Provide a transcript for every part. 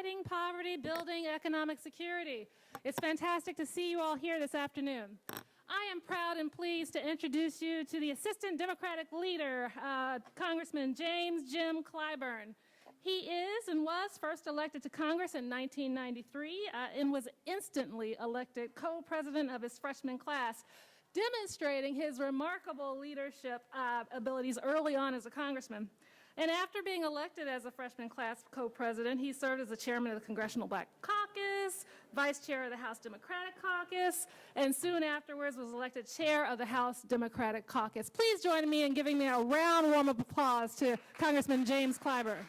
fighting poverty, building economic security. It's fantastic to see you all here this afternoon. I am proud and pleased to introduce you to the Assistant Democratic Leader, Congressman James Jim Clyburn. He is and was first elected to Congress in 1993 and was instantly elected co-president of his freshman class, demonstrating his remarkable leadership abilities early on as a congressman. And after being elected as a freshman class co-president, he served as the chairman of the Congressional Black Caucus, vice chair of the House Democratic Caucus, and soon afterwards was elected chair of the House Democratic Caucus. Please join me in giving me a round warm of applause to Congressman James Clyburn.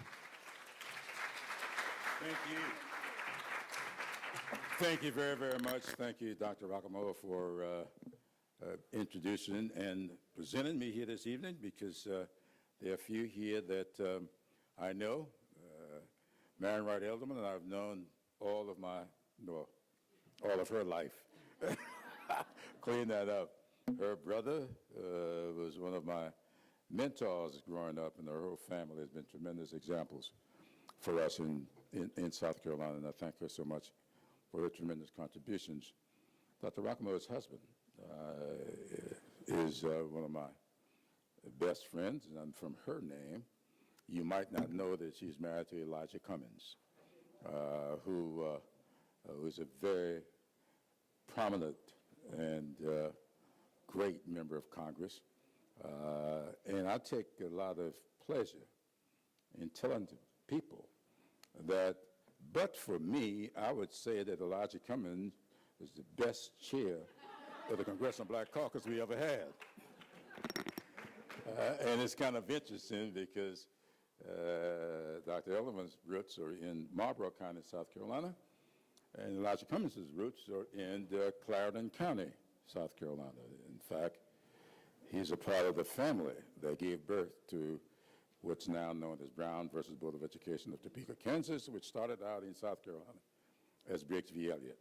Thank you. Thank you very, very much. Thank you, Dr. Rockamoa, for introducing and presenting me here this evening, because there are a few here that I know. Marion Wright Edelman, and I've known all of her life. Clean that up. Her brother was one of my mentors growing up, and her whole family has been tremendous examples for us in South Carolina, and I thank her so much for her tremendous contributions. Dr. Rockamoa's husband is one of my best friends, and from her name, you might not know that she's married to Elijah Cummings, who is a very prominent and great member of Congress. And I take a lot of pleasure in telling people that, but for me, I would say that Elijah Cummings is the best chair of the Congressional Black Caucus we ever had. And it's kind of interesting because Dr. Edelman's roots are in Marlborough County, South Carolina, and Elijah Cummings' roots are in Clarendon County, South Carolina. In fact, he's a part of the family that gave birth to what's now known as Brown versus Board of Education of Topeka, Kansas, which started out in South Carolina as Briggs v. Elliott.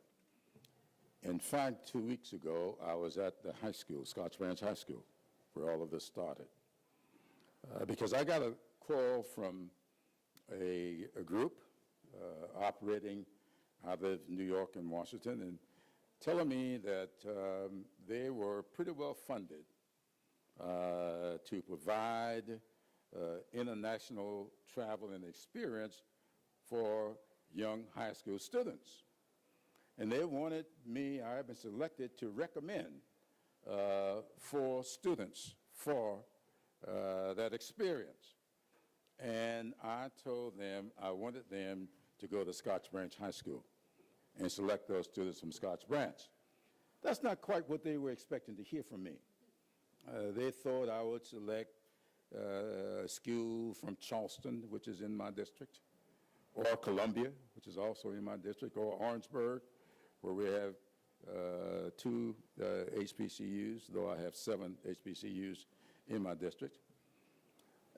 In fact, 2 weeks ago, I was at the high school, Scotch Branch High School, where all of this started. Because I got a call from a group operating out of New York and Washington, and telling me that they were pretty well funded to provide international travel and experience for young high school students. And they wanted me, I have been selected to recommend for students for that experience. And I told them I wanted them to go to Scotch Branch High School and select those students from Scotch Branch. That's not quite what they were expecting to hear from me. They thought I would select a school from Charleston, which is in my district, or Columbia, which is also in my district, or Orangeburg, where we have 2 HBCUs, though I have 7 HBCUs in my district.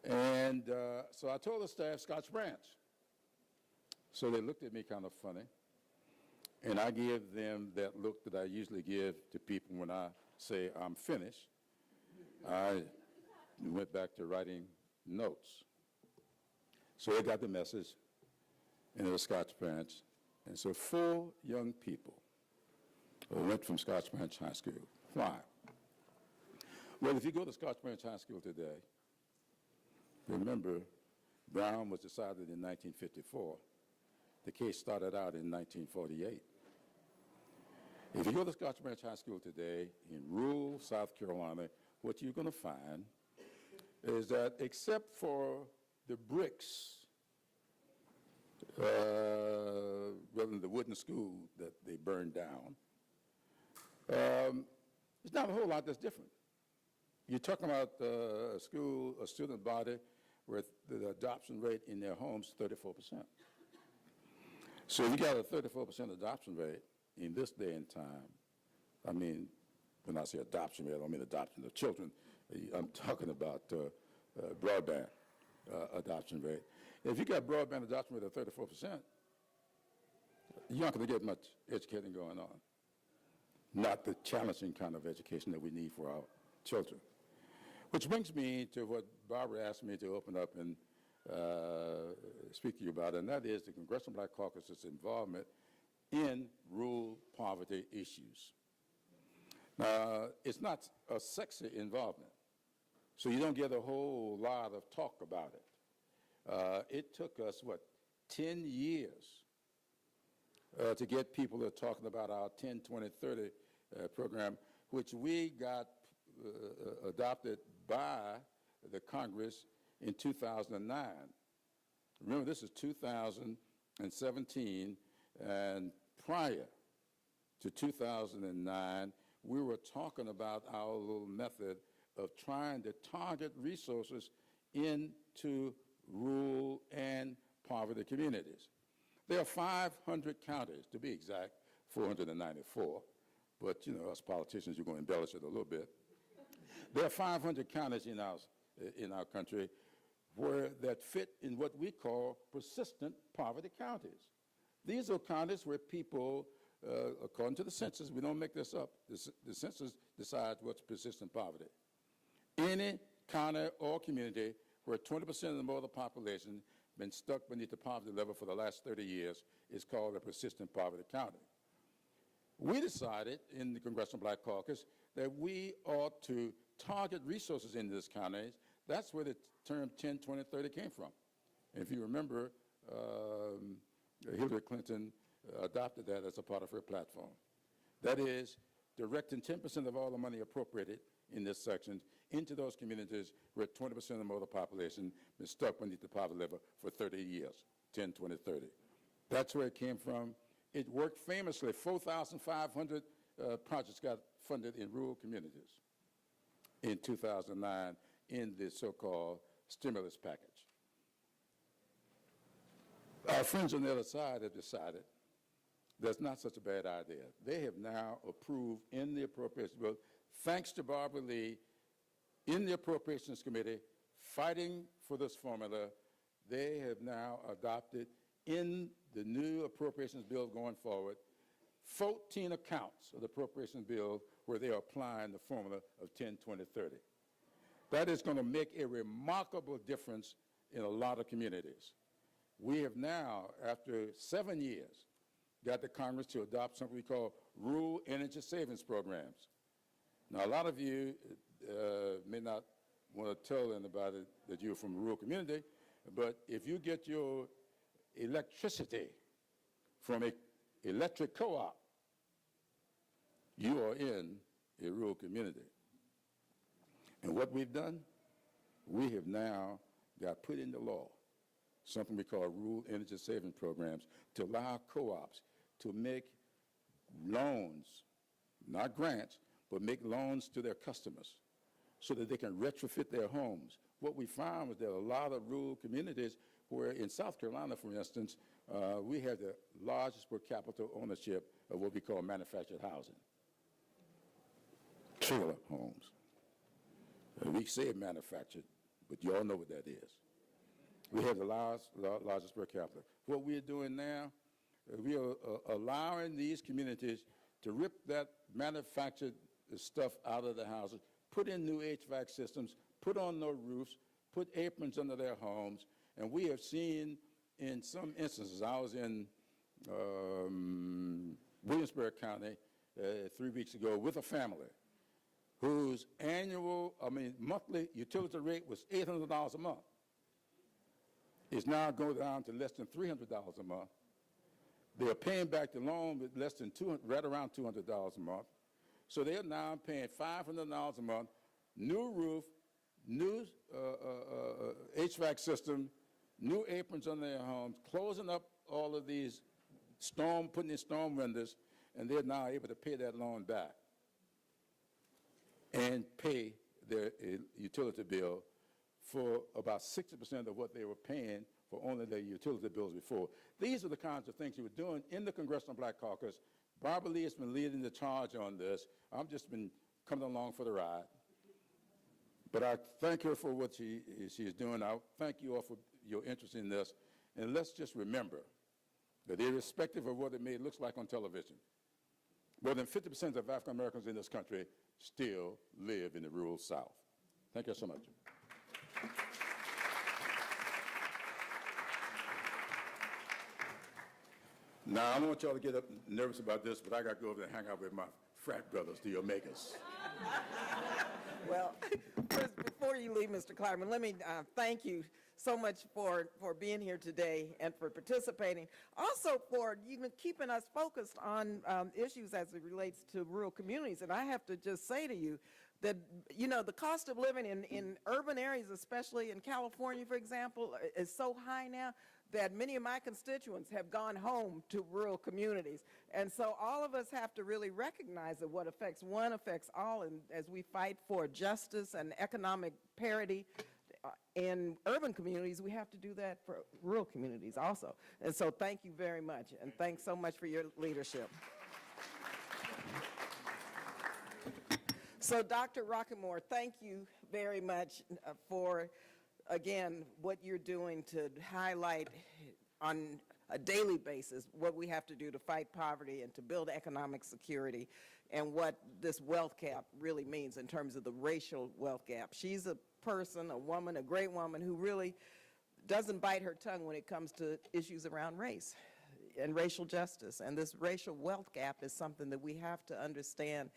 And so I told the staff Scotch Branch. So they looked at me kind of funny, and I gave them that look that I usually give to people when I say I'm finished. I went back to writing notes. So they got the message, and it was Scotch Branch. And so 4 young people went from Scotch Branch High School. Why? Well, if you go to Scotch Branch High School today, remember, Brown was decided in 1954. The case started out in 1948. If you go to Scotch Branch High School today in rural South Carolina, what you're going to find is that except for the bricks, rather than the wooden school that they burned down, there's not a whole lot that's different. You're talking about a school, a student body, where the adoption rate in their homes is 34%. So if you got a 34% adoption rate in this day and time, I mean, when I say adoption rate, I don't mean adoption of children. I'm talking about broadband adoption rate. If you got broadband adoption rate of 34%, you're not going to get much educating going on. Not the challenging kind of education that we need for our children. Which brings me to what Barbara asked me to open up and speak to you about, and that is the Congressional Black Caucus's involvement in rural poverty issues. Now, it's not a sexy involvement, so you don't get a whole lot of talk about it. It took us, 10 years to get people to talking about our 10, 20, 30 program, which we got adopted by the Congress in 2009. Remember, this is 2017, and prior to 2009, we were talking about our little method of trying to target resources into rural and poverty communities. There are 500 counties, to be exact, 494, but, us politicians, you're going to embellish it a little bit. There are 500 counties in our country that fit in what we call persistent poverty counties. These are counties where people, according to the census, we don't make this up, the census decides what's persistent poverty. Any county or community where 20% or more of the population been stuck beneath the poverty level for the last 30 years is called a persistent poverty county. We decided in the Congressional Black Caucus that we ought to target resources in these counties. That's where the term 10, 20, 30 came from. And if you remember, Hillary Clinton adopted that as a part of her platform. That is, directing 10% of all the money appropriated in this section into those communities where 20% or more of the population been stuck beneath the poverty level for 30 years, 10, 20, 30. That's where it came from. It worked famously. 4,500 projects got funded in rural communities in 2009 in the so-called stimulus package. Our friends on the other side have decided that's not such a bad idea. They have now approved in the Appropriations Bill, thanks to Barbara Lee, in the Appropriations Committee, fighting for this formula, they have now adopted in the new Appropriations Bill going forward 14 accounts of the Appropriations Bill where they are applying the formula of 10, 20, 30. That is going to make a remarkable difference in a lot of communities. We have now, after 7 years, got the Congress to adopt something we call rural energy savings programs. Now, a lot of you may not want to tell anybody that you're from a rural community, but if you get your electricity from an electric co-op, you are in a rural community. And what we've done, we have now got put into law something we call rural energy saving programs to allow co-ops to make loans, not grants, but make loans to their customers so that they can retrofit their homes. What we found was that a lot of rural communities where in South Carolina, for instance, we have the largest per capita ownership of what we call manufactured housing, trailer homes. We say manufactured, but you all know what that is. We have the largest per capita. What we are doing now, we are allowing these communities to rip that manufactured stuff out of the houses, put in new HVAC systems, put on no roofs, put aprons under their homes, and we have seen in some instances, I was in Williamsburg County 3 weeks ago with a family whose monthly utility rate was $800 a month. It's now going down to less than $300 a month. They are paying back the loan with less than right around $200 a month. So they are now paying $500 a month, new roof, new HVAC system, new aprons on their homes, closing up all of these putting in storm windows, and they're now able to pay that loan back and pay their utility bill for about 60% of what they were paying for only their utility bills before. These are the kinds of things we were doing in the Congressional Black Caucus. Barbara Lee has been leading the charge on this. I've just been coming along for the ride. But I thank her for what she is doing. I thank you all for your interest in this. And let's just remember that irrespective of what it may look like on television, more than 50% of African Americans in this country still live in the rural South. Thank you so much. Now, I don't want y'all to get up nervous about this, but I got to go over there and hang out with my frat brothers, the Omegas. Well, first, before you leave, Mr. Kleiman, let me thank you so much for being here today and for participating. Also for keeping us focused on issues as it relates to rural communities. And I have to just say to you that, the cost of living in urban areas, especially in California, for example, is so high now that many of my constituents have gone home to rural communities. And so all of us have to really recognize that what affects one affects all, and as we fight for justice and economic parity in urban communities, we have to do that for rural communities also. And so thank you very much, and thanks so much for your leadership. So Dr. Rockemore, thank you very much for, again, what you're doing to highlight on a daily basis what we have to do to fight poverty and to build economic security, and what this wealth gap really means in terms of the racial wealth gap. She's a person, a woman, a great woman who really doesn't bite her tongue when it comes to issues around race and racial justice. And this racial wealth gap is something that we have to understand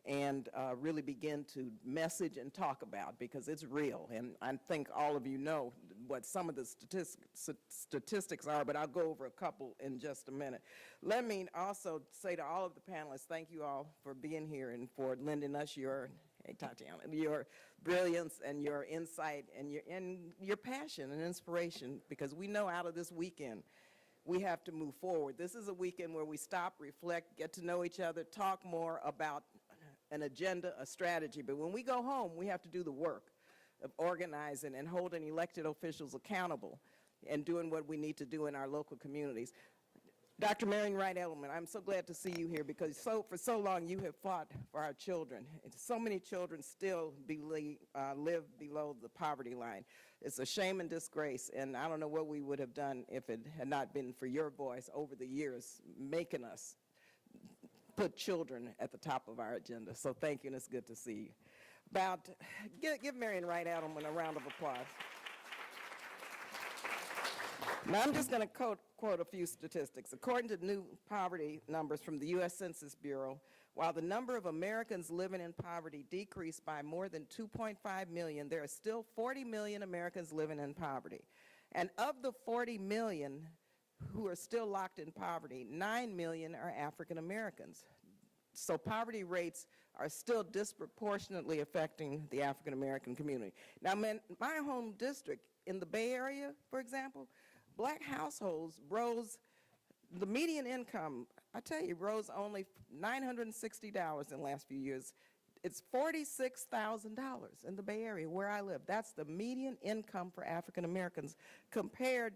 and really begin to message and talk about, because it's real. And I think all of you know what some of the statistics are, but I'll go over a couple in just a minute. Let me also say to all of the panelists, thank you all for being here and for lending us your, hey Tatiana, your brilliance and your insight and your passion and inspiration, because we know out of this weekend we have to move forward. This is a weekend where we stop, reflect, get to know each other, talk more about an agenda, a strategy. But when we go home, we have to do the work of organizing and holding elected officials accountable and doing what we need to do in our local communities. Dr. Marian Wright Edelman, I'm so glad to see you here, because for so long you have fought for our children. And so many children still live below the poverty line. It's a shame and disgrace, and I don't know what we would have done if it had not been for your voice over the years, making us put children at the top of our agenda. So thank you, and it's good to see you. Give Marian Wright Edelman a round of applause. Now I'm just going to quote a few statistics. According to new poverty numbers from the U.S. Census Bureau, while the number of Americans living in poverty decreased by more than 2.5 million, there are still 40 million Americans living in poverty. And of the 40 million who are still locked in poverty, 9 million are African Americans. So poverty rates are still disproportionately affecting the African American community. Now, my home district in the Bay Area, for example, black households rose, the median income, I tell you, rose only $960 in the last few years. It's $46,000 in the Bay Area where I live. That's the median income for African Americans, compared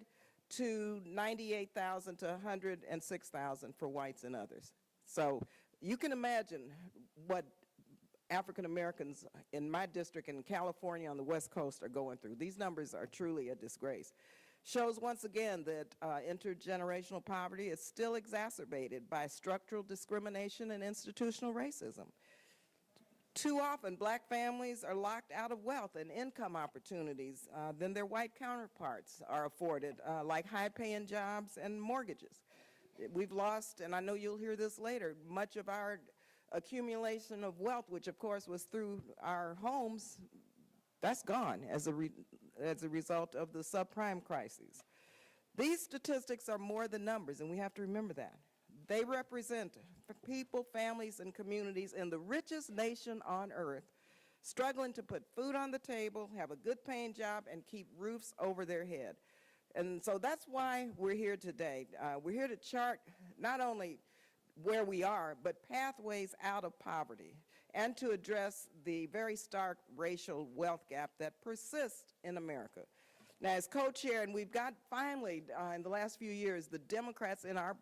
to $98,000 to $106,000 for whites and others. So you can imagine what African Americans in my district in California on the West Coast are going through. These numbers are truly a disgrace. Shows once again that intergenerational poverty is still exacerbated by structural discrimination and institutional racism. Too often, black families are locked out of wealth and income opportunities than their white counterparts are afforded, like high-paying jobs and mortgages. We've lost, and I know you'll hear this later, much of our accumulation of wealth, which of course was through our homes, that's gone as a result of the subprime crises. These statistics are more than numbers, and we have to remember that. They represent people, families, and communities in the richest nation on earth, struggling to put food on the table, have a good paying job, and keep roofs over their head. And so that's why we're here today. We're here to chart not only where we are, but pathways out of poverty, and to address the very stark racial wealth gap that persists in America. Now, as co-chair, and we've got finally, in the last few years, the Democrats in our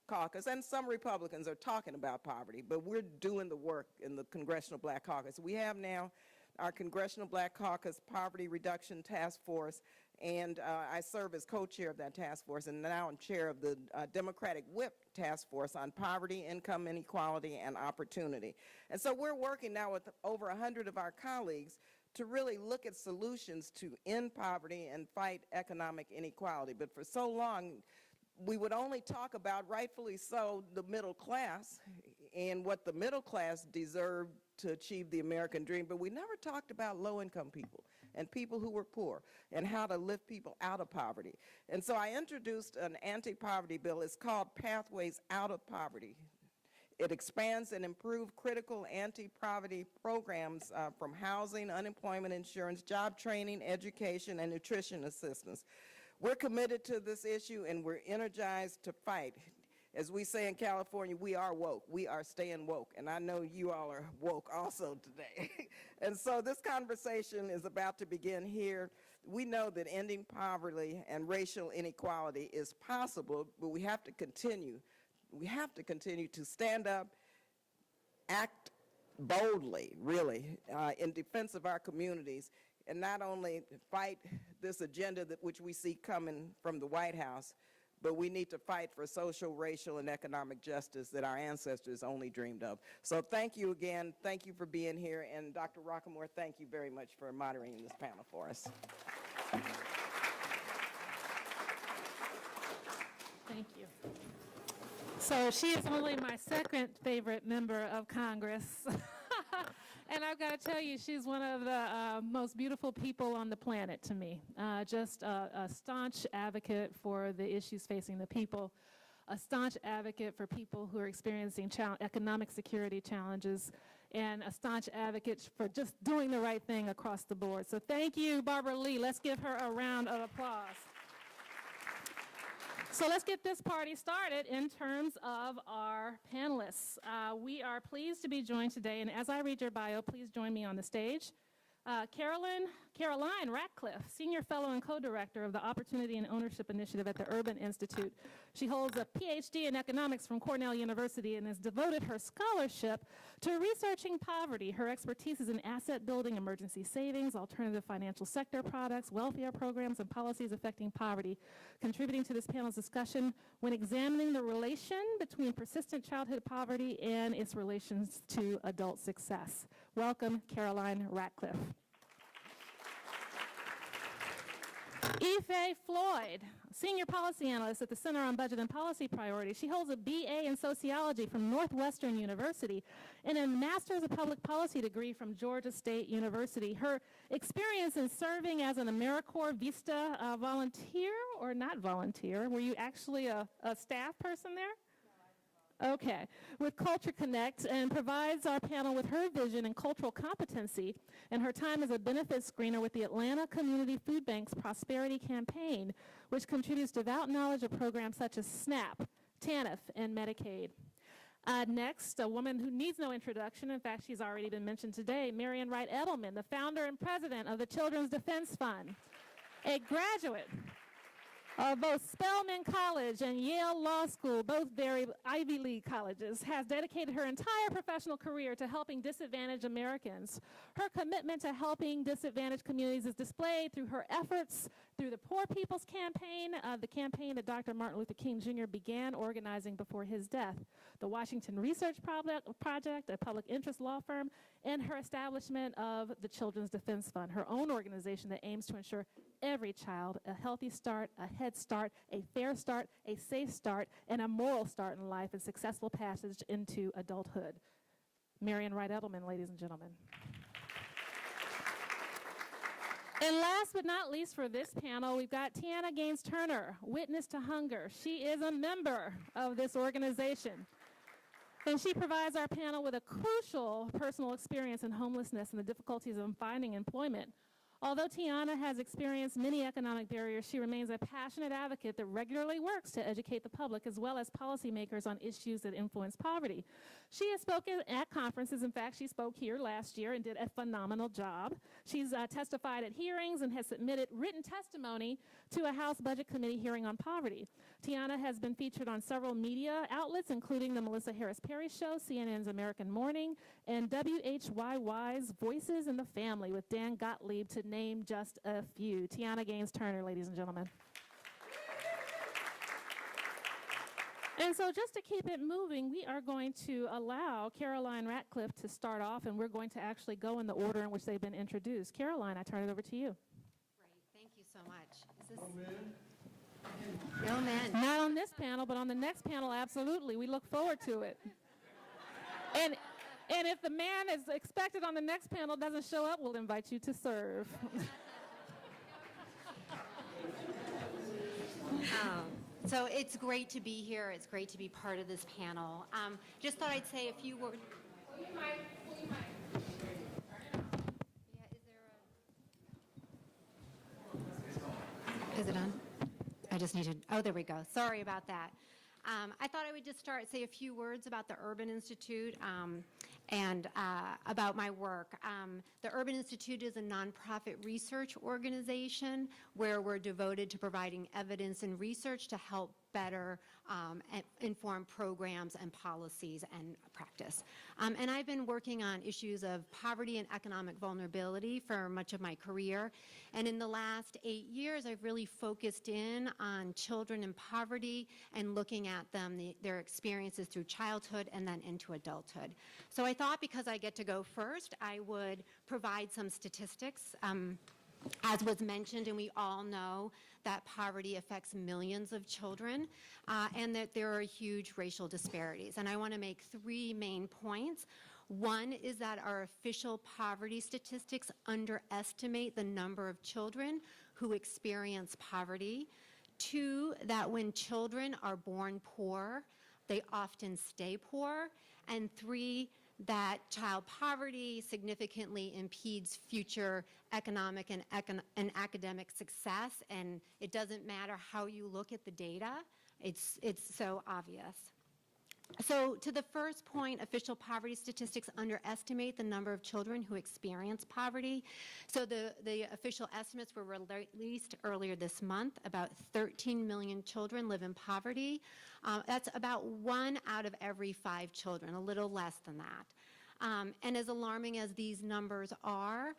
caucus, and some Republicans are talking about poverty, but we're doing the work in the Congressional Black Caucus. We have now our Congressional Black Caucus Poverty Reduction Task Force, and I serve as co-chair of that task force, and now I'm chair of the Democratic Whip Task Force on Poverty, Income Inequality, and Opportunity. And so we're working now with over 100 of our colleagues to really look at solutions to end poverty and fight economic inequality. But for so long, we would only talk about, rightfully so, the middle class and what the middle class deserved to achieve the American dream, but we never talked about low-income people and people who were poor and how to lift people out of poverty. And so I introduced an anti-poverty bill. It's called Pathways Out of Poverty. It expands and improves critical anti-poverty programs from housing, unemployment insurance, job training, education, and nutrition assistance. We're committed to this issue, and we're energized to fight. As we say in California, we are woke. We are staying woke, and I know you all are woke also today. And so this conversation is about to begin here. We know that ending poverty and racial inequality is possible, but we have to continue. We have to continue to stand up, act boldly, really, in defense of our communities, and not only fight this agenda which we see coming from the White House, but we need to fight for social, racial, and economic justice that our ancestors only dreamed of. So thank you again. Thank you for being here. And Dr. Rockamore, thank you very much for moderating this panel for us. Thank you. So she is only my second favorite member of Congress. And I've got to tell you, she's one of the most beautiful people on the planet to me. Just a staunch advocate for the issues facing the people, a staunch advocate for people who are experiencing economic security challenges, and a staunch advocate for just doing the right thing across the board. So thank you, Barbara Lee. Let's give her a round of applause. So let's get this party started in terms of our panelists. We are pleased to be joined today, and as I read your bio, please join me on the stage. Caroline Ratcliffe, Senior Fellow and Co-Director of the Opportunity and Ownership Initiative at the Urban Institute. She holds a PhD in economics from Cornell University and has devoted her scholarship to researching poverty. Her expertise is in asset building, emergency savings, alternative financial sector products, welfare programs, and policies affecting poverty. Contributing to this panel's discussion when examining the relation between persistent childhood poverty and its relations to adult success. Welcome, Caroline Ratcliffe. Ife Floyd, Senior Policy Analyst at the Center on Budget and Policy Priorities. She holds a BA in Sociology from Northwestern University and a Master's of Public Policy degree from Georgia State University. Her experience in serving as an AmeriCorps Vista volunteer or not volunteer, were you actually a staff person there? Okay, with Culture Connect, and provides our panel with her vision and cultural competency and her time as a benefit screener with the Atlanta Community Food Bank's Prosperity Campaign, which contributes devout knowledge of programs such as SNAP, TANF, and Medicaid. Next, a woman who needs no introduction. In fact, she's already been mentioned today, Marian Wright Edelman, the founder and president of the Children's Defense Fund, a graduate both Spelman College and Yale Law School, both very Ivy League colleges, has dedicated her entire professional career to helping disadvantaged Americans. Her commitment to helping disadvantaged communities is displayed through her efforts through the Poor People's Campaign, the campaign that Dr. Martin Luther King Jr. began organizing before his death, the Washington Research Project, a public interest law firm, and her establishment of the Children's Defense Fund, her own organization that aims to ensure every child a healthy start, a head start, a fair start, a safe start, and a moral start in life and successful passage into adulthood. Marian Wright Edelman, ladies and gentlemen. And last but not least for this panel, we've got Tiana Gaines-Turner, Witness to Hunger. She is a member of this organization. And she provides our panel with a crucial personal experience in homelessness and the difficulties of finding employment. Although Tiana has experienced many economic barriers, she remains a passionate advocate that regularly works to educate the public as well as policymakers on issues that influence poverty. She has spoken at conferences. In fact, she spoke here last year and did a phenomenal job. She's testified at hearings and has submitted written testimony to a House Budget Committee hearing on poverty. Tiana has been featured on several media outlets, including the Melissa Harris Perry Show, CNN's American Morning, and WHYY's Voices in the Family with Dan Gottlieb, to name just a few. Tiana Gaines-Turner, ladies and gentlemen. And so just to keep it moving, we are going to allow Caroline Ratcliffe to start off, and we're going to actually go in the order in which they've been introduced. Caroline, I turn it over to you. Great, thank you so much. Is this... No men. Not on this panel, but on the next panel, absolutely. We look forward to it. And if the man is expected on the next panel doesn't show up, we'll invite you to serve. So it's great to be here. It's great to be part of this panel. Just thought I'd say a few words. Yeah, is it on? I just need to, oh, there we go. Sorry about that. I thought I would just say a few words about the Urban Institute and about my work. The Urban Institute is a nonprofit research organization where we're devoted to providing evidence and research to help better inform programs and policies and practice. And I've been working on issues of poverty and economic vulnerability for much of my career. And in the last 8 years, I've really focused in on children in poverty and looking at them, their experiences through childhood and then into adulthood. So I thought because I get to go first, I would provide some statistics. As was mentioned, and we all know that poverty affects millions of children and that there are huge racial disparities. And I want to make 3 main points. One is that our official poverty statistics underestimate the number of children who experience poverty. 2, that when children are born poor, they often stay poor. And 3, that child poverty significantly impedes future economic and academic success, and it doesn't matter how you look at the data, it's so obvious. So to the first point, official poverty statistics underestimate the number of children who experience poverty. So the official estimates were released earlier this month. About 13 million children live in poverty. That's about 1 out of every 5 children, a little less than that. And as alarming as these numbers are,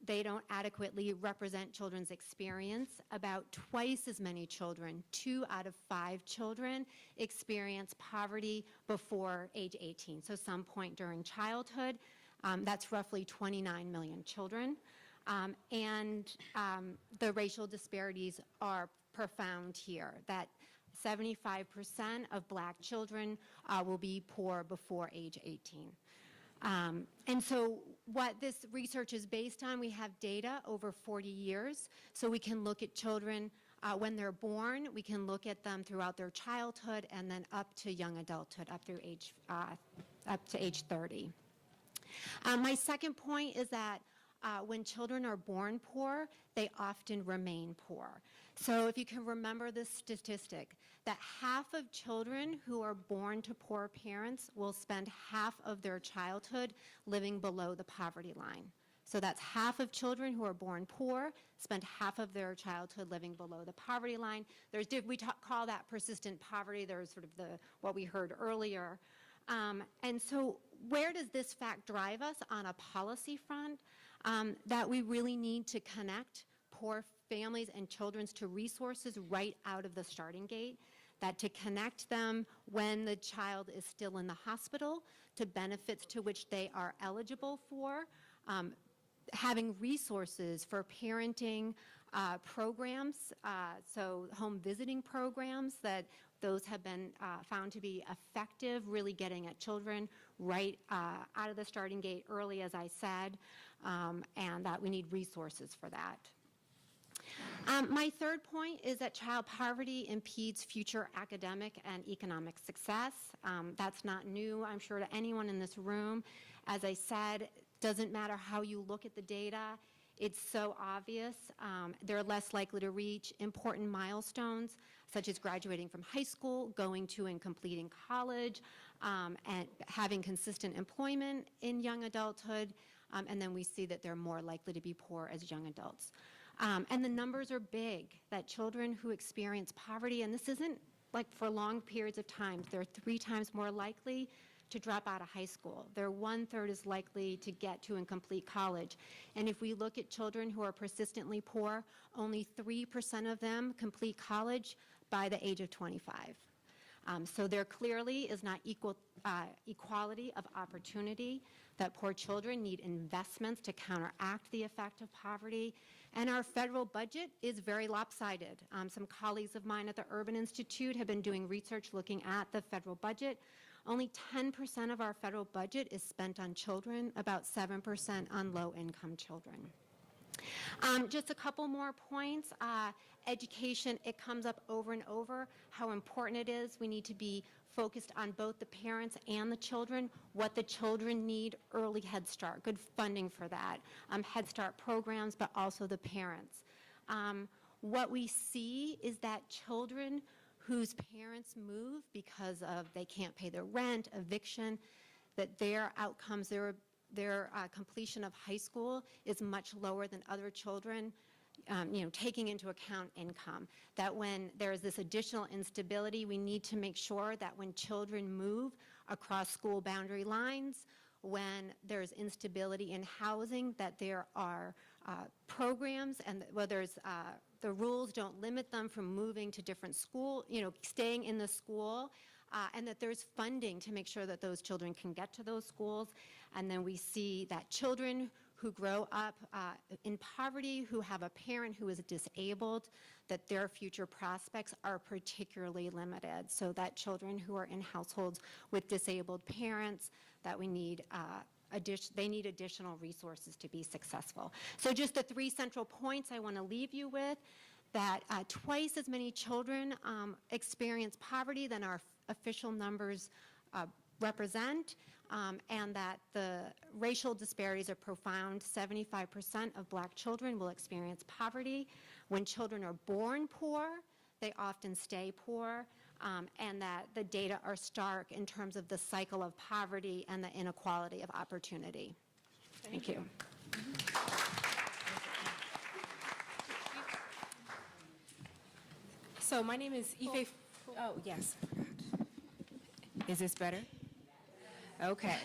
they don't adequately represent children's experience. About twice as many children, 2 out of 5 children, experience poverty before age 18, so some point during childhood. That's roughly 29 million children. And the racial disparities are profound here, that 75% of Black children will be poor before age 18. And so what this research is based on, we have data over 40 years, so we can look at children when they're born, we can look at them throughout their childhood and then up to young adulthood, up to age 30. My second point is that when children are born poor, they often remain poor. So if you can remember this statistic, that half of children who are born to poor parents will spend half of their childhood living below the poverty line. So that's half of children who are born poor spend half of their childhood living below the poverty line. We call that persistent poverty. There's sort of what we heard earlier. And so where does this fact drive us on a policy front? That we really need to connect poor families and children to resources right out of the starting gate, that to connect them when the child is still in the hospital to benefits to which they are eligible for, having resources for parenting programs, so home visiting programs, that those have been found to be effective, really getting at children right out of the starting gate early, as I said, and that we need resources for that. My third point is that child poverty impedes future academic and economic success. That's not new, I'm sure, to anyone in this room. As I said, doesn't matter how you look at the data, it's so obvious. They're less likely to reach important milestones, such as graduating from high school, going to and completing college, and having consistent employment in young adulthood, and then we see that they're more likely to be poor as young adults. And the numbers are big, that children who experience poverty, and this isn't like for long periods of time, they're 3 times more likely to drop out of high school. They're 1/3 as likely to get to and complete college. And if we look at children who are persistently poor, only 3% of them complete college by the age of 25. So there clearly is not equality of opportunity, that poor children need investments to counteract the effect of poverty, and our federal budget is very lopsided. Some colleagues of mine at the Urban Institute have been doing research looking at the federal budget. Only 10% of our federal budget is spent on children, about 7% on low-income children. Just a couple more points. Education, it comes up over and over how important it is. We need to be focused on both the parents and the children, what the children need, early Head Start, good funding for that, Head Start programs, but also the parents. What we see is that children whose parents move because of they can't pay their rent, eviction, that their outcomes, their completion of high school is much lower than other children, taking into account income. That when there is this additional instability, we need to make sure that when children move across school boundary lines, when there's instability in housing, that there are programs and whether the rules don't limit them from moving to different school, staying in the school, and that there's funding to make sure that those children can get to those schools. And then we see that children who grow up in poverty, who have a parent who is disabled, that their future prospects are particularly limited. So that children who are in households with disabled parents, that we need they need additional resources to be successful. So just the 3 central points I want to leave you with, that twice as many children experience poverty than our official numbers represent, and that the racial disparities are profound. 75% of Black children will experience poverty. When children are born poor, they often stay poor, and that the data are stark in terms of the cycle of poverty and the inequality of opportunity. Thank you. So my name is Ife. Oh, yes. Is this better? Okay.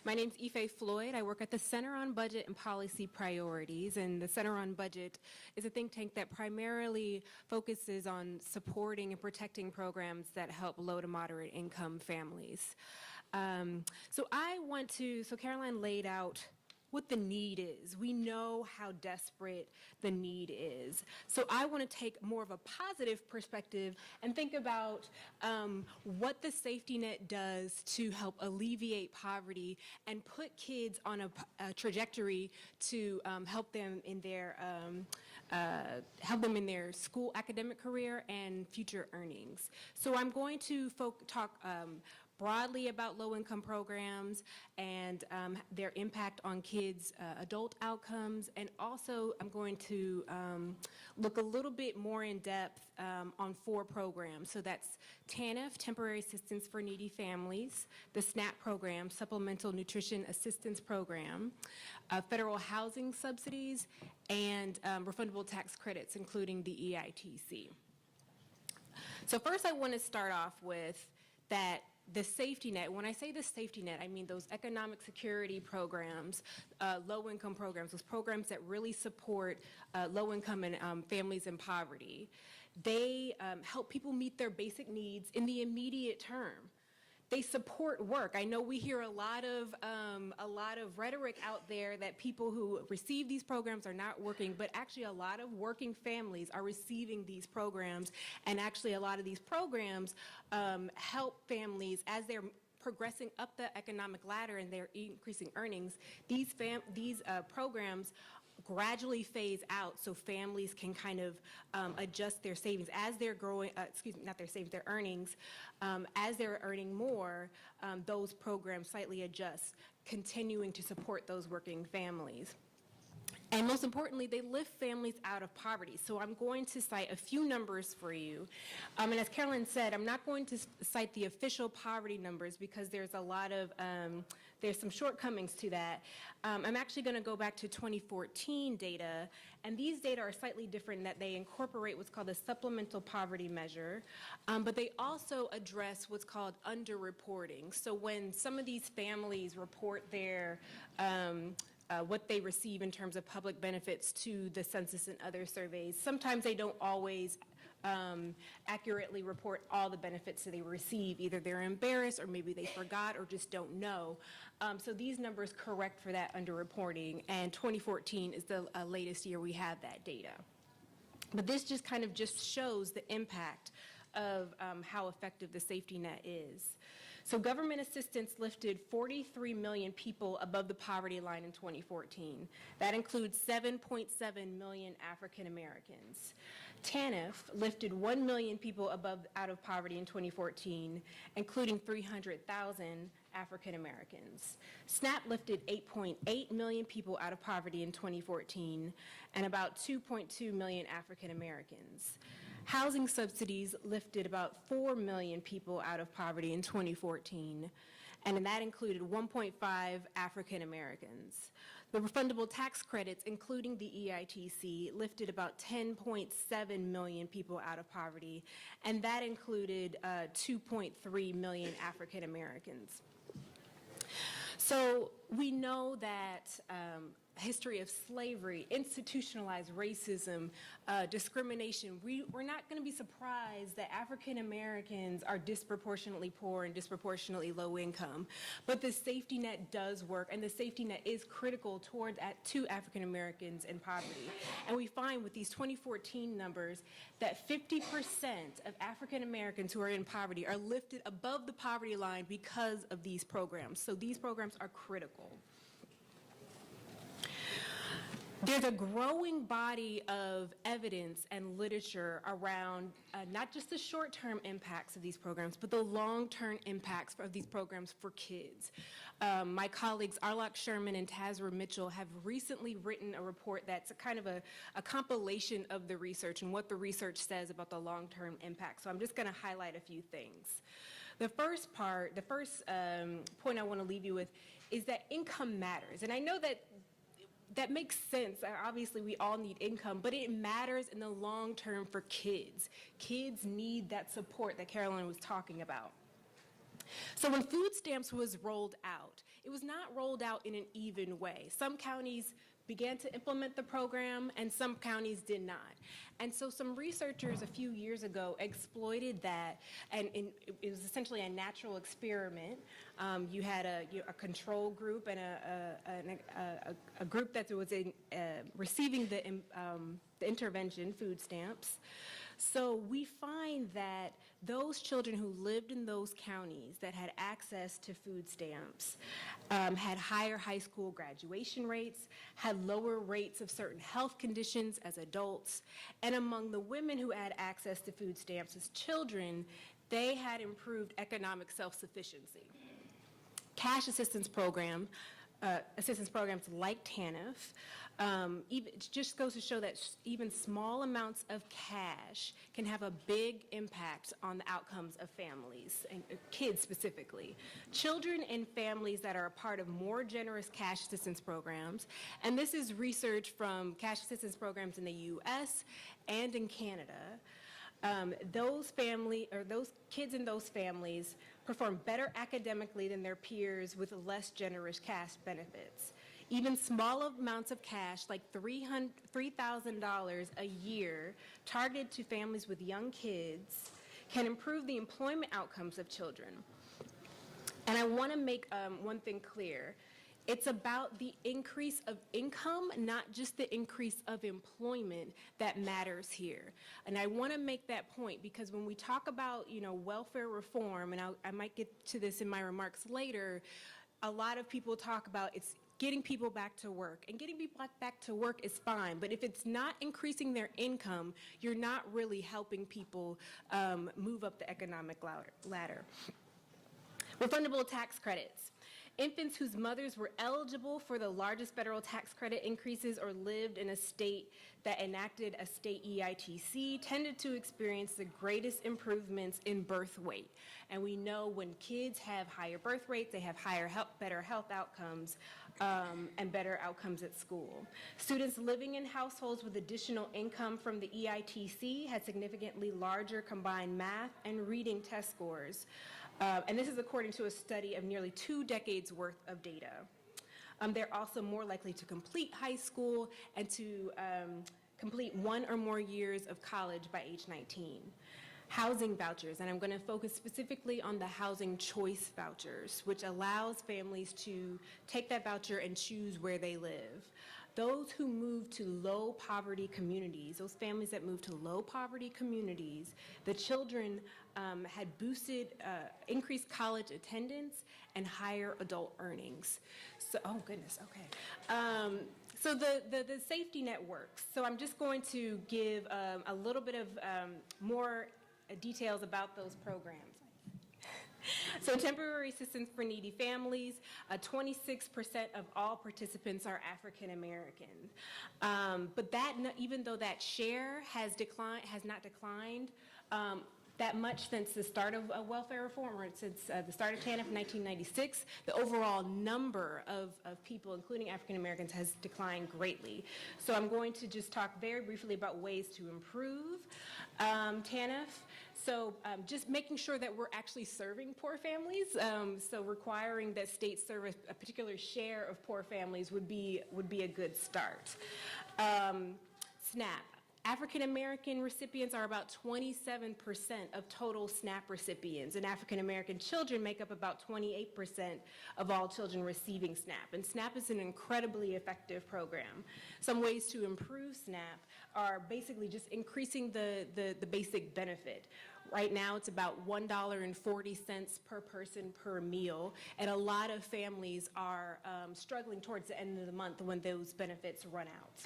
My name is Ife Floyd. I work at the Center on Budget and Policy Priorities, and the Center on Budget is a think tank that primarily focuses on supporting and protecting programs that help low to moderate income families. So Caroline laid out what the need is. We know how desperate the need is. So I want to take more of a positive perspective and think about what the safety net does to help alleviate poverty and put kids on a trajectory to help them in their school academic career and future earnings. So I'm going to talk broadly about low-income programs and their impact on kids' adult outcomes, and also I'm going to look a little bit more in depth on 4 programs. So that's TANF, Temporary Assistance for Needy Families, the SNAP program, Supplemental Nutrition Assistance Program, federal housing subsidies, and refundable tax credits, including the EITC. So first I want to start off with that the safety net. When I say the safety net, I mean those economic security programs, low-income programs, those programs that really support low-income and families in poverty. They help people meet their basic needs in the immediate term. They support work. I know we hear a lot of rhetoric out there that people who receive these programs are not working, but actually a lot of working families are receiving these programs, and actually a lot of these programs help families as they're progressing up the economic ladder and they're increasing earnings. These programs gradually phase out so families can kind of adjust their savings as they're growing, their earnings. As they're earning more, those programs slightly adjust, continuing to support those working families. And most importantly, they lift families out of poverty. So I'm going to cite a few numbers for you. And as Carolyn said, I'm not going to cite the official poverty numbers because there's a lot of, there's some shortcomings to that. I'm actually going to go back to 2014 data, and these data are slightly different in that they incorporate what's called a supplemental poverty measure, but they also address what's called underreporting. So when some of these families report their what they receive in terms of public benefits to the census and other surveys, sometimes they don't always accurately report all the benefits that they receive. Either they're embarrassed or maybe they forgot or just don't know. So these numbers correct for that underreporting, and 2014 is the latest year we have that data. But this just kind of just shows the impact of how effective the safety net is. So government assistance lifted 43 million people above the poverty line in 2014. That includes 7.7 million African Americans. TANF lifted 1 million people out of poverty in 2014, including 300,000 African Americans. SNAP lifted 8.8 million people out of poverty in 2014, and about 2.2 million African Americans. Housing subsidies lifted about 4 million people out of poverty in 2014, and that included 1.5 African Americans. The refundable tax credits, including the EITC, lifted about 10.7 million people out of poverty, and that included 2.3 million African Americans. So we know that history of slavery, institutionalized racism, discrimination, we're not going to be surprised that African Americans are disproportionately poor and disproportionately low income. But the safety net does work, and the safety net is critical to African Americans in poverty. And we find with these 2014 numbers that 50% of African Americans who are in poverty are lifted above the poverty line because of these programs. So these programs are critical. There's a growing body of evidence and literature around not just the short-term impacts of these programs, but the long-term impacts of these programs for kids. My colleagues Arlok Sherman and Tazra Mitchell have recently written a report that's kind of a compilation of the research and what the research says about the long-term impact. So I'm just going to highlight a few things. The first point I want to leave you with is that income matters. And I know that makes sense. Obviously, we all need income, but it matters in the long term for kids. Kids need that support that Carolyn was talking about. So when food stamps was rolled out, it was not rolled out in an even way. Some counties began to implement the program, and some counties did not. And so some researchers a few years ago exploited that, and it was essentially a natural experiment. You had a control group and a group that was receiving the intervention, food stamps. So we find that those children who lived in those counties that had access to food stamps had higher high school graduation rates, had lower rates of certain health conditions as adults, and among the women who had access to food stamps as children, they had improved economic self-sufficiency. Cash assistance programs like TANF, it just goes to show that even small amounts of cash can have a big impact on the outcomes of families, and kids specifically. Children and families that are a part of more generous cash assistance programs, and this is research from cash assistance programs in the US and in Canada, those kids in those families perform better academically than their peers with less generous cash benefits. Even small amounts of cash, like $3,000 a year, targeted to families with young kids, can improve the employment outcomes of children. And I want to make one thing clear. It's about the increase of income, not just the increase of employment, that matters here. And I want to make that point because when we talk about, welfare reform, and I might get to this in my remarks later, a lot of people talk about it's getting people back to work. And getting people back to work is fine, but if it's not increasing their income, you're not really helping people move up the economic ladder. Refundable tax credits. Infants whose mothers were eligible for the largest federal tax credit increases or lived in a state that enacted a state EITC tended to experience the greatest improvements in birth weight. And we know when kids have higher birth rates, they have better health outcomes and better outcomes at school. Students living in households with additional income from the EITC had significantly larger combined math and reading test scores. And this is according to a study of nearly 2 decades worth of data. They're also more likely to complete high school and to complete 1 or more years of college by age 19. Housing vouchers, and I'm going to focus specifically on the housing choice vouchers, which allows families to take that voucher and choose where they live. Those who move to low poverty communities, those families that move to low poverty communities, the children had boosted, increased college attendance and higher adult earnings. So, oh goodness, okay. So the safety net works. So I'm just going to give a little bit of more details about those programs. So temporary assistance for needy families, 26% of all participants are African American. But that, even though that share has not declined that much since the start of welfare reform, or since the start of TANF in 1996, the overall number of people, including African Americans, has declined greatly. So I'm going to just talk very briefly about ways to improve TANF. So just making sure that we're actually serving poor families. So requiring that states serve a particular share of poor families would be a good start. SNAP. African American recipients are about 27% of total SNAP recipients, and African American children make up about 28% of all children receiving SNAP. And SNAP is an incredibly effective program. Some ways to improve SNAP are basically just increasing the basic benefit. Right now, it's about $1.40 per person per meal, and a lot of families are struggling towards the end of the month when those benefits run out.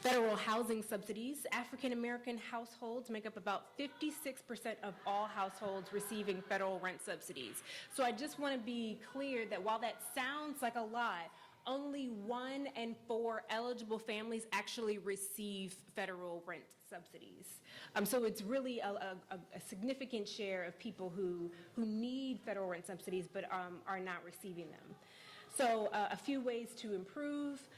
Federal housing subsidies. African American households make up about 56% of all households receiving federal rent subsidies. So I just want to be clear that while that sounds like a lot, only 1 in 4 eligible families actually receive federal rent subsidies. So it's really a significant share of people who need federal rent subsidies but are not receiving them. So a few ways to improve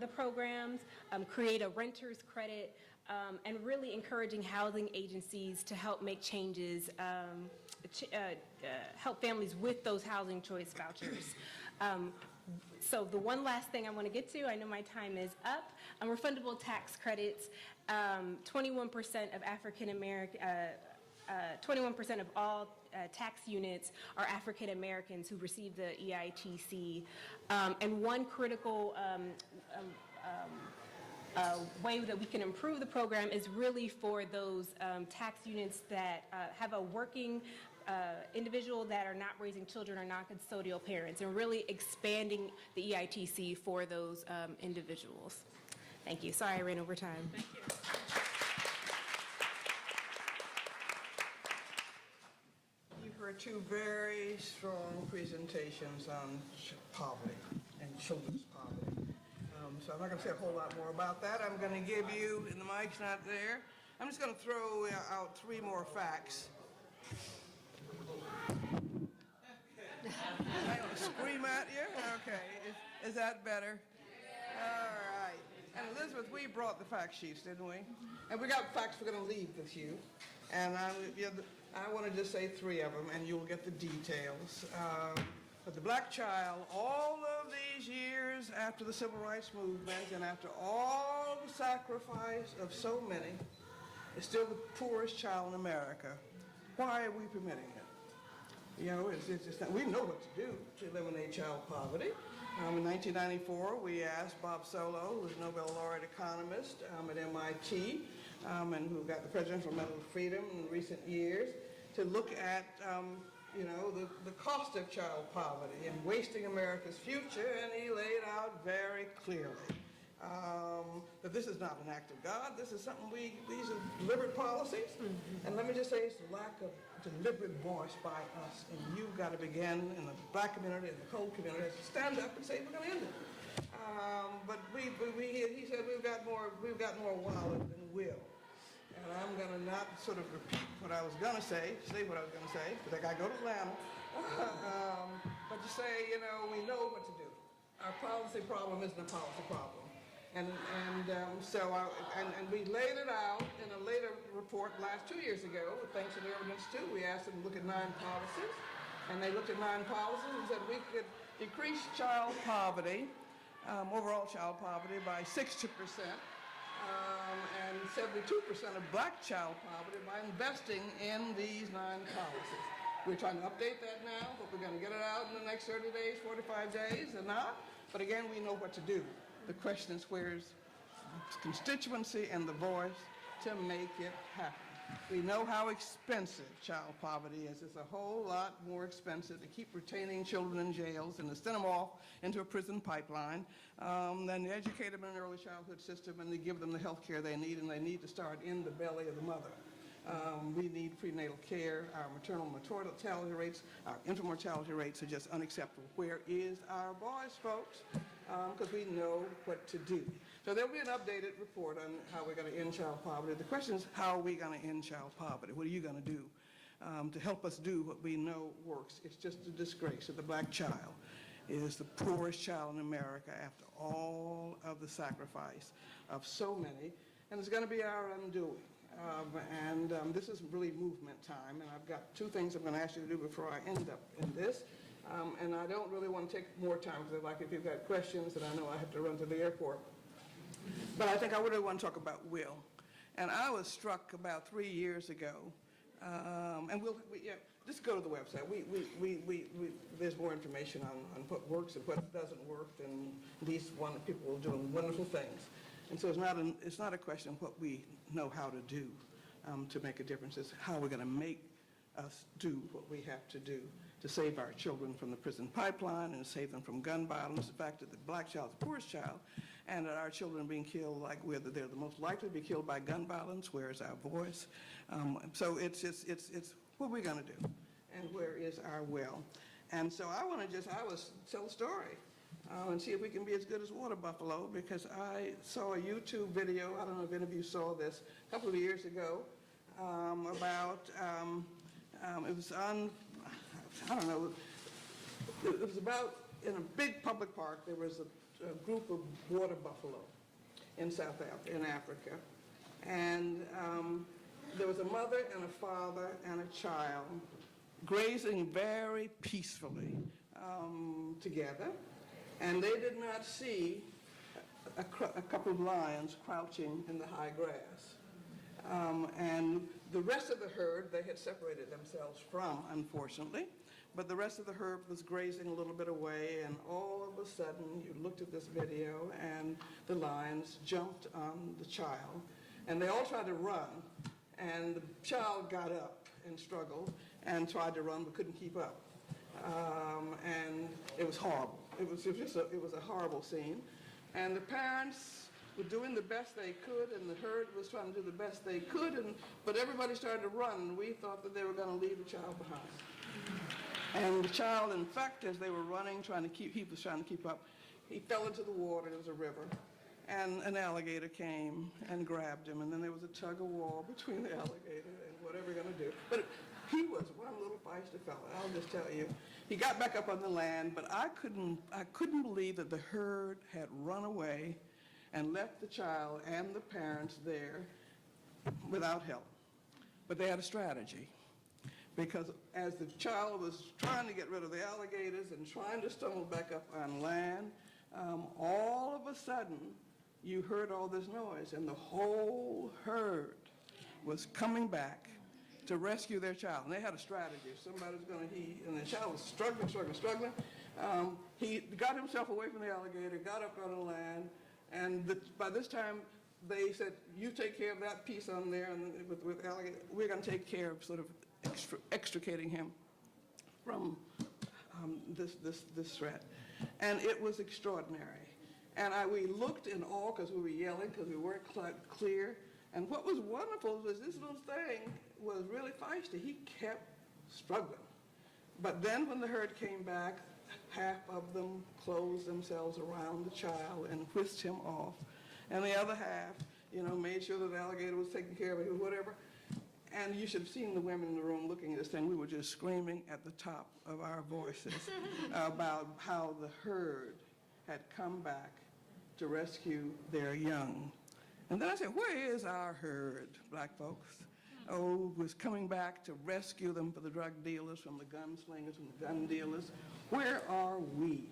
the programs, create a renter's credit, and really encouraging housing agencies to help make changes, help families with those housing choice vouchers. So the one last thing I want to get to, I know my time is up, refundable tax credits. 21% of African American, 21% of all tax units are African Americans who receive the EITC. And one critical way that we can improve the program is really for those tax units that have a working individual that are not raising children or non-custodial parents, and really expanding the EITC for those individuals. Thank you. Sorry I ran over time. Thank you. You've heard 2 very strong presentations on poverty and children's poverty. So I'm not going to say a whole lot more about that. I'm going to give you, and the mic's not there, I'm just going to throw out 3 more facts. I'm going to scream at you? Okay. Is that better? All right. And Elizabeth, we brought the fact sheets, didn't we? And we got facts we're going to leave with you. And I want to just say 3 of them, and you'll get the details. But the black child, all of these years after the civil rights movement and after all the sacrifice of so many, is still the poorest child in America. Why are we permitting it? You know, it's just that we know what to do to eliminate child poverty. In 1994, we asked Bob Solow, who was a Nobel laureate economist at MIT, and who got the Presidential Medal of Freedom in recent years, to look at the cost of child poverty and wasting America's future, and he laid out very clearly that this is not an act of God. This is something these are deliberate policies. Mm-hmm. And let me just say, it's the lack of deliberate voice by us. And you've got to begin in the black community and the coal community to stand up and say, we're going to end it. But he said we've got more wallet than will. And I'm going to not sort of repeat what I was going to say what I was going to say, because I got to go to Atlanta. But to say, we know what to do. Our policy problem isn't a policy problem. And we laid it out in a later report 2 years ago, thanks to the Urban Institute. We asked them to look at 9 policies, and they looked at 9 policies and said we could decrease child poverty overall child poverty by 60%, and 72% of black child poverty by investing in these 9 policies. We're trying to update that now, but we're going to get it out in the next 30 days, 45 days, or not. But again, we know what to do. The question is where's constituency and the voice to make it happen. We know how expensive child poverty is. It's a whole lot more expensive to keep retaining children in jails and to send them off into a prison pipeline than to educate them in an early childhood system and to give them the health care they need, and they need to start in the belly of the mother. We need prenatal care. Our maternal mortality rates, our infant mortality rates are just unacceptable. Where is our voice, folks? Because we know what to do. So there'll be an updated report on how we're going to end child poverty. The question is, how are we going to end child poverty? What are you going to do to help us do what we know works? It's just a disgrace that the black child is the poorest child in America after all of the sacrifice of so many, and it's going to be our undoing. This is really movement time, and I've got 2 things I'm going to ask you to do before I end up in this. And I don't really want to take more time, because if you've got questions, and I know I have to run to the airport. But I think I really want to talk about will. And I was struck about 3 years ago, and just go to the website. There's more information on what works and what doesn't work, and these people are doing wonderful things. And so it's not a question of what we know how to do to make a difference. It's how we're going to make us do what we have to do to save our children from the prison pipeline and save them from gun violence. The fact that the black child is the poorest child, and that our children are being killed whether they're the most likely to be killed by gun violence. Where is our voice? So it's what we're going to do, and where is our will? And so I want to tell a story and see if we can be as good as Water Buffalo, because I saw a YouTube video, I don't know if any of you saw this, a couple of years ago, about, it was on, I don't know, it was about, in a big public park, there was a group of water buffalo in Africa. And there was a mother and a father and a child grazing very peacefully together. And they did not see a couple of lions crouching in the high grass. And the rest of the herd, they had separated themselves from, unfortunately. But the rest of the herd was grazing a little bit away, and all of a sudden, you looked at this video, and the lions jumped on the child. And they all tried to run, and the child got up and struggled and tried to run but couldn't keep up. And it was horrible. It was a horrible scene. And the parents were doing the best they could, and the herd was trying to do the best they could, but everybody started to run, and we thought that they were going to leave the child behind. And the child, in fact, as they were running, he was trying to keep up, he fell into the water. There was a river, and an alligator came and grabbed him, and then there was a tug-of-war between the alligator and whatever we're going to do. But he was one little feisty fella, I'll just tell you. He got back up on the land, but I couldn't believe that the herd had run away and left the child and the parents there without help. But they had a strategy. Because as the child was trying to get rid of the alligators and trying to stumble back up on land, all of a sudden, you heard all this noise, and the whole herd was coming back to rescue their child. And they had a strategy. Somebody's going to, and the child was struggling. He got himself away from the alligator, got up on the land, and by this time, they said, you take care of that piece on there, and with alligator, we're going to take care of sort of extricating him from this threat. And it was extraordinary. And we looked in awe because we were yelling, because we weren't clear. And what was wonderful was this little thing was really feisty. He kept struggling. But then when the herd came back, half of them closed themselves around the child and whisked him off. And the other half, made sure that the alligator was taken care of, or whatever. And you should have seen the women in the room looking at this thing. We were just screaming at the top of our voices about how the herd had come back to rescue their young. And then I said, where is our herd, black folks? Oh, was coming back to rescue them from the drug dealers, from the gunslingers, from the gun dealers. Where are we?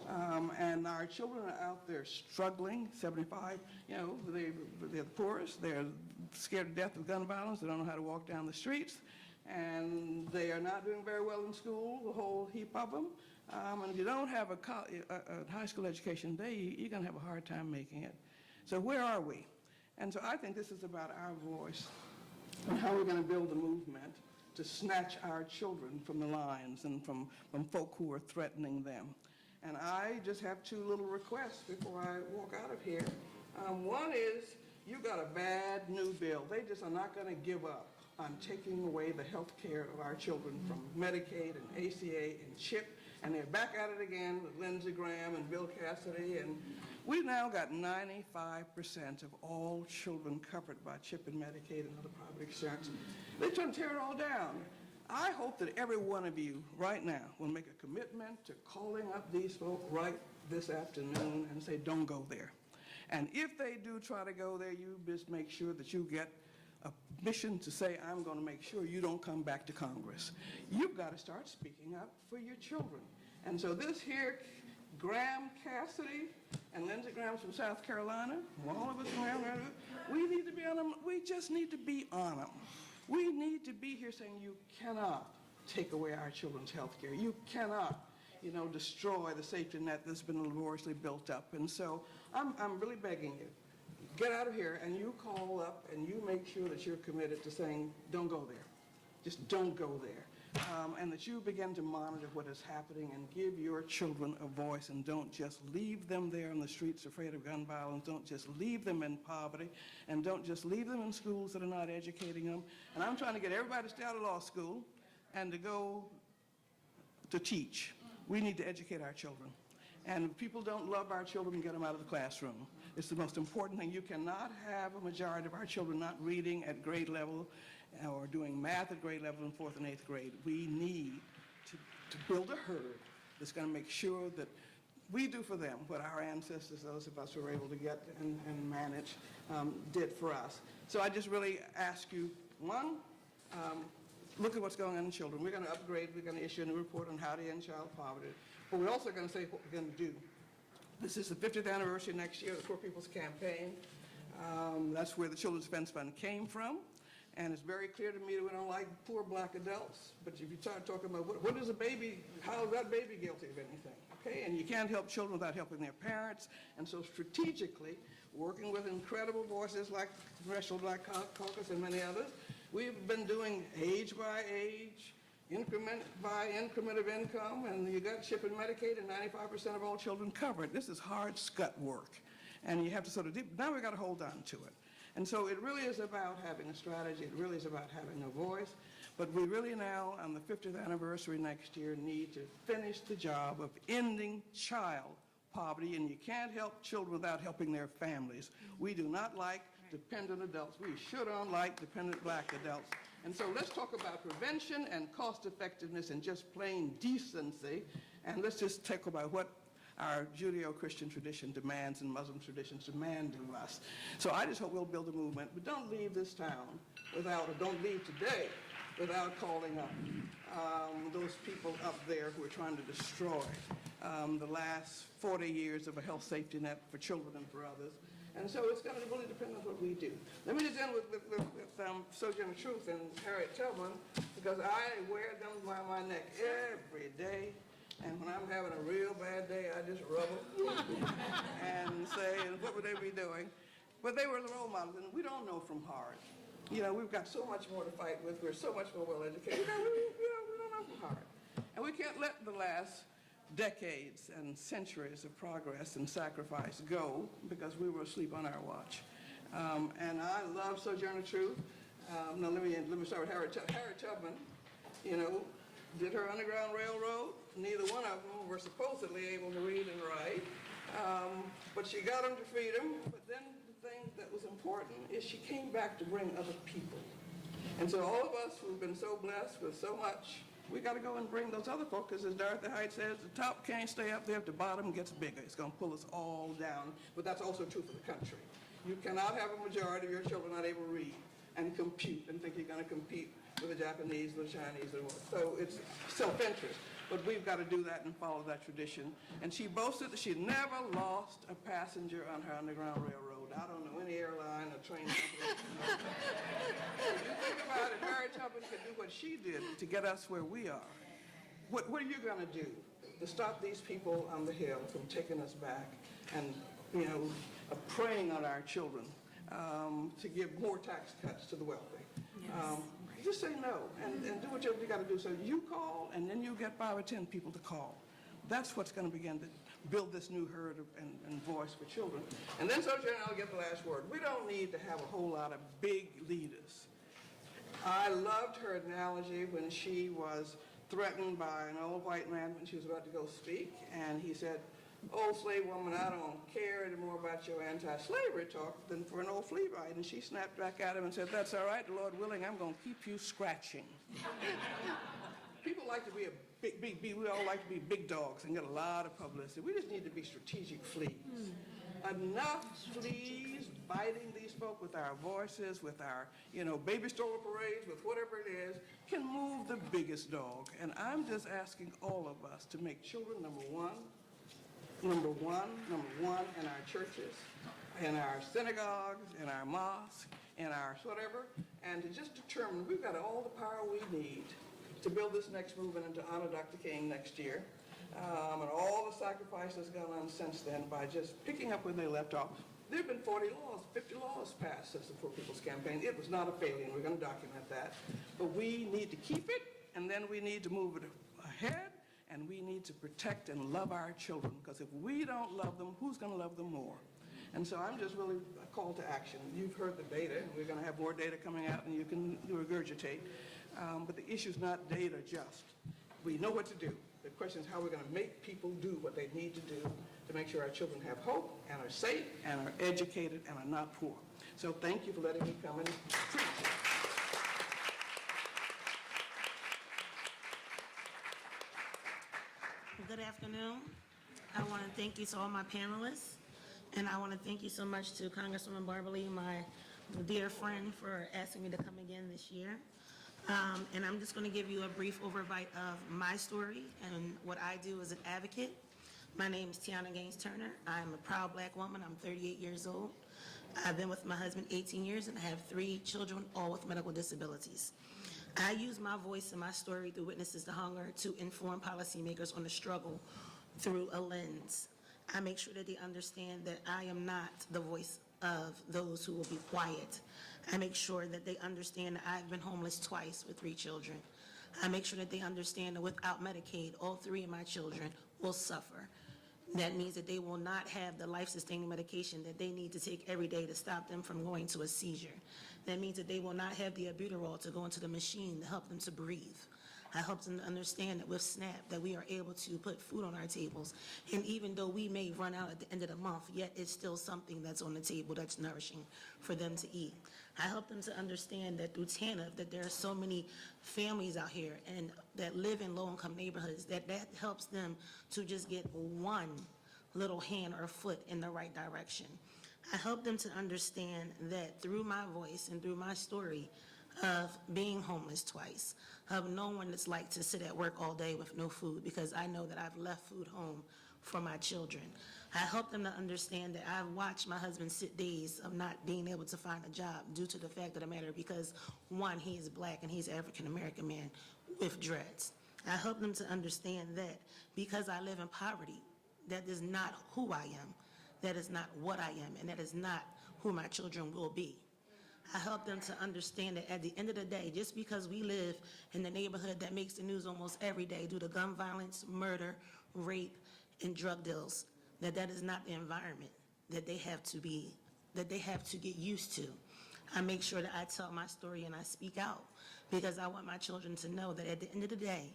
And our children are out there struggling, 75, they're the poorest, they're scared to death of gun violence, they don't know how to walk down the streets, and they are not doing very well in school, the whole heap of them. And if you don't have a high school education today, you're going to have a hard time making it. So where are we? And so I think this is about our voice and how we're going to build a movement to snatch our children from the lines and from folk who are threatening them. And I just have two little requests before I walk out of here. One is, you got a bad new bill. They just are not going to give up on taking away the health care of our children from Medicaid and ACA and CHIP. And they're back at it again with Lindsey Graham and Bill Cassidy. And we've now got 95% of all children covered by CHIP and Medicaid and other private insurance. They're trying to tear it all down. I hope that every one of you right now will make a commitment to calling up these folks right this afternoon and say, don't go there. And if they do try to go there, you just make sure that you get a mission to say, I'm going to make sure you don't come back to Congress. You've got to start speaking up for your children. And so this here, Graham Cassidy and Lindsey Graham from South Carolina, all of us from around, we need to be on them. We just need to be on them. We need to be here saying you cannot take away our children's health care. You cannot, destroy the safety net that's been laboriously built up. And so I'm really begging you, get out of here and you call up and you make sure that you're committed to saying, don't go there. Just don't go there. And that you begin to monitor what is happening and give your children a voice, and don't just leave them there on the streets afraid of gun violence. Don't just leave them in poverty, and don't just leave them in schools that are not educating them. And I'm trying to get everybody to stay out of law school and to go to teach. We need to educate our children. And if people don't love our children, get them out of the classroom. It's the most important thing. You cannot have a majority of our children not reading at grade level or doing math at grade level in 4th and 8th grade. We need to build a herd that's going to make sure that we do for them what our ancestors, those of us who were able to get and manage, did for us. So I just really ask you, one, look at what's going on in children. We're going to upgrade. We're going to issue a new report on how to end child poverty. But we're also going to say what we're going to do. This is the 50th anniversary next year of the Poor People's Campaign. That's where the Children's Defense Fund came from. And it's very clear to me that we don't like poor black adults. But if you start talking about what is a baby, how is that baby guilty of anything? Okay, and you can't help children without helping their parents. And so strategically, working with incredible voices like the Congressional Black Caucus and many others, we've been doing age by age, increment by increment of income, and you got CHIP and Medicaid and 95% of all children covered. This is hard scut work. And you have to sort of, now we've got to hold on to it. And so it really is about having a strategy. It really is about having a voice. But we really now, on the 50th anniversary next year, need to finish the job of ending child poverty. And you can't help children without helping their families. We do not like dependent adults. We sure don't like dependent black adults. And so let's talk about prevention and cost effectiveness and just plain decency. And let's just talk about what our Judeo-Christian tradition demands and Muslim traditions demand of us. So I just hope we'll build a movement, but don't leave this town without, or don't leave today without calling up those people up there who are trying to destroy the last 40 years of a health safety net for children and for others. And so it's going to really depend on what we do. Let me just end with Sojourner Truth and Harriet Tubman, because I wear them around my neck every day. And when I'm having a real bad day, I just rub them and say, what would they be doing? But they were the role models, and we don't know from heart. We've got so much more to fight with. We're so much more well-educated. We don't know from heart. And we can't let the last decades and centuries of progress and sacrifice go because we were asleep on our watch. And I love Sojourner Truth. Now, let me start with Harriet Tubman. Did her Underground Railroad. Neither one of them were supposedly able to read and write, but she got them to freedom. But then the thing that was important is she came back to bring other people. And so all of us who've been so blessed with so much, we got to go and bring those other folks, because as Dorothy Height says, the top can't stay up there if the bottom gets bigger. It's going to pull us all down, but that's also true for the country. You cannot have a majority of your children not able to read and compute and think you're going to compete with the Japanese, with the Chinese, so it's self-interest. But we've got to do that and follow that tradition. And she boasted that she never lost a passenger on her Underground Railroad. I don't know any airline or train company. If you think about it, Harriet Tubman could do what she did to get us where we are. What are you going to do to stop these people on the Hill from taking us back and, preying on our children to give more tax cuts to the wealthy? Just say no and do whatever you got to do. So you call, and then you get 5 or 10 people to call. That's what's going to begin to build this new herd and voice for children. And then, Secretary, and I'll get the last word. We don't need to have a whole lot of big leaders. I loved her analogy when she was threatened by an old white man when she was about to go speak, and he said, "Old slave woman, I don't care anymore about your anti-slavery talk than for an old flea bite." And she snapped back at him and said, "That's all right, Lord willing, I'm going to keep you scratching." People like to be we all like to be big dogs and get a lot of publicity. We just need to be strategic fleas. Enough fleas biting these folk with our voices, with our, baby stroller parades, with whatever it is, can move the biggest dog. And I'm just asking all of us to make children number one in our churches, in our synagogues, in our mosques, in our whatever, and to just determine we've got all the power we need to build this next movement and to honor Dr. King next year. And all the sacrifices gone on since then by just picking up where they left off. There have been 50 laws passed since the Poor People's Campaign. It was not a failure, and we're going to document that. But we need to keep it, and then we need to move it ahead, and we need to protect and love our children, because if we don't love them, who's going to love them more? And so I'm just really a call to action. You've heard the data, and we're going to have more data coming out, and you can regurgitate. But the issue is not data just. We know what to do. The question is how we're going to make people do what they need to do to make sure our children have hope and are safe and are educated and are not poor. So thank you for letting me come and preach. Good afternoon. I want to thank you to all my panelists, and I want to thank you so much to Congresswoman Barbara Lee, my dear friend, for asking me to come again this year. And I'm just going to give you a brief overview of my story and what I do as an advocate. My name is Tiana Gaines Turner. I'm a proud black woman. I'm 38 years old. I've been with my husband 18 years, and I have 3 children, all with medical disabilities. I use my voice and my story through Witnesses to Hunger to inform policymakers on the struggle through a lens. I make sure that they understand that I am not the voice of those who will be quiet. I make sure that they understand that I've been homeless twice with 3 children. I make sure that they understand that without Medicaid, all 3 of my children will suffer. That means that they will not have the life-sustaining medication that they need to take every day to stop them from going to a seizure. That means that they will not have the albuterol to go into the machine to help them to breathe. I help them to understand that with SNAP that we are able to put food on our tables. And even though we may run out at the end of the month, yet it's still something that's on the table that's nourishing for them to eat. I help them to understand that through TANF that there are so many families out here and that live in low-income neighborhoods that helps them to just get one little hand or foot in the right direction. I help them to understand that through my voice and through my story of being homeless twice, of knowing what it's like to sit at work all day with no food, because I know that I've left food home for my children. I help them to understand that I've watched my husband sit days of not being able to find a job due to the fact of the matter because, one, he is black and he's an African-American man with dreads. I help them to understand that because I live in poverty, that is not who I am, that is not what I am, and that is not who my children will be. I help them to understand that at the end of the day, just because we live in the neighborhood that makes the news almost every day due to gun violence, murder, rape, and drug deals, that is not the environment that they have to get used to. I make sure that I tell my story and I speak out because I want my children to know that at the end of the day,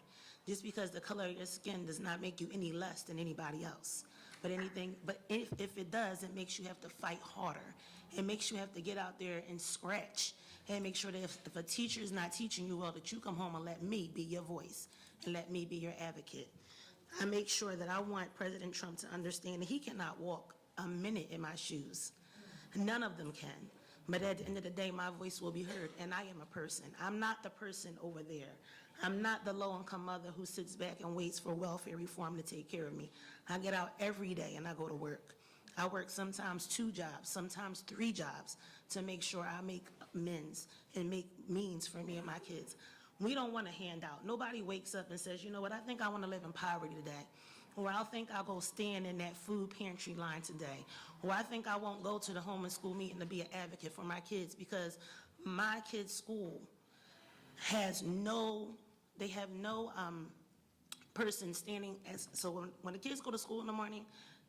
just because the color of your skin does not make you any less than anybody else. But if it does, it makes you have to fight harder. It makes you have to get out there and scratch and make sure that if a teacher is not teaching you well, that you come home and let me be your voice and let me be your advocate. I make sure that I want President Trump to understand that he cannot walk a minute in my shoes. None of them can. but at the end of the day, my voice will be heard, and I am a person. I'm not the person over there. I'm not the low-income mother who sits back and waits for welfare reform to take care of me. I get out every day and I go to work. I work sometimes 2 jobs, sometimes 3 jobs to make sure I make amends and make means for me and my kids. We don't want a handout. Nobody wakes up and says, you know what, I think I want to live in poverty today. Or I think I'll go stand in that food pantry line today. Or I think I won't go to the home and school meeting to be an advocate for my kids because my kids' school has no person standing so when the kids go to school in the morning,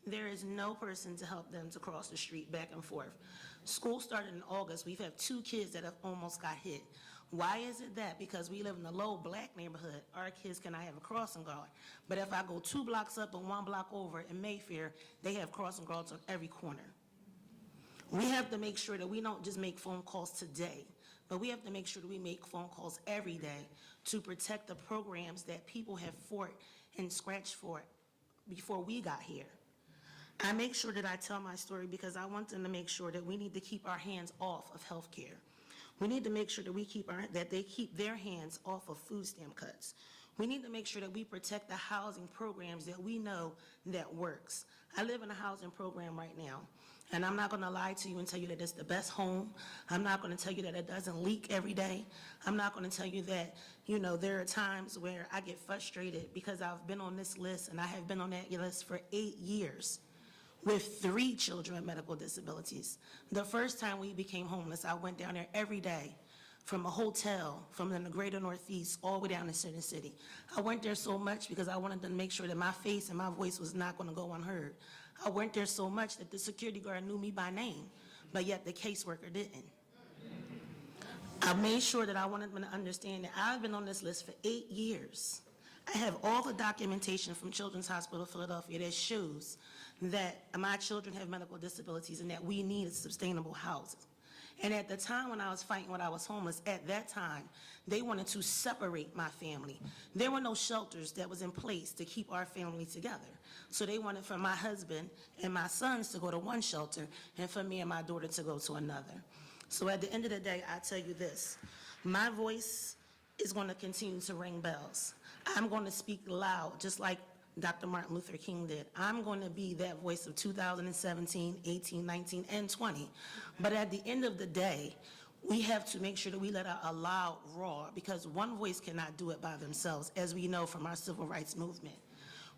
there is no person to help them to cross the street back and forth. School started in August. We've had 2 kids that have almost got hit. Why is it that? Because we live in a low black neighborhood, our kids cannot have a crossing guard. But if I go 2 blocks up and 1 block over in Mayfair, they have crossing guards on every corner. We have to make sure that we don't just make phone calls today, but we have to make sure that we make phone calls every day to protect the programs that people have fought and scratched for before we got here. I make sure that I tell my story because I want them to make sure that we need to keep our hands off of health care. We need to make sure that that they keep their hands off of food stamp cuts. We need to make sure that we protect the housing programs that we know that works. I live in a housing program right now, and I'm not going to lie to you and tell you that it's the best home. I'm not going to tell you that it doesn't leak every day. I'm not going to tell you that, there are times where I get frustrated because I've been on this list, and I have been on that list for 8 years. With 3 children with medical disabilities. The first time we became homeless, I went down there every day from a hotel from the greater Northeast all the way down to Center City. I went there so much because I wanted to make sure that my face and my voice was not going to go unheard. I went there so much that the security guard knew me by name, but yet the caseworker didn't. I made sure that I wanted them to understand that I've been on this list for 8 years. I have all the documentation from Children's Hospital of Philadelphia that shows that my children have medical disabilities and that we need sustainable housing. And at the time when I was fighting when I was homeless, at that time, they wanted to separate my family. There were no shelters that was in place to keep our family together. So they wanted for my husband and my sons to go to one shelter and for me and my daughter to go to another. So at the end of the day, I tell you this, my voice is going to continue to ring bells. I'm going to speak loud, just like Dr. Martin Luther King did. I'm going to be that voice of 2017, 18, 19, and 20. But at the end of the day, we have to make sure that we let out a loud roar because one voice cannot do it by themselves, as we know from our civil rights movement.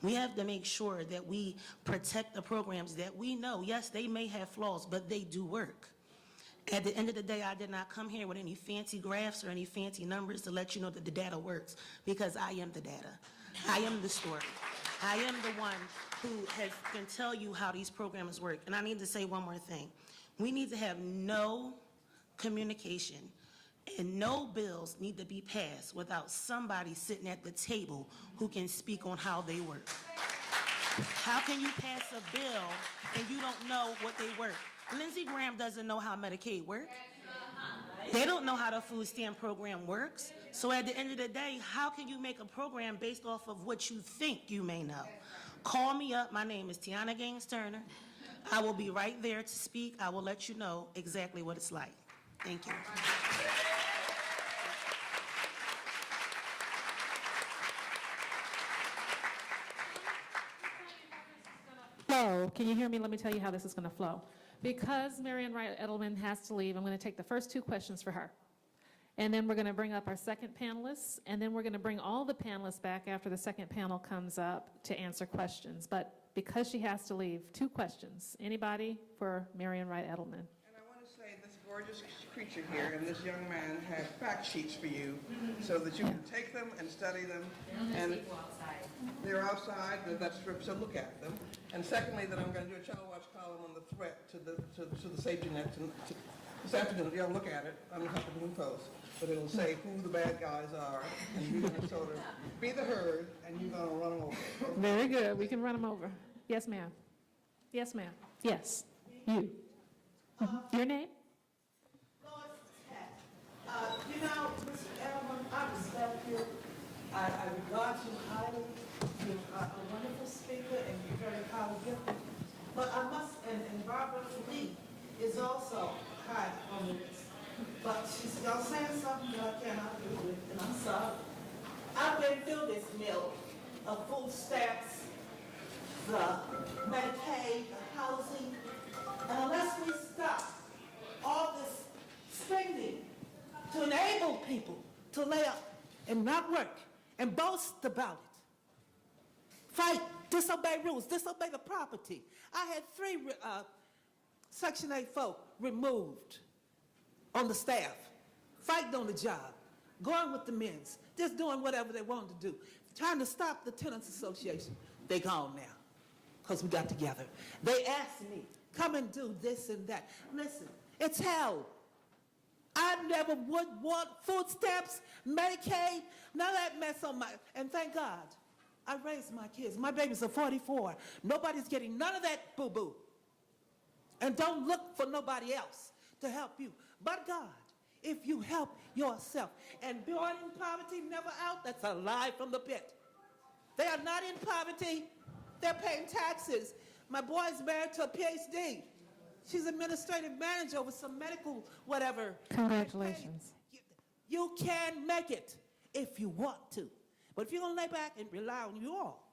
We have to make sure that we protect the programs that we know, yes, they may have flaws, but they do work. At the end of the day, I did not come here with any fancy graphs or any fancy numbers to let you know that the data works because I am the data. I am the story. I am the one who can tell you how these programs work. And I need to say one more thing. We need to have no communication and no bills need to be passed without somebody sitting at the table who can speak on how they work. How can you pass a bill and you don't know what they work? Lindsey Graham doesn't know how Medicaid works. They don't know how the food stamp program works. So at the end of the day, how can you make a program based off of what you think you may know? Call me up. My name is Tiana Gaines Turner. I will be right there to speak. I will let you know exactly what it's like. Thank you. Flow. Can you hear me? Let me tell you how this is going to flow. Because Marian Wright Edelman has to leave, I'm going to take the first 2 questions for her. And then we're going to bring up our second panelists, and then we're going to bring all the panelists back after the second panel comes up to answer questions. But because she has to leave, 2 questions. Anybody for Marian Wright Edelman? And I want to say this gorgeous creature here and this young man have fact sheets for you so that you can take them and study them. And they're outside, so look at them. And secondly, that I'm going to do a child watch column on the threat to the safety net. This afternoon, if you don't look at it, I'm going to have to post, but it'll say who the bad guys are, and you're going to sort of be the herd, and you're going to run them over. Very good. We can run them over. Yes, ma'am. Yes, ma'am. Yes. You. Your name? Mr. Edelman, I respect you. I regard you highly. You're a wonderful speaker, and you're very highly gifted. But I must, and Barbara Lee is also hide on this. But she said, y'all saying something that I cannot agree with, and I'm sorry. I've been through this mill of food stamps, the Medicaid, the housing, and unless we stop all this spending to enable people to lay up and not work and boast about it, fight, disobey rules, disobey the property. I had 3 Section 8 folk removed on the staff, fighting on the job, going with the men's, just doing whatever they wanted to do, trying to stop the Tenants Association. They gone now, because we got together. They asked me, come and do this and that. Listen, it's hell. I never would want food stamps, Medicaid, none of that mess on my, and thank God, I raised my kids. My babies are 44. Nobody's getting none of that boo-boo. And don't look for nobody else to help you but God. If you help yourself. And born in poverty, never out, that's a lie from the pit. They are not in poverty. They're paying taxes. My boy's married to a PhD. She's administrative manager over some medical whatever. Congratulations. You can make it if you want to. But if you're going to lay back and rely on you all,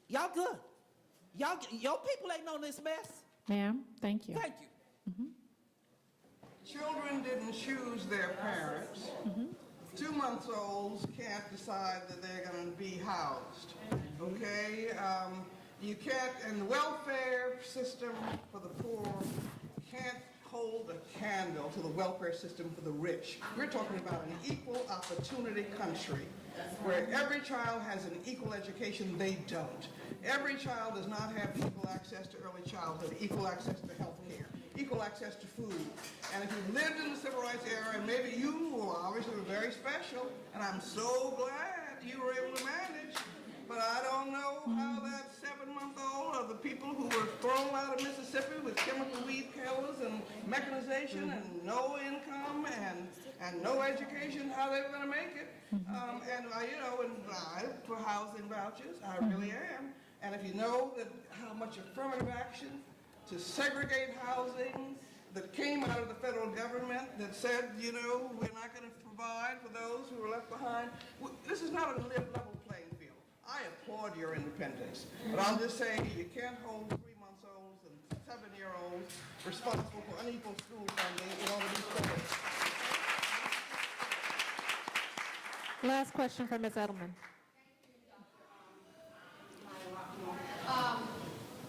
y'all good. Your people ain't on this mess. Ma'am, thank you. Thank you. Children didn't choose their parents. 2-month-olds can't decide that they're going to be housed, okay? You can't, and the welfare system for the poor can't hold a candle to the welfare system for the rich. We're talking about an equal opportunity country where every child has an equal education. They don't. Every child does not have equal access to early childhood, equal access to health care, equal access to food. And if you lived in the civil rights era, and maybe you obviously were very special, and I'm so glad you were able to manage, but I don't know how that 7-month-old or the people who were thrown out of Mississippi with chemical weed killers and mechanization and no income and no education, how they were going to make it. And I'm for housing vouchers, I really am. And if you know that how much affirmative action to segregate housing that came out of the federal government that said, we're not going to provide for those who were left behind. This is not a level playing field. I applaud your independence, but I'll just say you can't hold 3-month-olds and 7-year-olds responsible for unequal school funding in all of these states. Last question from Ms. Edelman.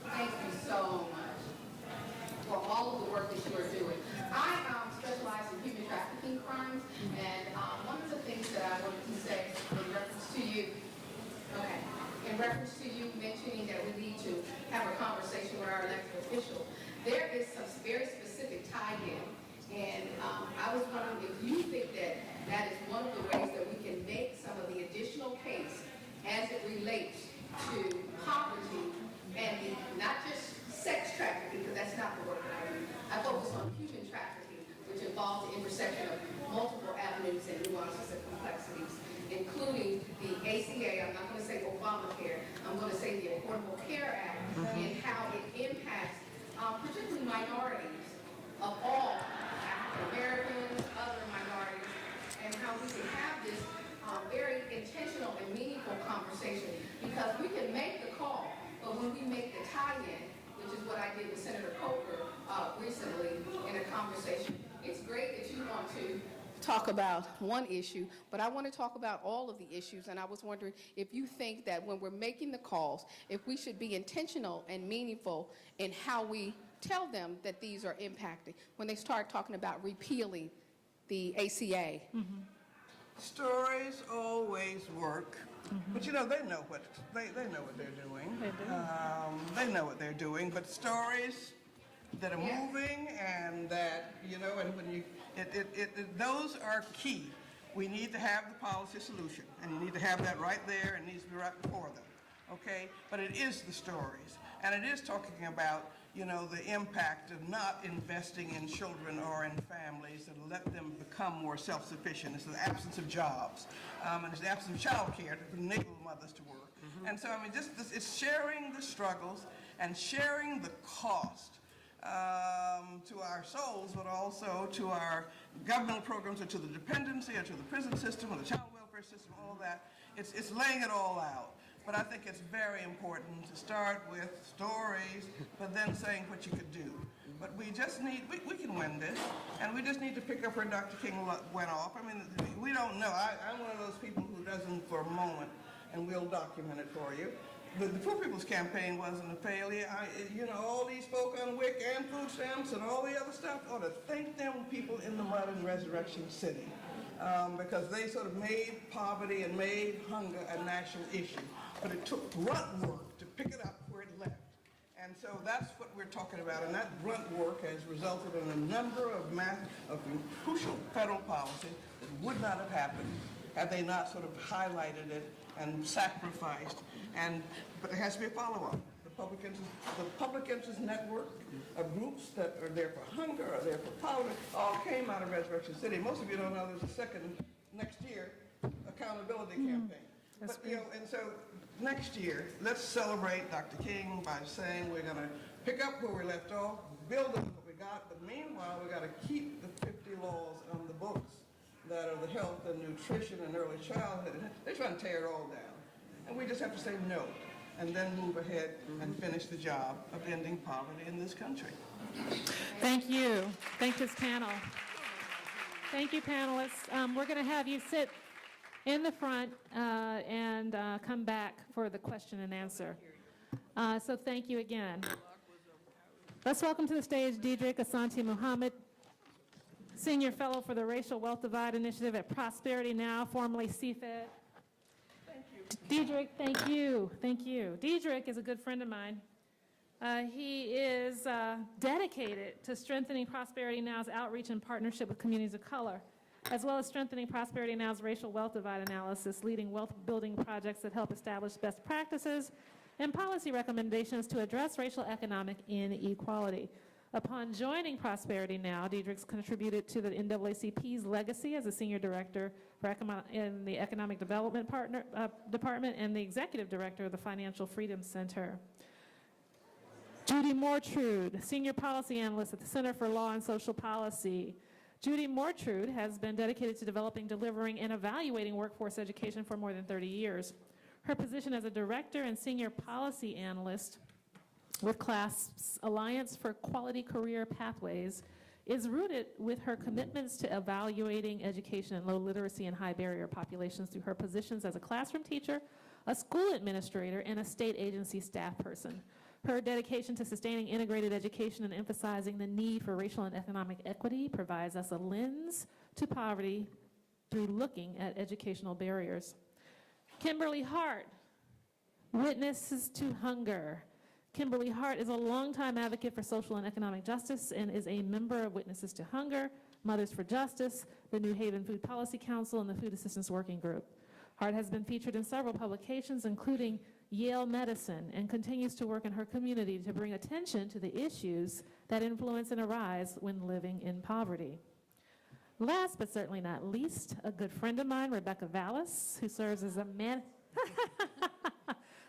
Thank you so much for all of the work that you are doing. I specialize in human trafficking crimes, and one of the things that I wanted to say in reference to you mentioning that we need to have a conversation with our elected officials, there is some very specific tie-in, and I was wondering if you think that that is one of the ways that we can make some of the additional case as it relates to poverty and not just sex trafficking, because that's not the word that I use. I focus on human trafficking, which involves the intersection of multiple avenues and nuances and complexities, including the ACA, I'm not going to say Obamacare, I'm going to say the Affordable Care Act, and how it impacts particularly minorities of all African Americans, other minorities, and how we can have this very intentional and meaningful conversation, because we can make the call, but when we make the tie-in, which is what I did with Senator Coker recently in a conversation, it's great that you want to talk about one issue, but I want to talk about all of the issues, and I was wondering if you think that when we're making the calls, if we should be intentional and meaningful in how we tell them that these are impacting when they start talking about repealing the ACA. Stories always work, but they know what they're doing. They know what they're doing, but stories that are moving and that and when you those are key. We need to have the policy solution, and you need to have that right there, and it needs to be right before them. Okay, but it is the stories, and it is talking about the impact of not investing in children or in families and let them become more self-sufficient. It's the absence of jobs, and it's the absence of child care to enable mothers to work. And so, it's sharing the struggles and sharing the cost. to our souls, but also to our governmental programs, or to the dependency, or to the prison system, or the child welfare system, all that. It's laying it all out. But I think it's very important to start with stories, but then saying what you could do. But we just need, we can win this, and we just need to pick up where Dr. King went off. I mean, we don't know. I'm one of those people who doesn't for a moment, and we'll document it for you. The Poor People's Campaign wasn't a failure. You know, all these folk on WIC and food stamps and all the other stuff ought to thank them people in the mud in Resurrection City, because they sort of made poverty and made hunger a national issue. But it took grunt work to pick it up where it left. And so that's what we're talking about, and that grunt work has resulted in a number of crucial federal policy that would not have happened had they not sort of highlighted it and sacrificed. But there has to be a follow-up. The public interest network of groups that are there for hunger, are there for poverty, all came out of Resurrection City. Most of you don't know there's a second next year accountability campaign. But you know, and so next year, let's celebrate Dr. King by saying we're going to pick up where we left off, build on what we got, but meanwhile, we got to keep the 50 laws on the books that are the health and nutrition and early childhood. They're trying to tear it all down. And we just have to say no, and then move ahead and finish the job of ending poverty in this country. Thank you. Thank this panel. Thank you, panelists. We're going to have you sit in the front and come back for the question and answer. So thank you again. Let's welcome to the stage Diedrich Asante Muhammad, Senior Fellow for the Racial Wealth Divide Initiative at Prosperity Now, formerly CFED. Thank you. Diedrich, thank you. Thank you. Diedrich is a good friend of mine. He is dedicated to strengthening Prosperity Now's outreach and partnership with communities of color, as well as strengthening Prosperity Now's racial wealth divide analysis, leading wealth-building projects that help establish best practices and policy recommendations to address racial economic inequality. Upon joining Prosperity Now, Diedrich's contributed to the NAACP's legacy as a senior director in the Economic Development Department and the executive director of the Financial Freedom Center. Judy Mortrude, senior policy analyst at the Center for Law and Social Policy. Judy Mortrude has been dedicated to developing, delivering, and evaluating workforce education for more than 30 years. Her position as a director and senior policy analyst with CLASP's Alliance for Quality Career Pathways is rooted with her commitments to evaluating education in low literacy and high barrier populations through her positions as a classroom teacher, a school administrator, and a state agency staff person. Her dedication to sustaining integrated education and emphasizing the need for racial and economic equity provides us a lens to poverty through looking at educational barriers. Kimberly Hart, Witnesses to Hunger. Kimberly Hart is a longtime advocate for social and economic justice and is a member of Witnesses to Hunger, Mothers for Justice, the New Haven Food Policy Council, and the Food Assistance Working Group. Hart has been featured in several publications, including Yale Medicine, and continues to work in her community to bring attention to the issues that influence and arise when living in poverty. Last but certainly not least, a good friend of mine, Rebecca Vallis, who serves as a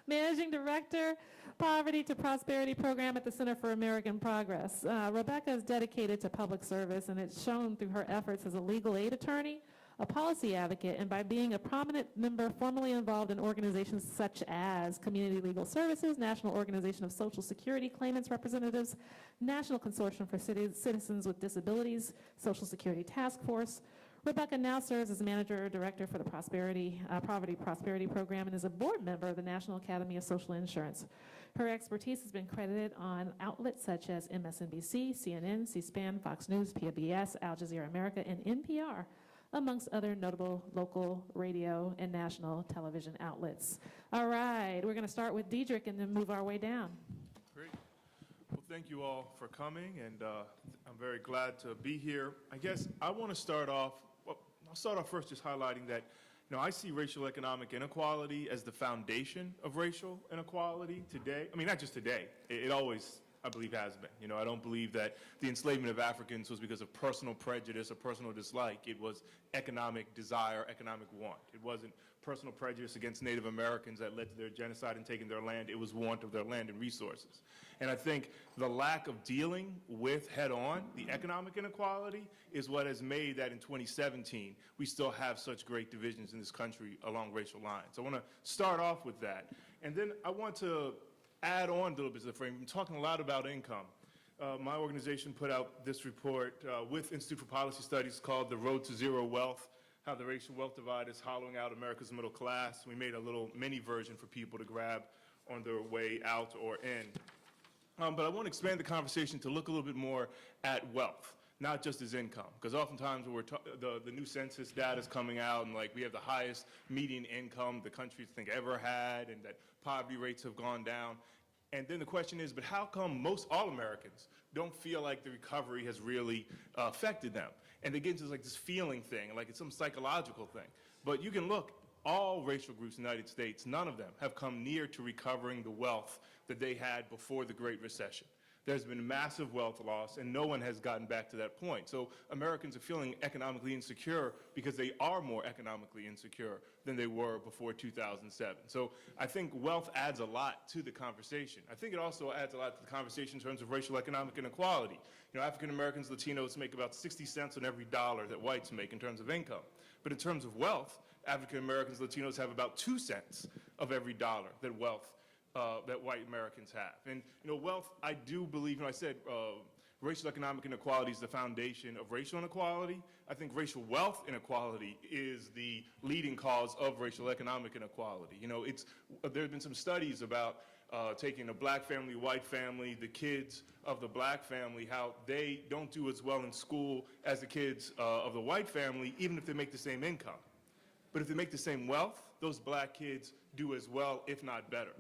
Managing Director, Poverty to Prosperity Program at the Center for American Progress. Rebecca is dedicated to public service, and it's shown through her efforts as a legal aid attorney, a policy advocate, and by being a prominent member formerly involved in organizations such as Community Legal Services, National Organization of Social Security Claimants Representatives, National Consortium for Citizens with Disabilities, Social Security Task Force. Rebecca now serves as manager director for the Poverty Prosperity Program and is a board member of the National Academy of Social Insurance. Her expertise has been credited on outlets such as MSNBC, CNN, C-SPAN, Fox News, PBS, Al Jazeera America, and NPR, amongst other notable local radio and national television outlets. All right, we're going to start with Diedrich and then move our way down. Great. Well, thank you all for coming, and I'm very glad to be here. I guess I want to start off, I'll start off first just highlighting that, I see racial economic inequality as the foundation of racial inequality today. I mean, not just today. It always I believe has been. You know, I don't believe that the enslavement of Africans was because of personal prejudice or personal dislike. It was economic desire, economic want. It wasn't personal prejudice against Native Americans that led to their genocide and taking their land. It was want of their land and resources. And I think the lack of dealing with head-on the economic inequality is what has made that in 2017 we still have such great divisions in this country along racial lines. I want to start off with that. And then I want to add on a little bit to the frame. We've been talking a lot about income. My organization put out this report with Institute for Policy Studies called The Road to Zero Wealth, how the racial wealth divide is hollowing out America's middle class. We made a little mini version for people to grab on their way out or in. But I want to expand the conversation to look a little bit more at wealth, not just as income, because oftentimes when the new census data is coming out and like we have the highest median income the country ever had, and that poverty rates have gone down. And then the question is, but how come most all Americans don't feel like the recovery has really affected them? And they get into like this feeling thing, like it's some psychological thing. But you can look, all racial groups in the United States, none of them have come near to recovering the wealth that they had before the Great Recession. There's been massive wealth loss, and no one has gotten back to that point. So Americans are feeling economically insecure because they are more economically insecure than they were before 2007. So I think wealth adds a lot to the conversation. I think it also adds a lot to the conversation in terms of racial economic inequality. You know, African Americans, Latinos make about 60 cents on every dollar that whites make in terms of income. But in terms of wealth, African Americans, Latinos have about 2 cents of every dollar that that white Americans have. And, you know, wealth, I do believe, you know, I said racial economic inequality is the foundation of racial inequality. I think racial wealth inequality is the leading cause of racial economic inequality. You know, there have been some studies about taking a black family, white family, the kids of the black family, how they don't do as well in school as the kids of the white family, even if they make the same income. But if they make the same wealth, those black kids do as well, if not better.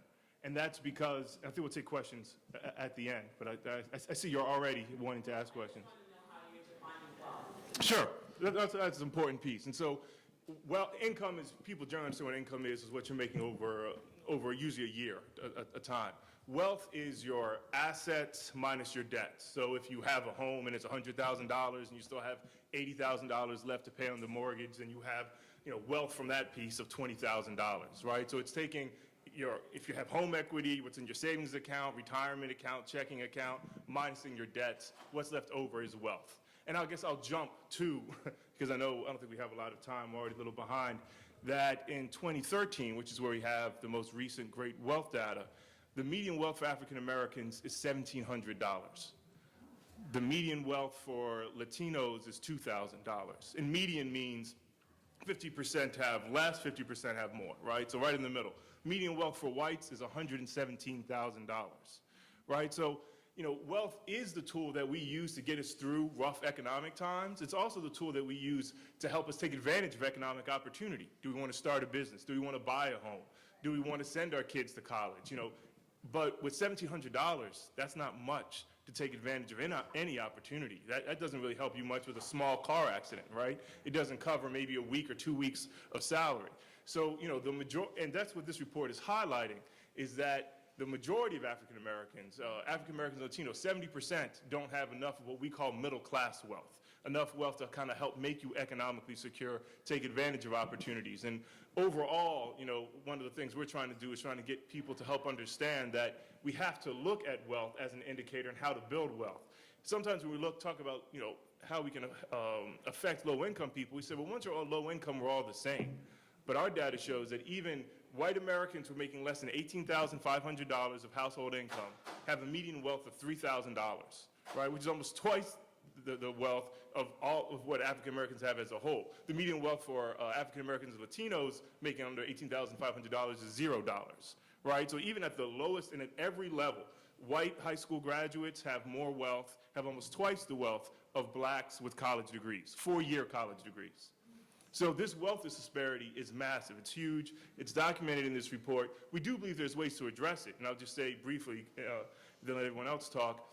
And that's because, I think we'll take questions at the end, but I see you're already wanting to ask questions. Sure, that's an important piece. And so, well, income is, people generally understand what income is what you're making over usually a year, a time. Wealth is your assets minus your debts. So if you have a home and it's $100,000 and you still have $80,000 left to pay on the mortgage, then you have, you know, wealth from that piece of $20,000, right? So it's taking if you have home equity, what's in your savings account, retirement account, checking account, minusing your debts, what's left over is wealth. And I guess I'll jump to, because I don't think we have a lot of time, we're already a little behind, that in 2013, which is where we have the most recent great wealth data, the median wealth for African Americans is $1,700. The median wealth for Latinos is $2,000. And median means 50% have less, 50% have more, right? So right in the middle. Median wealth for whites is $117,000, right? So, you know, wealth is the tool that we use to get us through rough economic times. It's also the tool that we use to help us take advantage of economic opportunity. Do we want to start a business? Do we want to buy a home? Do we want to send our kids to college? You know, but with $1,700, that's not much to take advantage of any opportunity. That doesn't really help you much with a small car accident, right? It doesn't cover maybe a week or 2 weeks of salary. So, you know, and that's what this report is highlighting, is that the majority of African Americans, Latinos, 70% don't have enough of what we call middle class wealth, enough wealth to kind of help make you economically secure, take advantage of opportunities. And overall, you know, one of the things we're trying to do is trying to get people to help understand that we have to look at wealth as an indicator and how to build wealth. Sometimes when we talk about, you know, how we can affect low-income people, we say, well, once you're all low income, we're all the same. But our data shows that even white Americans who are making less than $18,500 of household income have a median wealth of $3,000, right, which is almost twice the wealth of all of what African Americans have as a whole. The median wealth for African Americans and Latinos making under $18,500 is $0, right? So even at the lowest and at every level, white high school graduates have more wealth, have almost twice the wealth of blacks with college degrees, 4-year college degrees. So this wealth disparity is massive. It's huge. It's documented in this report. We do believe there's ways to address it. And I'll just say briefly, then let everyone else talk,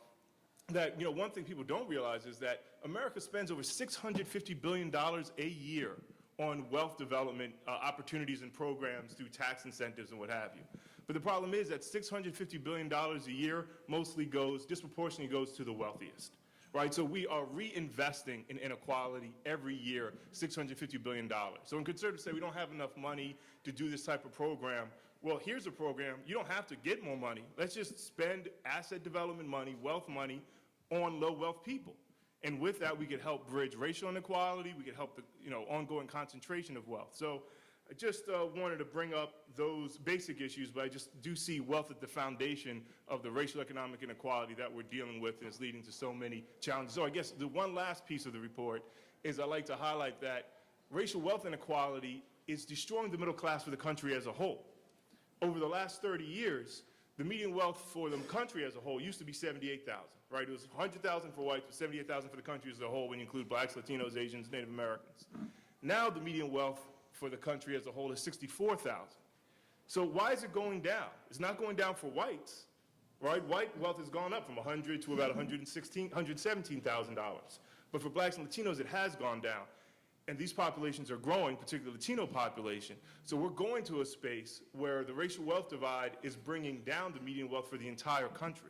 that, you know, one thing people don't realize is that America spends over $650 billion a year on wealth development opportunities and programs through tax incentives and what have you. But the problem is that $650 billion a year disproportionately goes to the wealthiest. Right, so we are reinvesting in inequality every year, $650 billion. So when conservatives say we don't have enough money to do this type of program, well, here's a program. You don't have to get more money. Let's just spend asset development money, wealth money, on low wealth people. And with that, we could help bridge racial inequality. We could help the ongoing concentration of wealth. So I just wanted to bring up those basic issues, but I just do see wealth at the foundation of the racial economic inequality that we're dealing with, and it's leading to so many challenges. So I guess the one last piece of the report is I'd like to highlight that racial wealth inequality is destroying the middle class for the country as a whole. Over the last 30 years, the median wealth for the country as a whole used to be $78,000, right? It was $100,000 for whites, but $78,000 for the country as a whole when you include blacks, Latinos, Asians, Native Americans. Now the median wealth for the country as a whole is $64,000. So why is it going down? It's not going down for whites, right? White wealth has gone up from $100,000 to about $117,000. But for blacks and Latinos, it has gone down. And these populations are growing, particularly the Latino population. So we're going to a space where the racial wealth divide is bringing down the median wealth for the entire country.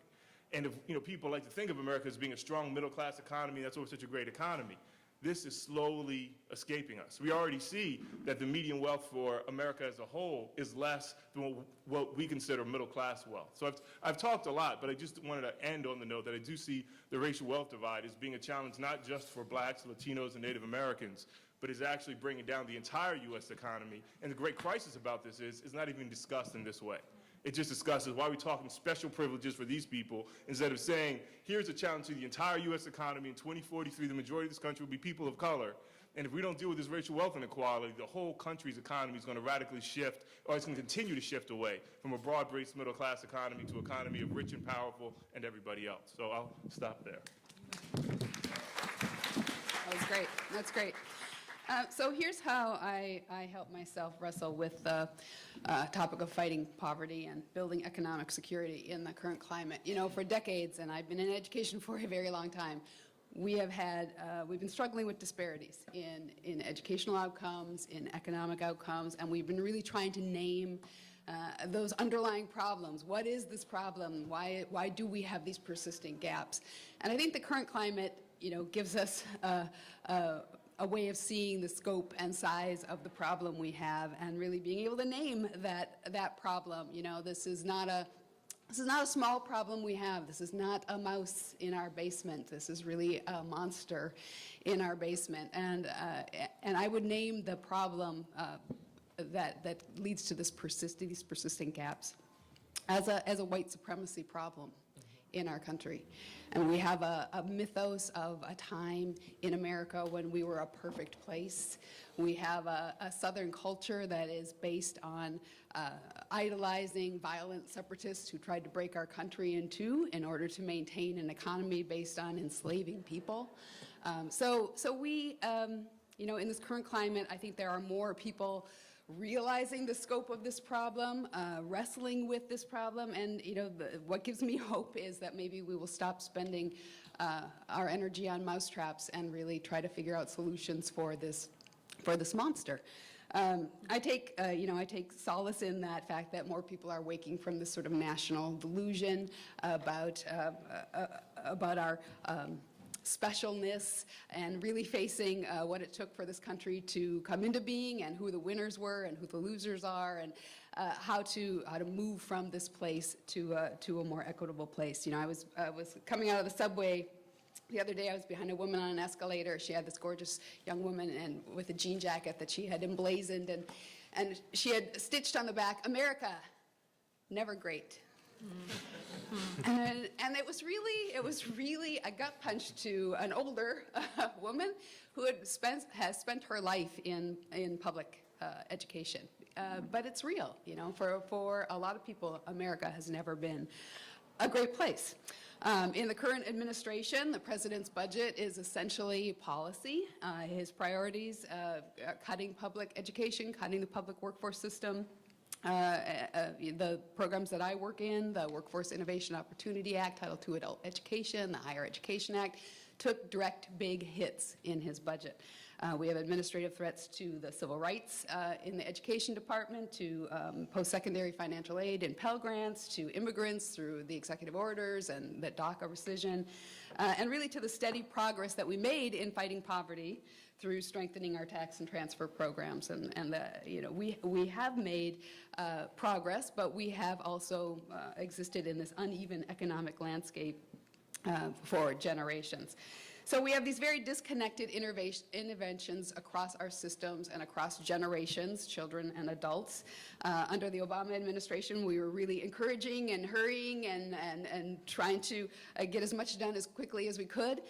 And if people like to think of America as being a strong middle-class economy, that's why it's such a great economy. This is slowly escaping us. We already see that the median wealth for America as a whole is less than what we consider middle-class wealth. So I've talked a lot, but I just wanted to end on the note that I do see the racial wealth divide as being a challenge not just for blacks, Latinos, and Native Americans, but is actually bringing down the entire U.S. economy. And the great crisis about this is not even discussed in this way. It just discusses why we're talking special privileges for these people instead of saying, here's a challenge to the entire U.S. economy. In 2043, the majority of this country will be people of color. And if we don't deal with this racial wealth inequality, the whole country's economy is going to radically shift, or it's going to continue to shift away from a broad-based middle-class economy to an economy of rich and powerful and everybody else. So I'll stop there. That was great. That's great. So here's how I help myself wrestle with the topic of fighting poverty and building economic security in the current climate. For decades, and I've been in education for a very long time, we've been struggling with disparities in educational outcomes, in economic outcomes, and we've been really trying to name those underlying problems. What is this problem? Why do we have these persistent gaps? And I think the current climate, gives us a way of seeing the scope and size of the problem we have, and really being able to name that problem. This is not a small problem we have. This is not a mouse in our basement. This is really a monster in our basement. And I would name the problem that leads to these persistent gaps as a white supremacy problem in our country. And we have a mythos of a time in America when we were a perfect place. We have a Southern culture that is based on idolizing violent separatists who tried to break our country in two in order to maintain an economy based on enslaving people. So we, in this current climate, I think there are more people realizing the scope of this problem, wrestling with this problem, and what gives me hope is that maybe we will stop spending our energy on mousetraps and really try to figure out solutions for this monster. I take solace in that fact that more people are waking from this sort of national delusion about our specialness and really facing what it took for this country to come into being, and who the winners were and who the losers are, and how to move from this place to a more equitable place. I was coming out of the subway the other day. I was behind a woman on an escalator. She had this gorgeous young woman and with a jean jacket that she had emblazoned, and she had stitched on the back, "America, never great." And it was really a gut punch to an older woman who has spent her life in public education. But it's real, for a lot of people, America has never been a great place. In the current administration, the president's budget is essentially policy. His priorities, cutting public education, cutting the public workforce system. The programs that I work in, the Workforce Innovation Opportunity Act, Title II Adult Education, the Higher Education Act, took direct big hits in his budget. We have administrative threats to the civil rights in the education department, to post-secondary financial aid and Pell Grants, to immigrants through the executive orders and the DACA rescission, and really to the steady progress that we made in fighting poverty through strengthening our tax and transfer programs. We have made progress, but we have also existed in this uneven economic landscape for generations. So we have these very disconnected interventions across our systems and across generations, children and adults. Under the Obama administration, we were really encouraging and hurrying and trying to get as much done as quickly as we could.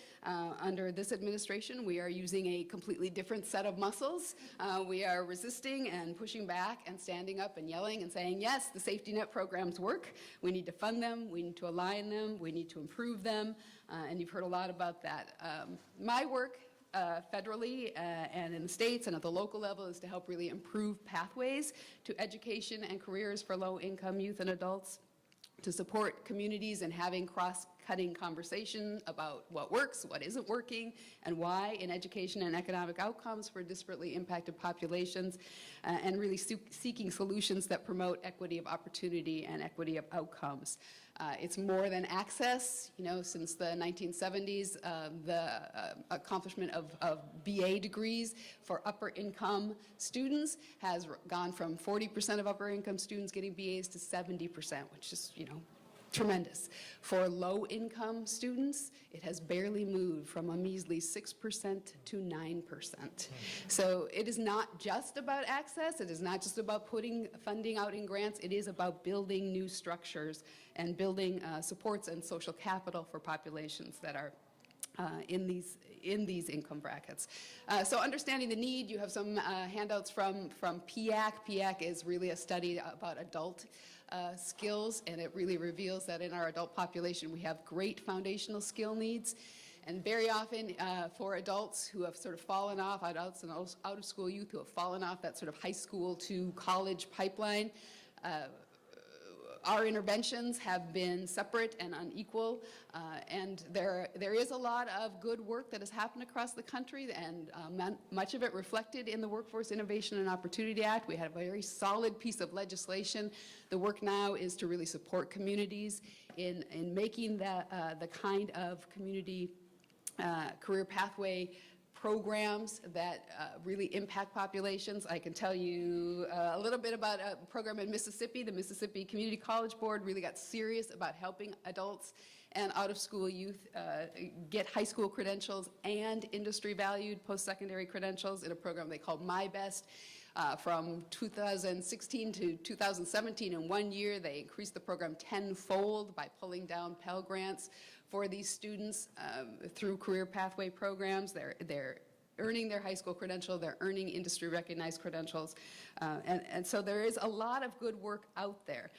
Under this administration, we are using a completely different set of muscles. We are resisting and pushing back and standing up and yelling and saying, yes, the safety net programs work. We need to fund them. We need to align them. We need to improve them. And you've heard a lot about that. My work federally and in the states and at the local level is to help really improve pathways to education and careers for low-income youth and adults, to support communities in having cross-cutting conversation about what works, what isn't working, and why in education and economic outcomes for disparately impacted populations, and really seeking solutions that promote equity of opportunity and equity of outcomes. It's more than access. Since the 1970s, the accomplishment of BA degrees for upper income students has gone from 40% of upper income students getting BAs to 70%, which is, tremendous. For low-income students, it has barely moved from a measly 6% to 9%. So it is not just about access. It is not just about putting funding out in grants. It is about building new structures and building supports and social capital for populations that are in these income brackets. So understanding the need, you have some handouts from PIAC. PIAC is really a study about adult skills, and it really reveals that in our adult population we have great foundational skill needs. And very often for adults who have sort of fallen off, adults and out-of-school youth who have fallen off that sort of high school to college pipeline, our interventions have been separate and unequal, and there is a lot of good work that has happened across the country, and much of it reflected in the Workforce Innovation and Opportunity Act. We had a very solid piece of legislation. The work now is to really support communities in making the kind of community career pathway programs that really impact populations. I can tell you a little bit about a program in Mississippi. The Mississippi Community College Board really got serious about helping adults and out-of-school youth get high school credentials and industry-valued post-secondary credentials in a program they called My Best. From 2016 to 2017, in 1 year, they increased the program tenfold by pulling down Pell Grants for these students through career pathway programs. They're earning their high school credential, they're earning industry-recognized credentials, and so there is a lot of good work out there.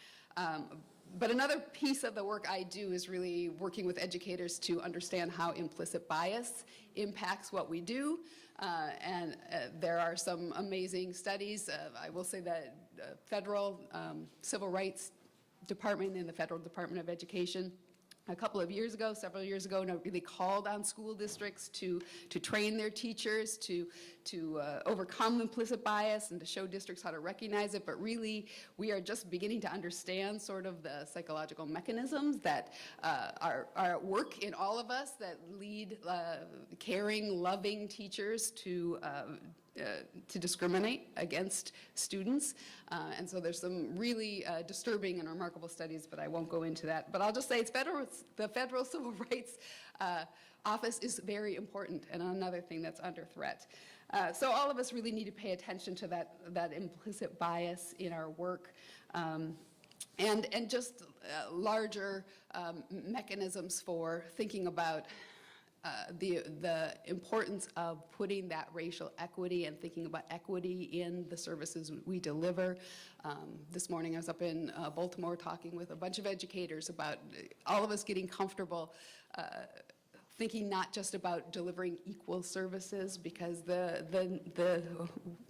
But another piece of the work I do is really working with educators to understand how implicit bias impacts what we do. And there are some amazing studies. I will say that federal civil rights department in the Federal Department of Education several years ago, really called on school districts to train their teachers to overcome implicit bias and to show districts how to recognize it. But really, we are just beginning to understand sort of the psychological mechanisms that are at work in all of us that lead caring, loving teachers to discriminate against students. And so there's some really disturbing and remarkable studies, but I won't go into that. But I'll just say the Federal Civil Rights Office is very important and another thing that's under threat. So all of us really need to pay attention to that implicit bias in our work. And just larger mechanisms for thinking about the importance of putting that racial equity and thinking about equity in the services we deliver. This morning I was up in Baltimore talking with a bunch of educators about all of us getting comfortable thinking not just about delivering equal services, because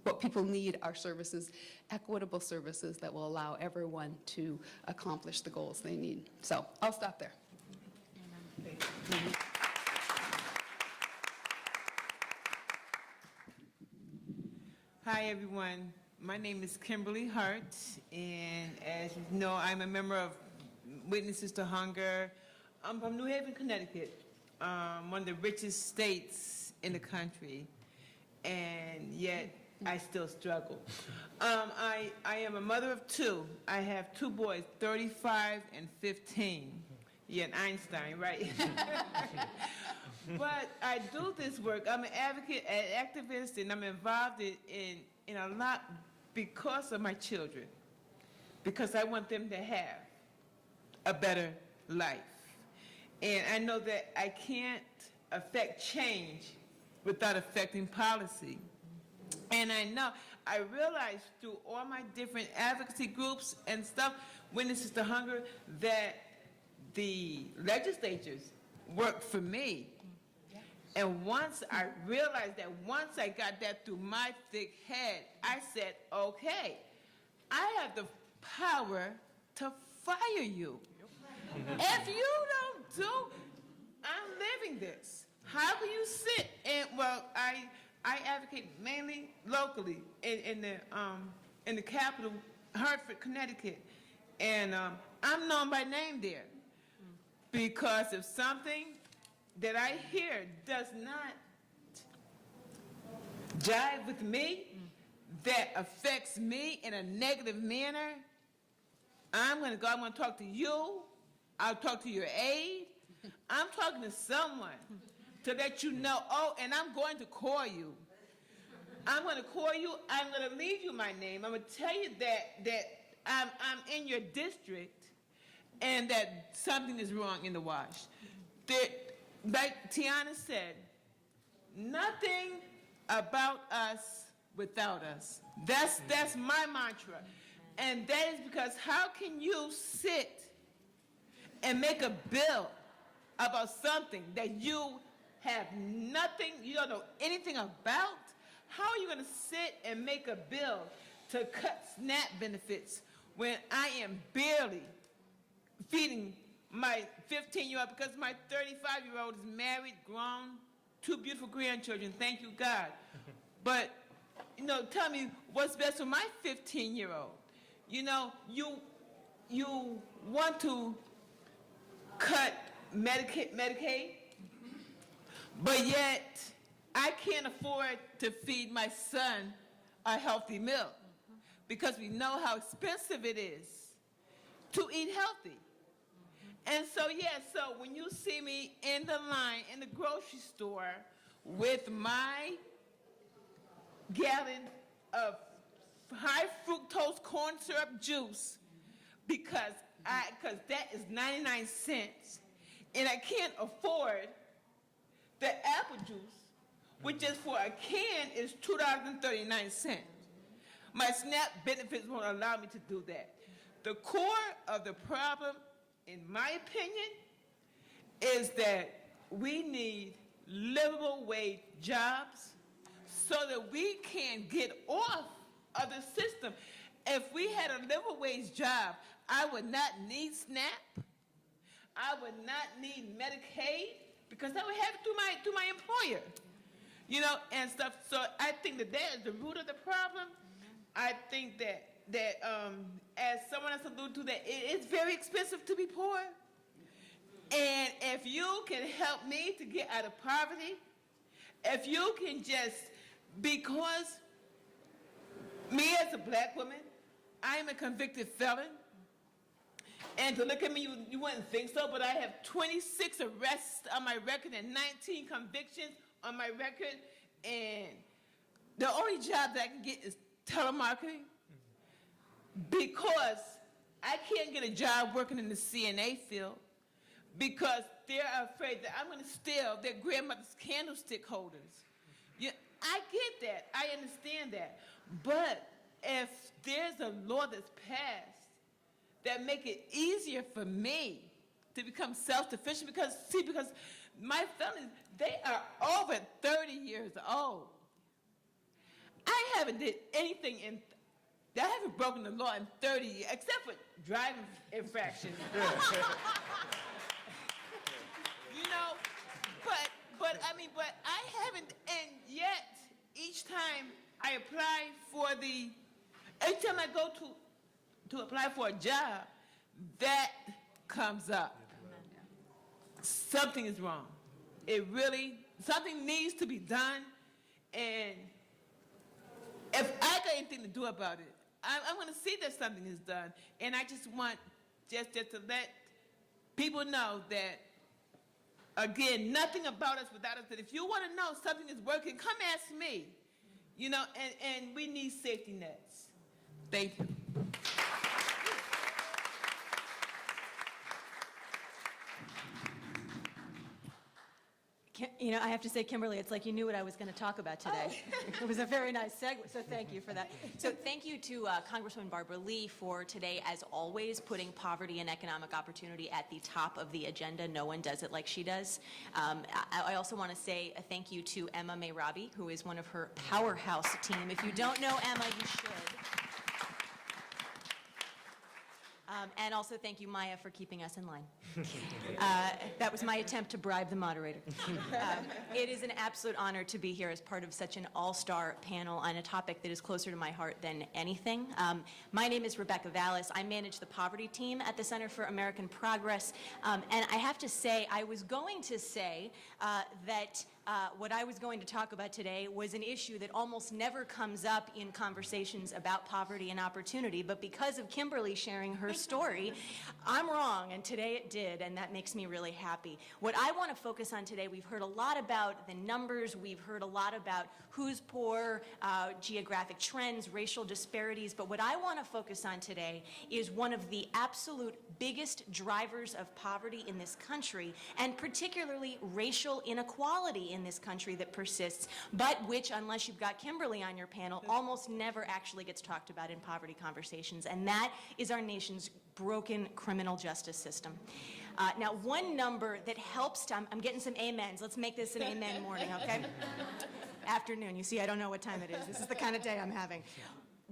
what people need are services, equitable services that will allow everyone to accomplish the goals they need. So I'll stop there. Hi, everyone. My name is Kimberly Hart, and as you know, I'm a member of Witnesses to Hunger. I'm from New Haven, Connecticut, one of the richest states in the country, and yet I still struggle. I am a mother of two. I have two boys, 35 and 15. Yeah, Einstein, right? But I do this work. I'm an advocate, an activist, and I'm involved in a lot because of my children, because I want them to have a better life. And I know that I can't affect change without affecting policy. And I realize through all my different advocacy groups and stuff, Witnesses to Hunger, that the legislatures work for me. And once I realized that, once I got that through my thick head, I said, okay, I have the power to fire you. If you don't do, I'm living this. How can you sit and, well, I advocate mainly locally in the capital, Hartford, Connecticut. And I'm known by name there. Because if something that I hear does not jive with me, that affects me in a negative manner, I'm going to talk to you, I'll talk to your aide, I'm talking to someone to let you know, oh, and I'm going to call you. I'm going to call you, I'm going to leave you my name, I'm going to tell you that I'm in your district and that something is wrong in the wash. Like Tiana said, nothing about us without us. That's my mantra. And that is because how can you sit and make a bill about something that you have nothing, you don't know anything about? How are you going to sit and make a bill to cut SNAP benefits when I am barely feeding my 15-year-old, because my 35-year-old is married, grown, two beautiful grandchildren, thank you, God. But, tell me what's best for my 15-year-old. You want to cut Medicaid, but yet I can't afford to feed my son a healthy meal because we know how expensive it is to eat healthy. And so when you see me in the line in the grocery store with my gallon of high fructose corn syrup juice, because that is 99 cents, and I can't afford the apple juice, which is for a can is $2.39. My SNAP benefits won't allow me to do that. The core of the problem, in my opinion, is that we need livable wage jobs so that we can get off of the system. If we had a livable wage job, I would not need SNAP. I would not need Medicaid because I would have it through my employer, and stuff. So I think that is the root of the problem. I think that as someone else alluded to, that it is very expensive to be poor. And if you can help me to get out of poverty, if you can just, because me as a black woman, I am a convicted felon, and to look at me, you wouldn't think so, but I have 26 arrests on my record and 19 convictions on my record, and the only job that I can get is telemarketing, because I can't get a job working in the CNA field because they're afraid that I'm going to steal their grandmother's candlestick holders. I get that. I understand that. But if there's a law that's passed that make it easier for me to become self-sufficient, because my felons, they are over 30 years old. I haven't did anything I haven't broken the law in 30 years, except for driving infractions. but I haven't, and yet each time I apply for every time I go to apply for a job, that comes up. Something is wrong. Something needs to be done, and if I got anything to do about it, I want to see that something is done, and I just want just to let people know that, again, nothing about us without us, that if you want to know something is working, come ask me, and we need safety nets. Thank you. I have to say, Kimberly, it's like you knew what I was going to talk about today. It was a very nice segue, so thank you for that. So thank you to Congresswoman Barbara Lee for today, as always, putting poverty and economic opportunity at the top of the agenda. No one does it like she does. I also want to say a thank you to Emma Mayrabi, who is one of her powerhouse team. If you don't know Emma, you should. And also thank you, Maya, for keeping us in line. That was my attempt to bribe the moderator. It is an absolute honor to be here as part of such an all-star panel on a topic that is closer to my heart than anything. My name is Rebecca Vallis. I manage the poverty team at the Center for American Progress. And I have to say, I was going to say that what I was going to talk about today was an issue that almost never comes up in conversations about poverty and opportunity, but because of Kimberly sharing her story, I'm wrong, and today it did, and that makes me really happy. What I want to focus on today, we've heard a lot about the numbers, we've heard a lot about who's poor, geographic trends, racial disparities, but what I want to focus on today is one of the absolute biggest drivers of poverty in this country, and particularly racial inequality in this country that persists, but which, unless you've got Kimberly on your panel, almost never actually gets talked about in poverty conversations, and that is our nation's broken criminal justice system. Now, one number that helps to, I'm getting some amens. Let's make this an amen morning, okay? Afternoon. You see, I don't know what time it is. This is the kind of day I'm having.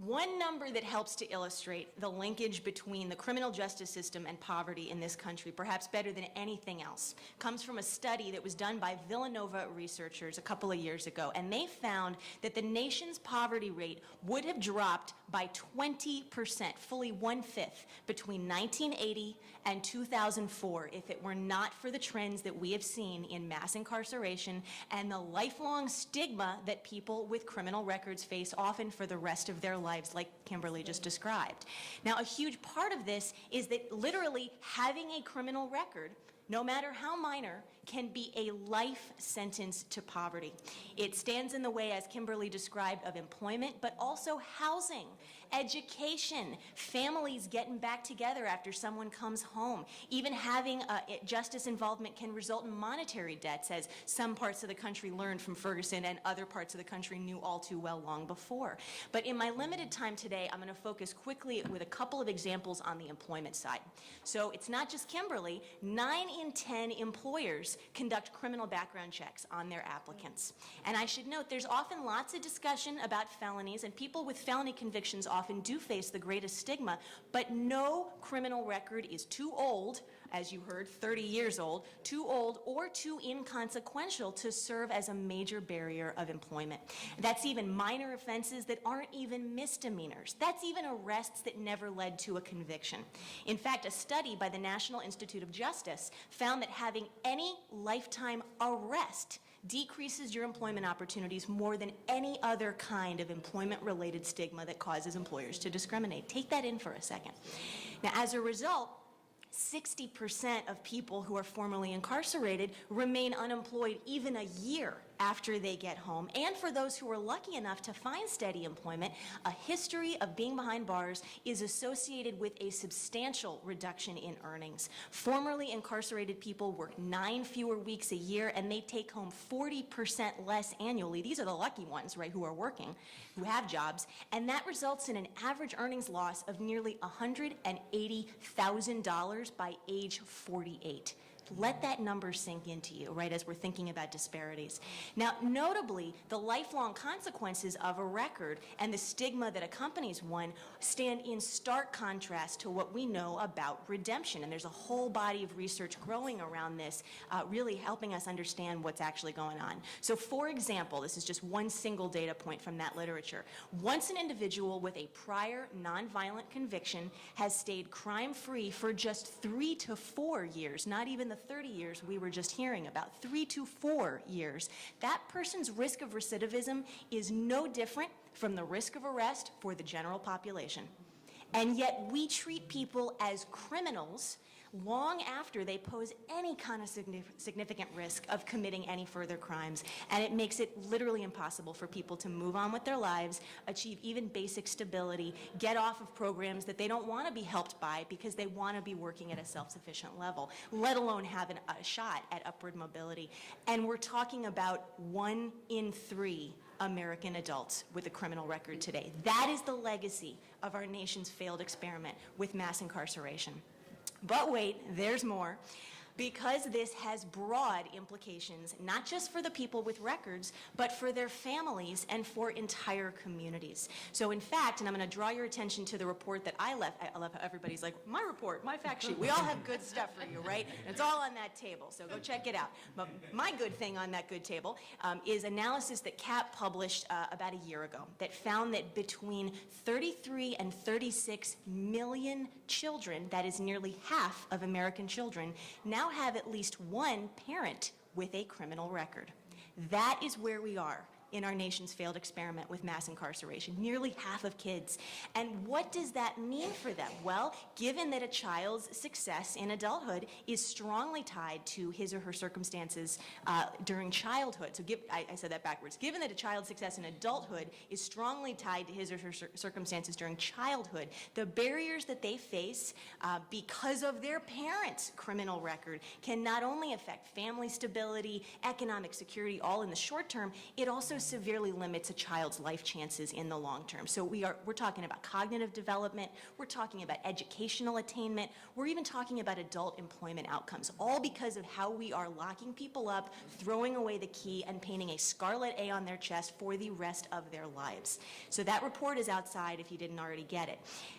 One number that helps to illustrate the linkage between the criminal justice system and poverty in this country, perhaps better than anything else, comes from a study that was done by Villanova researchers a couple of years ago, and they found that the nation's poverty rate would have dropped by 20%, fully 1/5, between 1980 and 2004 if it were not for the trends that we have seen in mass incarceration and the lifelong stigma that people with criminal records face often for the rest of their lives, like Kimberly just described. Now, a huge part of this is that literally having a criminal record, no matter how minor, can be a life sentence to poverty. It stands in the way, as Kimberly described, of employment, but also housing, education, families getting back together after someone comes home. Even having justice involvement can result in monetary debts, as some parts of the country learned from Ferguson and other parts of the country knew all too well long before. But in my limited time today, I'm going to focus quickly with a couple of examples on the employment side. So it's not just Kimberly. 9 in 10 employers conduct criminal background checks on their applicants. And I should note there's often lots of discussion about felonies, and people with felony convictions often do face the greatest stigma, but no criminal record is too old, as you heard, 30 years old, too old or too inconsequential to serve as a major barrier of employment. That's even minor offenses that aren't even misdemeanors. That's even arrests that never led to a conviction. In fact, a study by the National Institute of Justice found that having any lifetime arrest decreases your employment opportunities more than any other kind of employment-related stigma that causes employers to discriminate. Take that in for a second. Now, as a result, 60% of people who are formerly incarcerated remain unemployed even a year after they get home. And for those who are lucky enough to find steady employment, a history of being behind bars is associated with a substantial reduction in earnings. Formerly incarcerated people work 9 fewer weeks a year, and they take home 40% less annually. These are the lucky ones, right, who are working, who have jobs, and that results in an average earnings loss of nearly $180,000 by age 48. Let that number sink into you, right, as we're thinking about disparities. Now, notably, the lifelong consequences of a record and the stigma that accompanies one stand in stark contrast to what we know about redemption. And there's a whole body of research growing around this, really helping us understand what's actually going on. So, for example, this is just one single data point from that literature. Once an individual with a prior nonviolent conviction has stayed crime-free for just 3 to 4 years, not even the 30 years we were just hearing about, 3 to 4 years, that person's risk of recidivism is no different from the risk of arrest for the general population. And yet we treat people as criminals long after they pose any kind of significant risk of committing any further crimes. And it makes it literally impossible for people to move on with their lives, achieve even basic stability, get off of programs that they don't want to be helped by because they want to be working at a self-sufficient level, let alone have a shot at upward mobility. And we're talking about 1 in 3 American adults with a criminal record today. That is the legacy of our nation's failed experiment with mass incarceration. But wait, there's more. Because this has broad implications, not just for the people with records, but for their families and for entire communities. So in fact, and I'm going to draw your attention to the report that I left. I love how everybody's like, my report, my fact sheet. We all have good stuff for you, right? And it's all on that table, so go check it out. But my good thing on that good table is analysis that CAP published about a year ago that found that between 33 and 36 million children, that is nearly half of American children, now have at least one parent with a criminal record. That is where we are in our nation's failed experiment with mass incarceration, nearly half of kids. And what does that mean for them? Well, given that a child's success in adulthood is strongly tied to his or her circumstances during childhood, so I said that backwards. Given that a child's success in adulthood is strongly tied to his or her circumstances during childhood, the barriers that they face because of their parents' criminal record can not only affect family stability, economic security, all in the short term, it also severely limits a child's life chances in the long term. So we're talking about cognitive development, we're talking about educational attainment, we're even talking about adult employment outcomes, all because of how we are locking people up, throwing away the key, and painting a scarlet A on their chest for the rest of their lives. So that report is outside if you didn't already get it.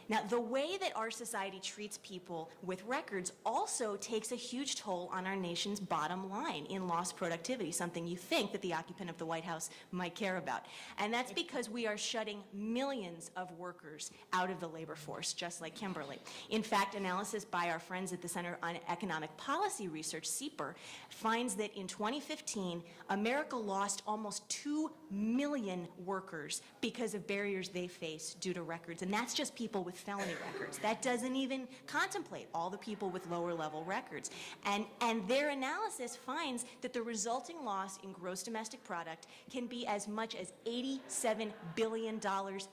Now, the way that our society treats people with records also takes a huge toll on our nation's bottom line in lost productivity, something you think that the occupant of the White House might care about. And that's because we are shutting millions of workers out of the labor force, just like Kimberly. In fact, analysis by our friends at the Center on Economic Policy Research, CEPR, finds that in 2015, America lost almost 2 million workers because of barriers they face due to records. And that's just people with felony records. That doesn't even contemplate all the people with lower level records. And their analysis finds that the resulting loss in gross domestic product can be as much as $87 billion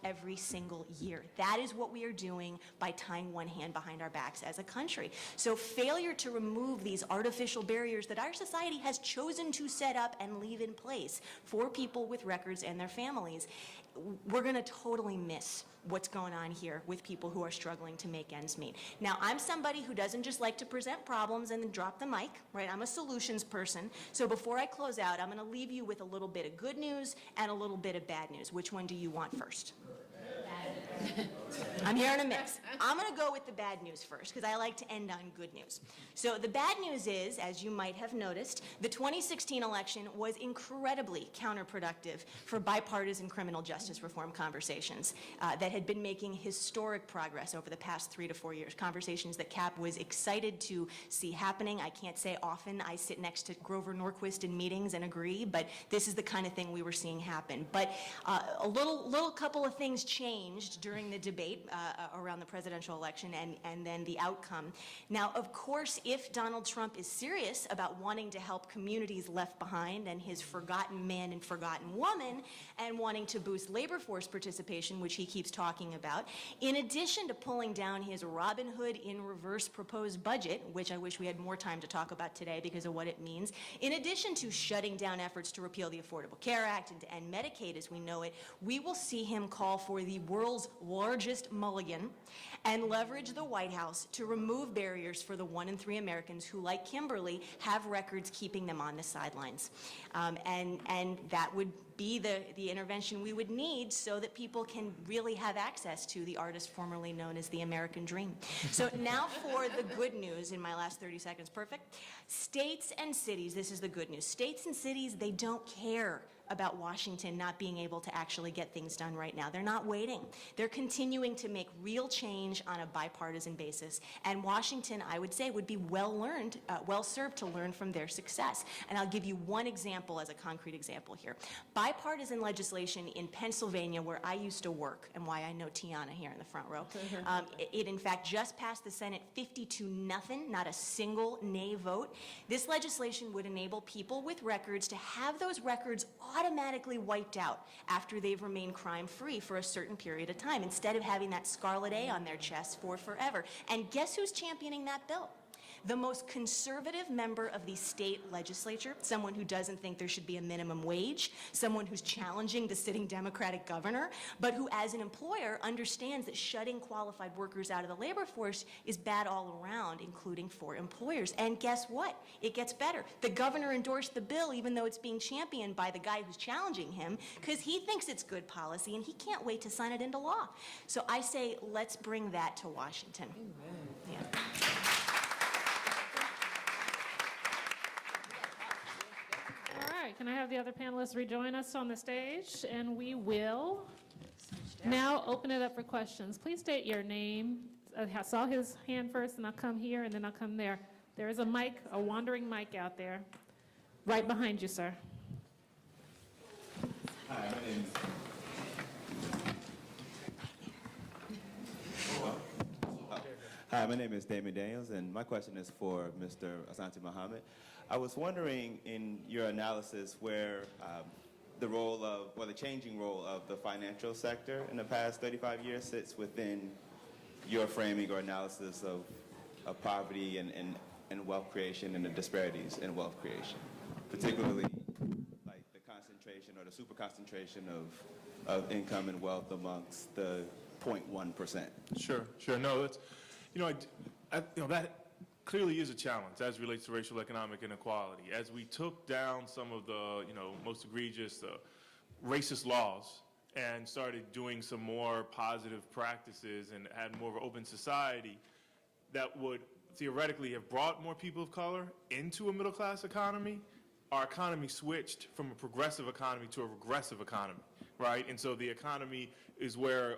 every single year. That is what we are doing by tying one hand behind our backs as a country. So failure to remove these artificial barriers that our society has chosen to set up and leave in place for people with records and their families, we're going to totally miss what's going on here with people who are struggling to make ends meet. Now, I'm somebody who doesn't just like to present problems and then drop the mic, right? I'm a solutions person. So before I close out, I'm going to leave you with a little bit of good news and a little bit of bad news. Which one do you want first? I'm hearing a mix. I'm going to go with the bad news first because I like to end on good news. So the bad news is, as you might have noticed, the 2016 election was incredibly counterproductive for bipartisan criminal justice reform conversations that had been making historic progress over the past 3 to 4 years, conversations that CAP was excited to see happening. I can't say often I sit next to Grover Norquist in meetings and agree, but this is the kind of thing we were seeing happen. But a little couple of things changed during the debate around the presidential election and then the outcome. Now, of course, if Donald Trump is serious about wanting to help communities left behind and his forgotten man and forgotten woman and wanting to boost labor force participation, which he keeps talking about, in addition to pulling down his Robin Hood in reverse proposed budget, which I wish we had more time to talk about today because of what it means, in addition to shutting down efforts to repeal the Affordable Care Act and to end Medicaid as we know it, we will see him call for the world's largest mulligan and leverage the White House to remove barriers for the 1 in 3 Americans who, like Kimberly, have records keeping them on the sidelines. And that would be the intervention we would need so that people can really have access to the artist formerly known as the American Dream. So now for the good news in my last 30 seconds, perfect. States and cities, this is the good news. States and cities, they don't care about Washington not being able to actually get things done right now. They're not waiting. They're continuing to make real change on a bipartisan basis. And Washington, I would say, would be well served to learn from their success. And I'll give you one example as a concrete example here. Bipartisan legislation in Pennsylvania, where I used to work, and why I know Tiana here in the front row, it in fact just passed the Senate 50-0, not a single nay vote. This legislation would enable people with records to have those records automatically wiped out after they've remained crime-free for a certain period of time, instead of having that scarlet A on their chest for forever. And guess who's championing that bill? The most conservative member of the state legislature, someone who doesn't think there should be a minimum wage, someone who's challenging the sitting Democratic governor, but who as an employer understands that shutting qualified workers out of the labor force is bad all around, including for employers. And guess what? It gets better. The governor endorsed the bill even though it's being championed by the guy who's challenging him, because he thinks it's good policy and he can't wait to sign it into law. So I say, let's bring that to Washington. Amen. Yeah. All right, can I have the other panelists rejoin us on the stage? And we will now open it up for questions. Please state your name. I saw his hand first, and I'll come here, and then I'll come there. There is a mic, a wandering mic out there, right behind you, sir. Hi, my name is Damon Daniels, and my question is for Mr. Asante Mohammed. I was wondering, in your analysis, where the role of, or the changing role of the financial sector in the past 35 years sits within your framing or analysis of poverty and wealth creation and the disparities in wealth creation, particularly like the concentration or the super concentration of income and wealth amongst the 0.1%. Sure. No, that's, that clearly is a challenge as it relates to racial economic inequality. As we took down some of the, most egregious racist laws and started doing some more positive practices and had more of an open society that would theoretically have brought more people of color into a middle-class economy, our economy switched from a progressive economy to a regressive economy, right? And so the economy is where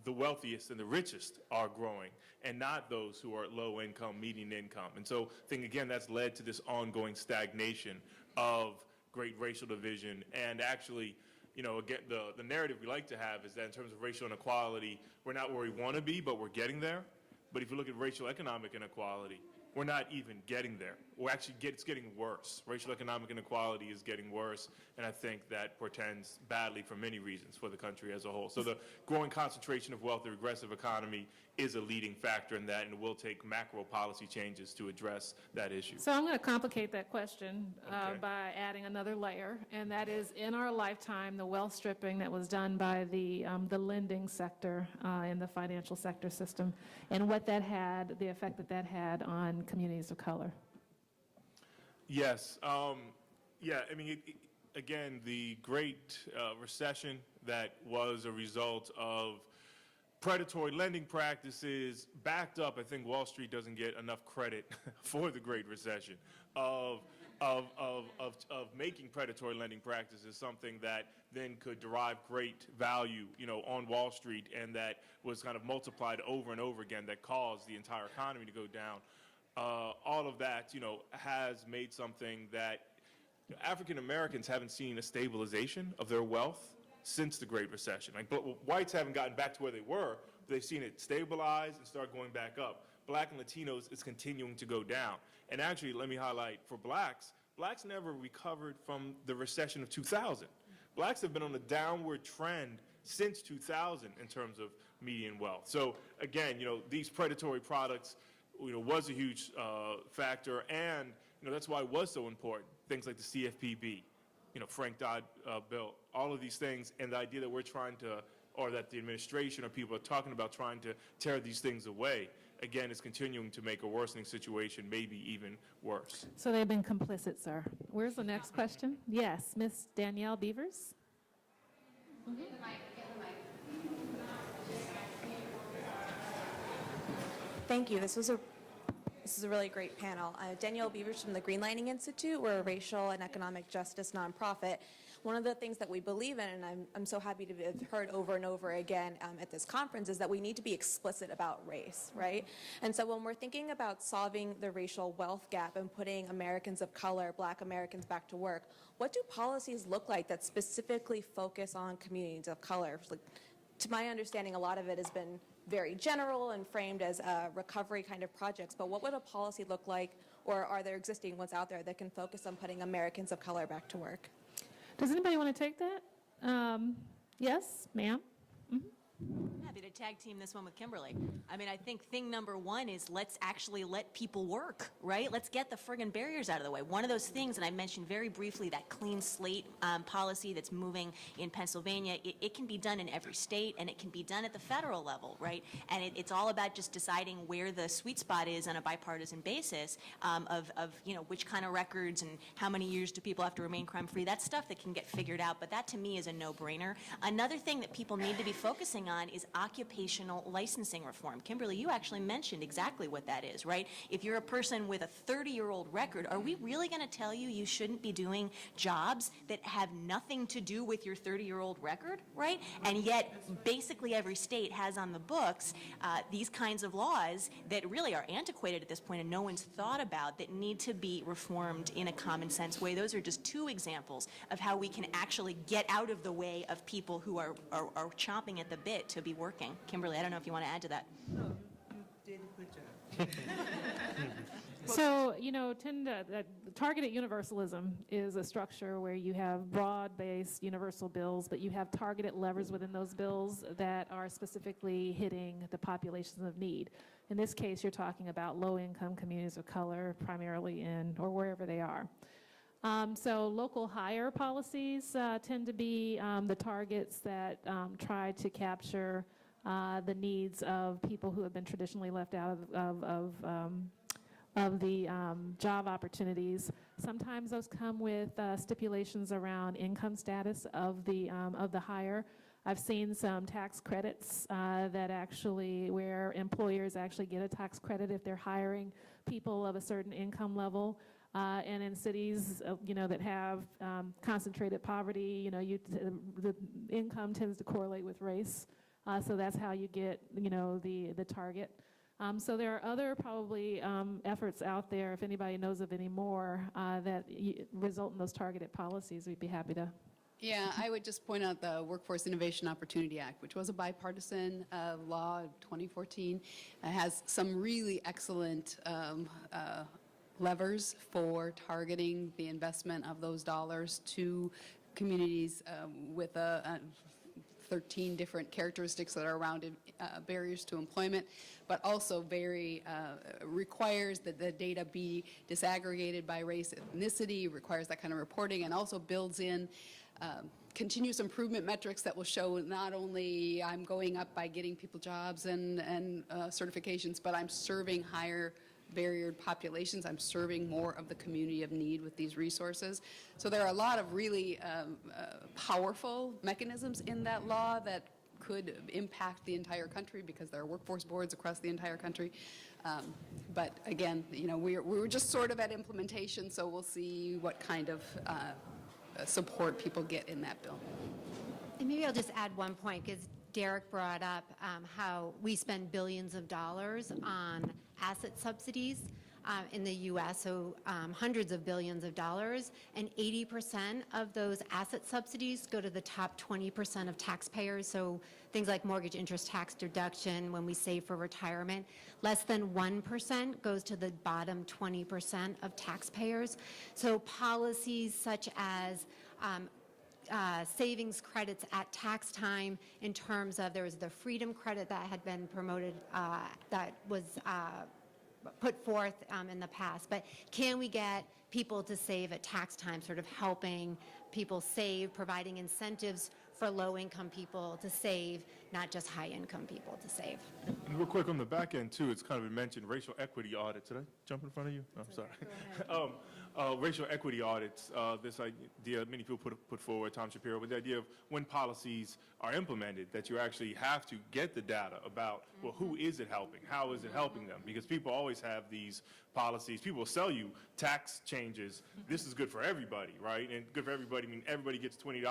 the wealthiest and the richest are growing, and not those who are low income, median income. And so I think, again, that's led to this ongoing stagnation of great racial division. And actually, again, the narrative we like to have is that in terms of racial inequality, we're not where we want to be, but we're getting there. But if you look at racial economic inequality, we're not even getting there. It's getting worse. Racial economic inequality is getting worse, and I think that portends badly for many reasons for the country as a whole. So the growing concentration of wealth, the regressive economy, is a leading factor in that, and it will take macro policy changes to address that issue. So I'm going to complicate that question Okay. by adding another layer, and that is, in our lifetime, the wealth stripping that was done by the lending sector in the financial sector system, and what that had, the effect that had on communities of color. Yes. Again, the Great Recession that was a result of predatory lending practices backed up, I think Wall Street doesn't get enough credit for the Great Recession, of making predatory lending practices something that then could derive great value, on Wall Street, and that was kind of multiplied over and over again, that caused the entire economy to go down. All of that, has made something that African Americans haven't seen a stabilization of their wealth since the Great Recession. Whites haven't gotten back to where they were, but they've seen it stabilize and start going back up. Black and Latinos is continuing to go down. And actually, let me highlight, for blacks never recovered from the recession of 2000. Blacks have been on a downward trend since 2000 in terms of median wealth. So again, these predatory products, was a huge factor, and that's why it was so important. Things like the CFPB, Frank Dodd bill, all of these things, and the idea that we're trying to, or that the administration or people are talking about trying to tear these things away, again, is continuing to make a worsening situation maybe even worse. So they've been complicit, sir. Where's the next question? Yes, Ms. Danielle Beavers. Thank you. This is a really great panel. Danielle Beavers from the Greenlining Institute. We're a racial and economic justice nonprofit. One of the things that we believe in, and I'm so happy to have heard over and over again at this conference, is that we need to be explicit about race, right? And so when we're thinking about solving the racial wealth gap and putting Americans of color, Black Americans back to work, what do policies look like that specifically focus on communities of color? Like, to my understanding, a lot of it has been very general and framed as recovery kind of projects, but what would a policy look like, or are there existing ones out there that can focus on putting Americans of color back to work? Does anybody want to take that? Yes, ma'am. I'm happy to tag team this one with Kimberly. I mean, I think thing number one is let's actually let people work, right? Let's get the friggin' barriers out of the way. One of those things, and I mentioned very briefly that clean slate policy that's moving in Pennsylvania, it can be done in every state, and it can be done at the federal level, right? And it's all about just deciding where the sweet spot is on a bipartisan basis of you know, which kind of records and how many years do people have to remain crime-free. That's stuff that can get figured out, but that to me is a no-brainer. Another thing that people need to be focusing on is occupational licensing reform. Kimberly, you actually mentioned exactly what that is, right? If you're a person with a 30-year-old record, are we really going to tell you you shouldn't be doing jobs that have nothing to do with your 30-year-old record, right? And yet, basically every state has on the books these kinds of laws that really are antiquated at this point and no one's thought about, that need to be reformed in a common sense way. Those are just two examples of how we can actually get out of the way of people who are chomping at the bit to be working. Kimberly, I don't know if you want to add to that. No, you did a good job. So, you know, targeted universalism is a structure where you have broad-based universal bills, but you have targeted levers within those bills that are specifically hitting the populations of need. In this case, you're talking about low-income communities of color, primarily in or wherever they are. So local hire policies tend to be the targets that try to capture the needs of people who have been traditionally left out of the job opportunities. Sometimes those come with stipulations around income status of the hire. I've seen some tax credits that actually, where employers actually get a tax credit if they're hiring people of a certain income level. And in cities, you know, that have concentrated poverty, you know, the income tends to correlate with race. So that's how you get, you know, the target. So there are other probably efforts out there, if anybody knows of any more, that result in those targeted policies, we'd be happy to. Yeah, I would just point out the Workforce Innovation Opportunity Act, which was a bipartisan law in 2014. It has some really excellent levers for targeting the investment of those dollars to communities with 13 different characteristics that are around barriers to employment, but also very requires that the data be disaggregated by race, ethnicity, requires that kind of reporting, and also builds in continuous improvement metrics that will show not only I'm going up by getting people jobs and certifications, but I'm serving higher barriered populations. I'm serving more of the community of need with these resources. So there are a lot of really powerful mechanisms in that law that could impact the entire country because there are workforce boards across the entire country. But again, you know, we were just sort of at implementation, so we'll see what kind of support people get in that bill. And maybe I'll just add one point, because Derek brought up how we spend billions of dollars on asset subsidies in the U.S., so hundreds of billions of dollars, and 80% of those asset subsidies go to the top 20% of taxpayers, so things like mortgage interest tax deduction when we save for retirement. Less than 1% goes to the bottom 20% of taxpayers. So policies such as savings credits at tax time, in terms of, there was the freedom credit that had been promoted, that was put forth in the past, but can we get people to save at tax time, sort of helping people save, providing incentives for low-income people to save, not just high-income people to save. And real quick on the back end too, it's kind of been mentioned, racial equity audits. Did I jump in front of you? Oh, I'm sorry. Racial equity audits, this idea many people put forward, Tom Shapiro, with the idea of when policies are implemented, that you actually have to get the data about, well, who is it helping? How is it helping them? Because people always have these policies. People will sell you tax changes. This is good for everybody, right? And good for everybody, I mean, everybody gets $20,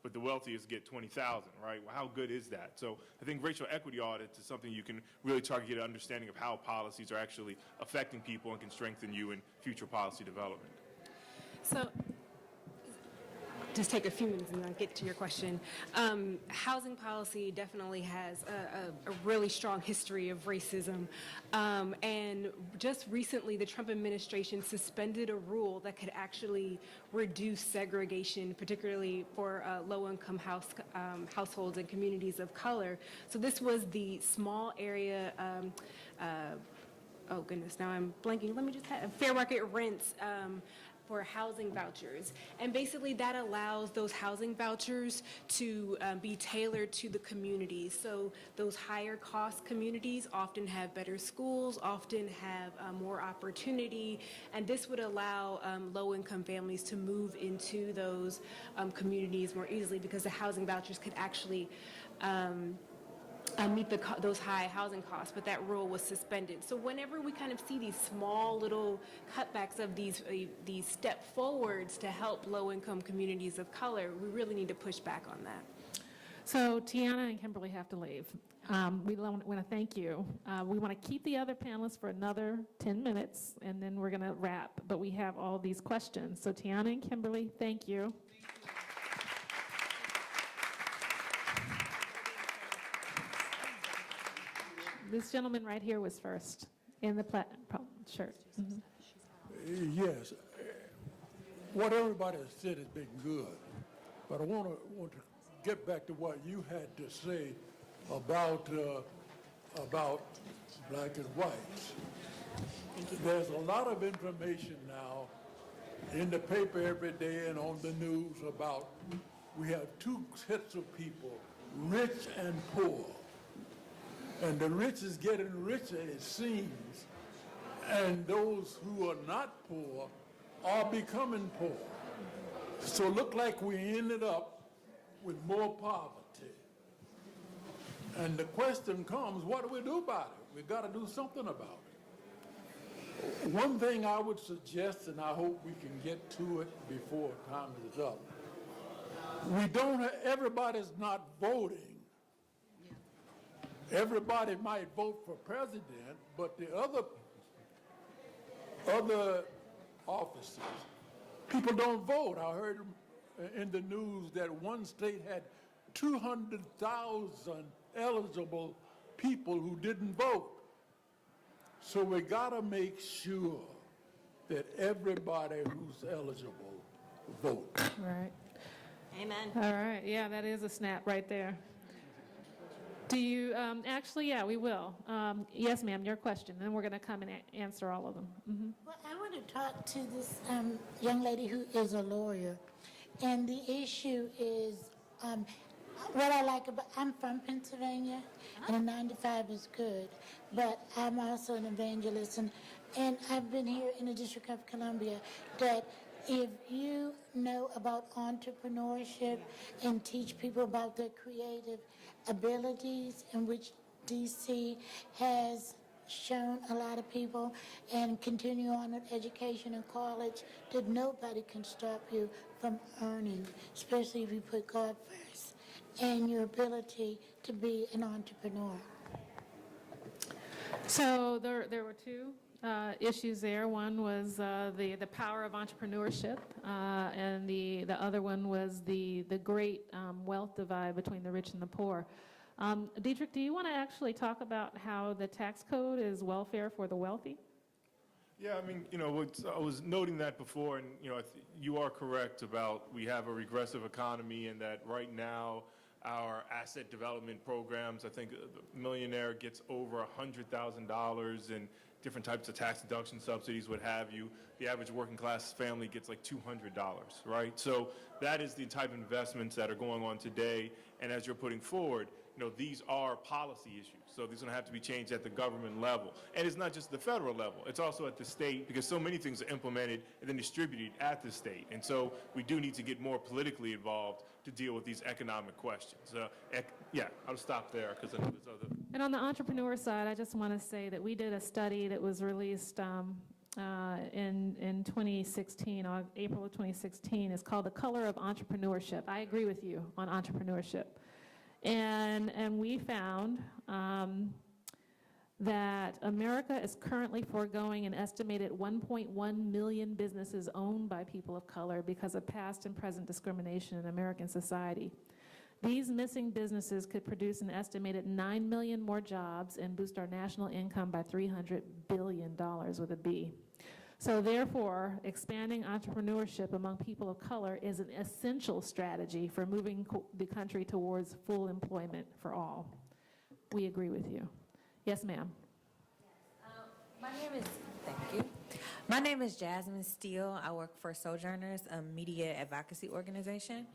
but the wealthiest get $20,000, right? Well, how good is that? So I think racial equity audits is something you can really try to get an understanding of how policies are actually affecting people and can strengthen you in future policy development. So, just take a few minutes and I'll get to your question. Housing policy definitely has a really strong history of racism. And just recently, the Trump administration suspended a rule that could actually reduce segregation, particularly for low-income households and communities of color. So this was the small area, oh goodness, now I'm blanking. Let me just have fair market rents for housing vouchers. And basically that allows those housing vouchers to be tailored to the communities. So those higher cost communities often have better schools, often have more opportunity, and this would allow low income families to move into those communities more easily because the housing vouchers could actually meet those high housing costs, but that rule was suspended. So whenever we kind of see these small little cutbacks of these step forwards to help low-income communities of color, we really need to push back on that. So Tiana and Kimberly have to leave. We want to thank you. We want to keep the other panelists for another 10 minutes, and then we're going to wrap. But we have all these questions. So Tiana and Kimberly, thank you. This gentleman right here was first in the shirt. Mm-hmm. Yes. What everybody has said has been good, but I want to get back to what you had to say about black and whites. There's a lot of information now in the paper every day and on the news about we have two sets of people, rich and poor. And the rich is getting richer, it seems, and those who are not poor are becoming poor. So it look like we ended up with more poverty. And the question comes, what do we do about it? We've got to do something about it. One thing I would suggest, and I hope we can get to it before time is up, everybody's not voting. Everybody might vote for president, but the other offices, people don't vote. I heard in the news that one state had 200,000 eligible people who didn't vote. So we got to make sure that everybody who's eligible votes. Right. Amen. All right. Yeah, that is a snap right there. Do you, actually, yeah, we will. Yes, ma'am, your question. Then we're going to come and answer all of them. Mm-hmm. Well, I want to talk to this young lady who is a lawyer. And the issue is, what I like about, I'm from Pennsylvania, and a 9-to-5 is good. But I'm also an evangelist, and I've been here in the District of Columbia, that if you know about entrepreneurship and teach people about their creative abilities, in which DC has shown a lot of people, and continue on with education in college, that nobody can stop you from earning, especially if you put God first and your ability to be an entrepreneur. So there were two issues there. One was the power of entrepreneurship, and the other one was the great wealth divide between the rich and the poor. Diedrich, do you want to actually talk about how the tax code is welfare for the wealthy? Yeah, I mean, I was noting that before, and, you are correct about we have a regressive economy and that right now our asset development programs, I think a millionaire gets over $100,000 in different types of tax deduction subsidies, what have you. The average working class family gets like $200, right? So that is the type of investments that are going on today. And as you're putting forward, these are policy issues. So these are going to have to be changed at the government level. And it's not just the federal level. It's also at the state, because so many things are implemented and then distributed at the state. And so we do need to get more politically involved to deal with these economic questions. Yeah, I'll stop there because I know there's other. And on the entrepreneur side, I just want to say that we did a study that was released in 2016, April of 2016. It's called The Color of Entrepreneurship. I agree with you on entrepreneurship. And we found that America is currently foregoing an estimated 1.1 million businesses owned by people of color because of past and present discrimination in American society. These missing businesses could produce an estimated 9 million more jobs and boost our national income by $300 billion with a B. So therefore, expanding entrepreneurship among people of color is an essential strategy for moving the country towards full employment for all. We agree with you. Yes, ma'am. Thank you. My name is Jasmine Steele. I work for Sojourners, a media advocacy organization.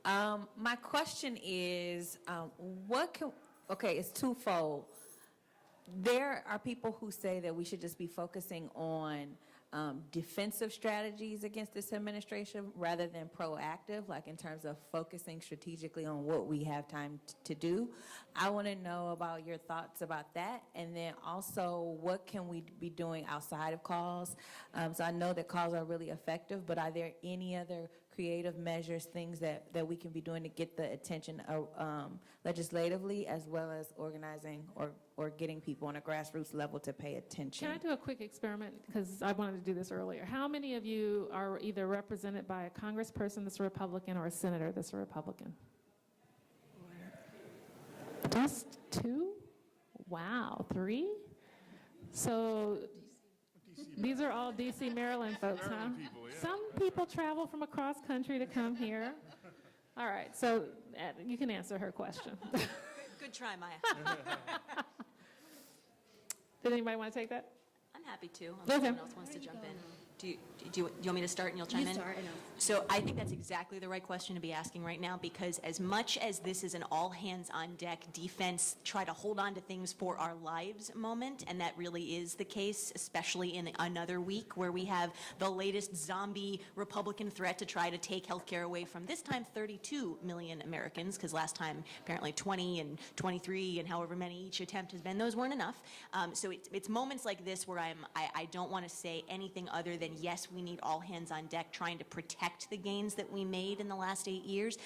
My question is, it's twofold. There are people who say that we should just be focusing on defensive strategies against this administration rather than proactive, like in terms of focusing strategically on what we have time to do. I want to know about your thoughts about that, and then also what can we be doing outside of calls? So I know that calls are really effective, but are there any other creative measures, things that we can be doing to get the attention legislatively, as well as organizing or getting people on a grassroots level to pay attention? Can I do a quick experiment? Because I wanted to do this earlier. How many of you are either represented by a congressperson that's a Republican or a senator that's a Republican? Just 2? Wow, 3? So these are all D.C., Maryland folks, huh? People, yeah. Some people travel from across country to come here. All right, so you can answer her question. Good try, Maya. Did anybody want to take that? I'm happy to, unless Okay. someone else wants to jump in. Do you want me to start and you'll chime in? You start, and I'll- So I think that's exactly the right question to be asking right now, because as much as this is an all-hands-on-deck defense, try to hold on to things for our lives moment, and that really is the case, especially in another week where we have the latest zombie Republican threat to try to take health care away from, this time, 32 million Americans, because last time apparently 20 and 23 and however many each attempt has been. Those weren't enough. So it's moments like this where I don't want to say anything other than, yes, we need all hands on deck trying to protect the gains that we made in the last 8 years.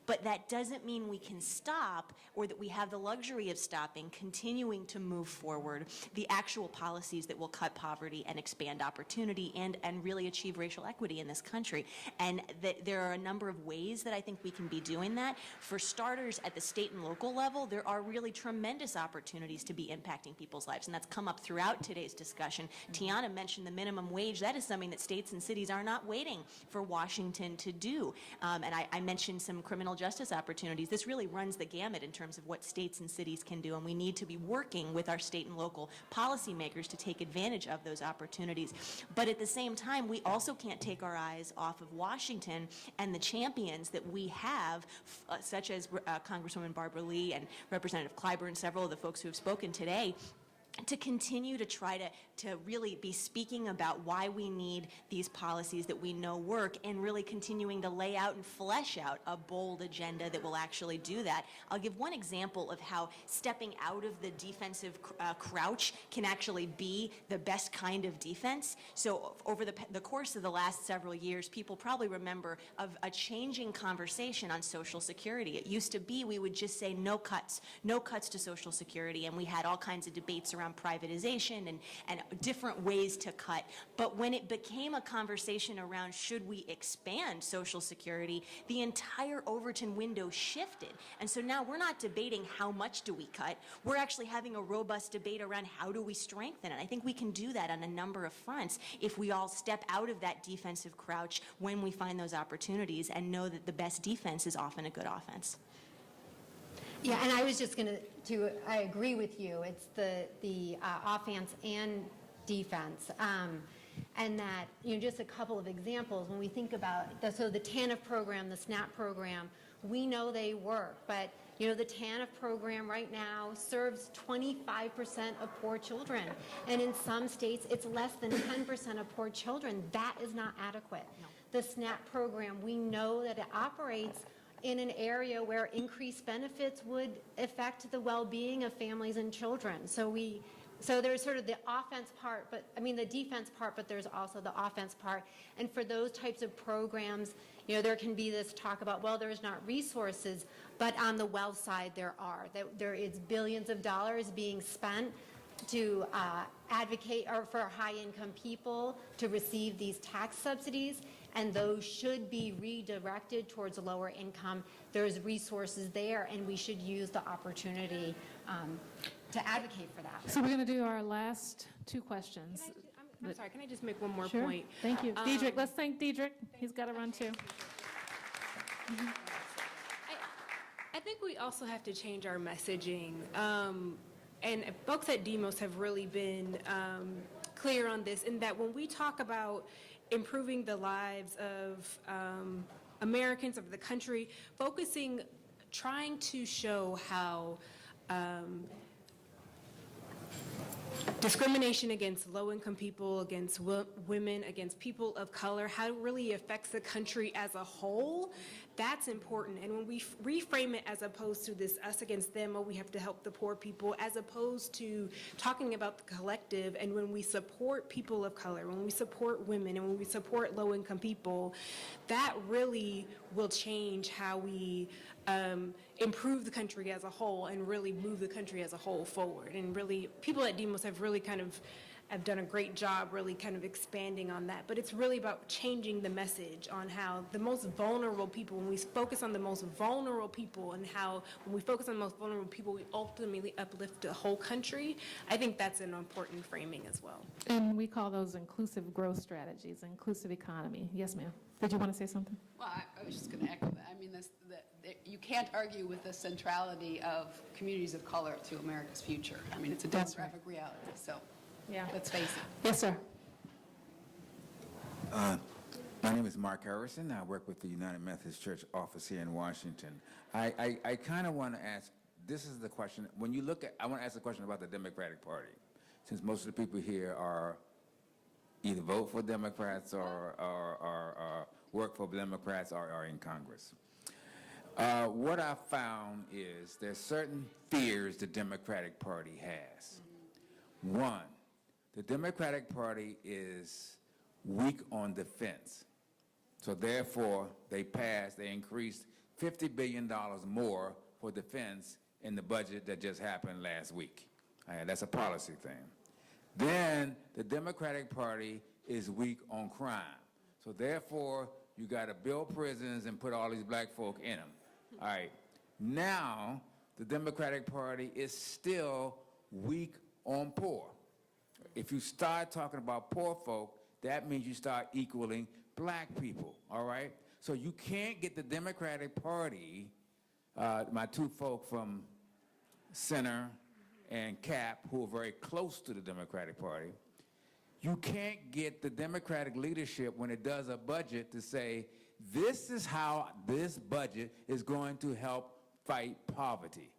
But that doesn't mean we can stop, or that we have the luxury of stopping, continuing to move forward the actual policies that will cut poverty and expand opportunity and really achieve racial equity in this country. And that there are a number of ways that I think we can be doing that. For starters, at the state and local level, there are really tremendous opportunities to be impacting people's lives, and that's come up throughout today's discussion. Tiana mentioned the minimum wage. That is something that states and cities are not waiting for Washington to do. And I mentioned some criminal justice opportunities. This really runs the gamut in terms of what states and cities can do, and we need to be working with our state and local policymakers to take advantage of those opportunities. But at the same time, we also can't take our eyes off of Washington and the champions that we have, such as Congresswoman Barbara Lee and Representative Clyburn, several of the folks who have spoken today, to continue to try to really be speaking about why we need these policies that we know work, and really continuing to lay out and flesh out a bold agenda that will actually do that. I'll give one example of how stepping out of the defensive crouch can actually be the best kind of defense. So over the course of the last several years, people probably remember of a changing conversation on Social Security. It used to be we would just say no cuts to Social Security, and we had all kinds of debates around privatization and different ways to cut. But when it became a conversation around should we expand Social Security, the entire Overton window shifted. And so now we're not debating how much do we cut. We're actually having a robust debate around how do we strengthen it. I think we can do that on a number of fronts if we all step out of that defensive crouch when we find those opportunities and know that the best defense is often a good offense. Yeah, and I was just going to, I agree with you. It's the offense and defense. And that, just a couple of examples, when we think about, the TANF program, the SNAP program, we know they work, but the TANF program right now serves 25% of poor children. And in some states, it's less than 10% of poor children. That is not adequate. The SNAP program, we know that it operates in an area where increased benefits would affect the well-being of families and children. So there's sort of the offense part, the defense part, but there's also the offense part. And for those types of programs, there can be this talk about, well, there's not resources, but on the wealth side there are. There is billions of dollars being spent to advocate or for high-income people to receive these tax subsidies, and those should be redirected towards lower income. There's resources there, and we should use the opportunity to advocate for that. So we're going to do our last two questions. I'm sorry, can I just make one more Sure. point? Thank you. Diedrich, let's thank Diedrich. He's got to run too. I think we also have to change our messaging. And folks at Demos have really been clear on this, in that when we talk about improving the lives of Americans, of the country, trying to show how discrimination against low-income people, against women, against people of color, how it really affects the country as a whole, that's important. And when we reframe it as opposed to this us against them, or we have to help the poor people, as opposed to talking about the collective, and when we support people of color, when we support women, and when we support low-income people, that really will change how we improve the country as a whole and really move the country as a whole forward. And really, people at Demos have really have done a great job really kind of expanding on that. But it's really about changing the message on how the most vulnerable people, when we focus on the most vulnerable people, and how when we focus on the most vulnerable people, we ultimately uplift the whole country. I think that's an important framing as well. And we call those inclusive growth strategies, inclusive economy. Yes, ma'am. Did you want to say something? Well, I was just going to echo that. I mean, you can't argue with the centrality of communities of color to America's future. I mean, it's a demographic reality, so let's face it. Yes, sir. My name is Mark Harrison. I work with the United Methodist Church office here in Washington. I kind of want to ask, this is the question, when you look at, I want to ask a question about the Democratic Party, since most of the people here are either vote for Democrats or work for Democrats or are in Congress. What I found is there's certain fears the Democratic Party has. One, the Democratic Party is weak on defense. So therefore, they increased $50 billion more for defense in the budget that just happened last week. That's a policy thing. Then the Democratic Party is weak on crime. So therefore, you got to build prisons and put all these black folk in them. All right. Now, the Democratic Party is still weak on poor. If you start talking about poor folk, that means you start equaling black people, all right? So you can't get the Democratic Party, my two folk from Center and CAP, who are very close to the Democratic Party, you can't get the Democratic leadership when it does a budget to say, this is how this budget is going to help fight poverty.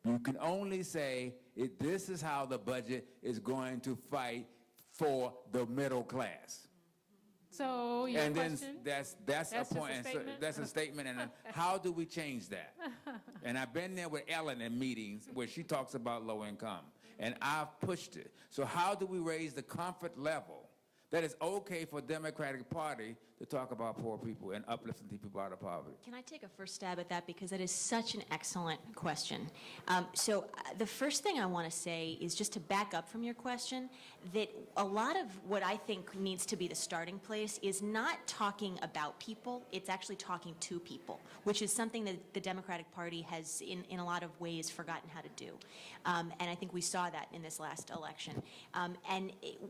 You can only say, this is how the budget is going to fight for the middle class. So your and question? then that's a point. just a statement? That's a statement. And then how do we change that? And I've been there with Ellen in meetings where she talks about low income, and I've pushed it. So how do we raise the comfort level that it's okay for Democratic Party to talk about poor people and uplifting people out of poverty? Can I take a first stab at that, because that is such an excellent question. The first thing I want to say is, just to back up from your question, that a lot of what I think needs to be the starting place is not talking about people, it's actually talking to people, which is something that the Democratic Party has in a lot of ways forgotten how to do. And I think we saw that in this last election.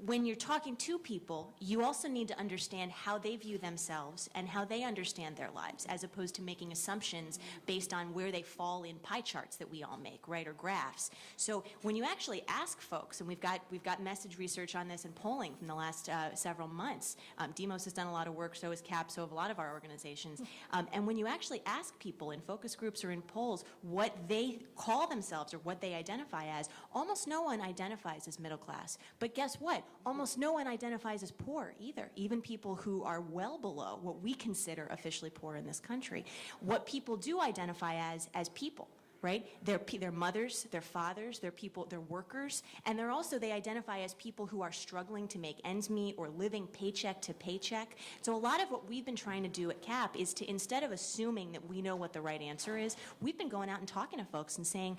When you're talking to people, people, you also need to understand how they view themselves and how they understand their lives, as opposed to making assumptions based on where they fall in pie charts that we all make, right, or graphs. So when you actually ask folks, and we've got message research on this and polling from the last several months. Demos has done a lot of work, so has CAP, so have a lot of our organizations. And when you actually ask people in focus groups or in polls what they call themselves or what they identify as, almost no one identifies as middle class. But guess what? Almost no one identifies as poor either, even people who are well below what we consider officially poor in this country. What people do identify as people. Right? They're mothers, they're fathers, they're people, they're workers, and they identify as people who are struggling to make ends meet or living paycheck to paycheck. So a lot of what we've been trying to do at CAP is to, instead of assuming that we know what the right answer is, we've been going out and talking to folks and saying,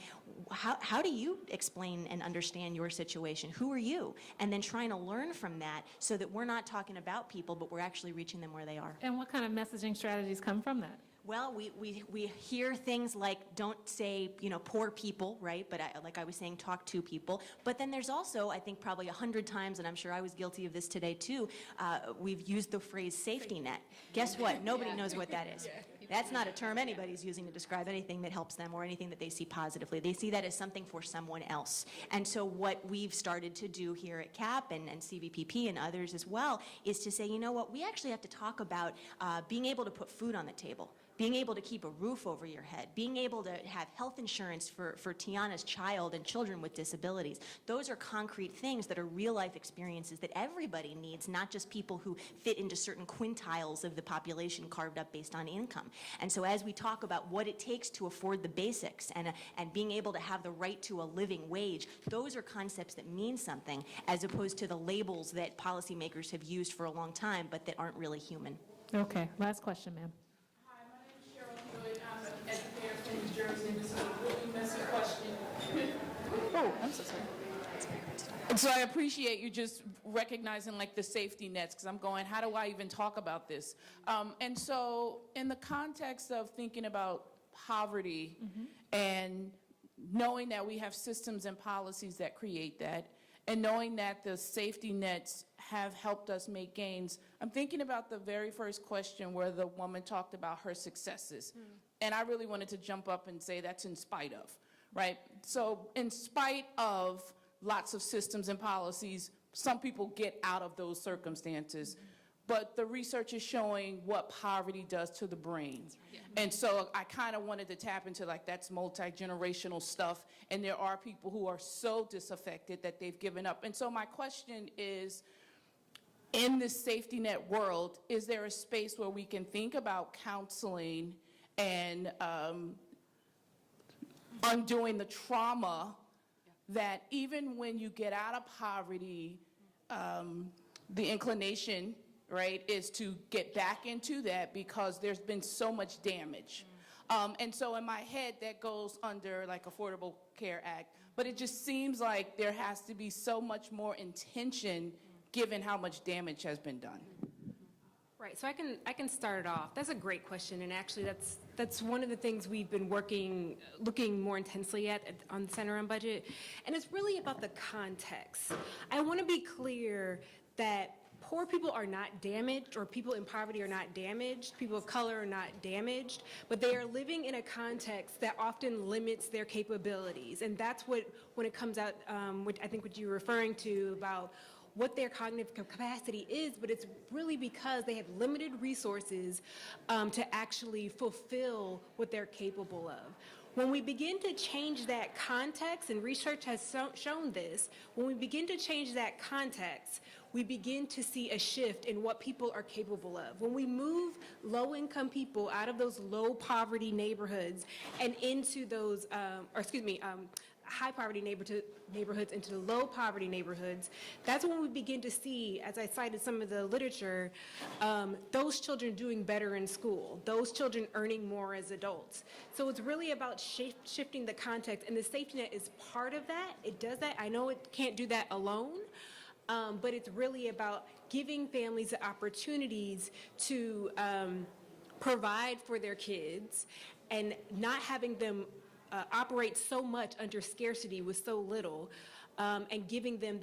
how do you explain and understand your situation? Who are you? And then trying to learn from that so that we're not talking about people, but we're actually reaching them where they are. And what kind of messaging strategies come from that? Well, we hear things like, don't say, poor people, right? But like I was saying, talk to people. But then there's also, I think probably 100 times, and I'm sure I was guilty of this today too, we've used the phrase safety net. Guess what? Nobody knows what that is. That's not a term anybody's using to describe anything that helps them or anything that they see positively. They see that as something for someone else. And so what we've started to do here at CAP and CVPP and others as well is to say, you know what, we actually have to talk about being able to put food on the table, being able to keep a roof over your head, being able to have health insurance for Tiana's child and children with disabilities. Those are concrete things that are real-life experiences that everybody needs, not just people who fit into certain quintiles of the population carved up based on income. And so as we talk about what it takes to afford the basics and being able to have the right to a living wage, those are concepts that mean something, as opposed to the labels that policymakers have used for a long time, but that aren't really human. Okay, last question, ma'am. New Jersey, and this is a really messy question. Oh, I'm so sorry. And so I appreciate you just recognizing like the safety nets, because I'm going, how do I even talk about this? And so in the context of thinking about poverty and knowing that we have systems and policies that create that, and knowing that the safety nets have helped us make gains, I'm thinking about the very first question where the woman talked about her successes. And I really wanted to jump up and say that's in spite of, right? So in spite of lots of systems and policies, some people get out of those circumstances. But the research is showing what poverty does to the brain. And so I kind of wanted to tap into like that's multi-generational stuff. And there are people who are so disaffected that they've given up. And so my question is, in this safety net world, is there a space where we can think about counseling and undoing the trauma that even when you get out of poverty, the inclination, right, is to get back into that because there's been so much damage. And so in my head, that goes under like Affordable Care Act, but it just seems like there has to be so much more intention given how much damage has been done. Right, so I can start it off. That's a great question, and actually that's one of the things we've been looking more intensely at on the Center on Budget, and it's really about the context. I want to be clear that poor people are not damaged, or people in poverty are not damaged, people of color are not damaged, but they are living in a context that often limits their capabilities, and that's what, when it comes out, which I think what you're referring to about what their cognitive capacity is, but it's really because they have limited resources to actually fulfill what they're capable of. When we begin to change that context, and research has shown this, when we begin to change that context, we begin to see a shift in what people are capable of. When we move low-income people out of those low-poverty neighborhoods and into those, high-poverty neighborhoods into the low-poverty neighborhoods, that's when we begin to see, as I cited some of the literature, those children doing better in school, those children earning more as adults. So it's really about shifting the context, and the safety net is part of that. It does that. I know it can't do that alone, but it's really about giving families the opportunities to provide for their kids and not having them operate so much under scarcity with so little, and giving them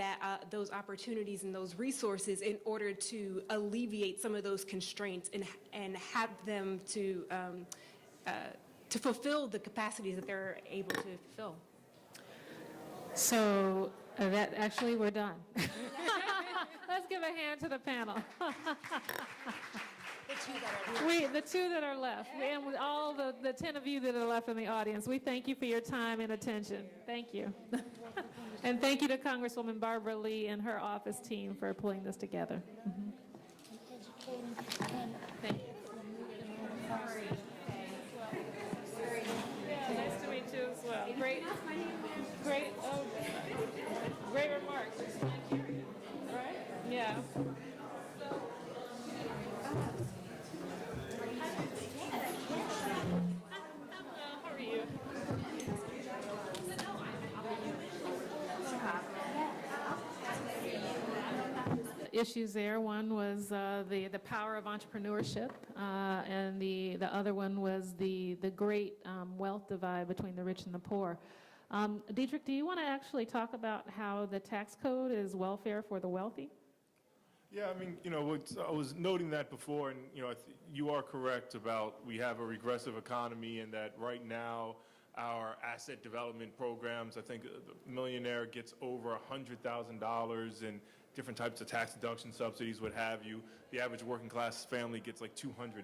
those opportunities and those resources in order to alleviate some of those constraints and have them to fulfill the capacities that they're able to fulfill. So that actually we're done. Let's give a hand to the panel. The two that are left, and with all the 10 of you that are left in the audience, we thank you for your time and attention. Thank you. And thank you to Congresswoman Barbara Lee and her office team for pulling this together. Thank you. Yeah, nice to meet you as well. Great remarks. Thank you. Right? Yeah. How are you? Issues there. One was the power of entrepreneurship, and the other one was the great wealth divide between the rich and the poor. Diedrich, do you want to actually talk about how the tax code is welfare for the wealthy? Yeah, I mean, I was noting that before, and, you are correct about we have a regressive economy and that right now our asset development programs, I think the millionaire gets over $100,000 in different types of tax deduction subsidies, what have you. The average working class family gets like $200,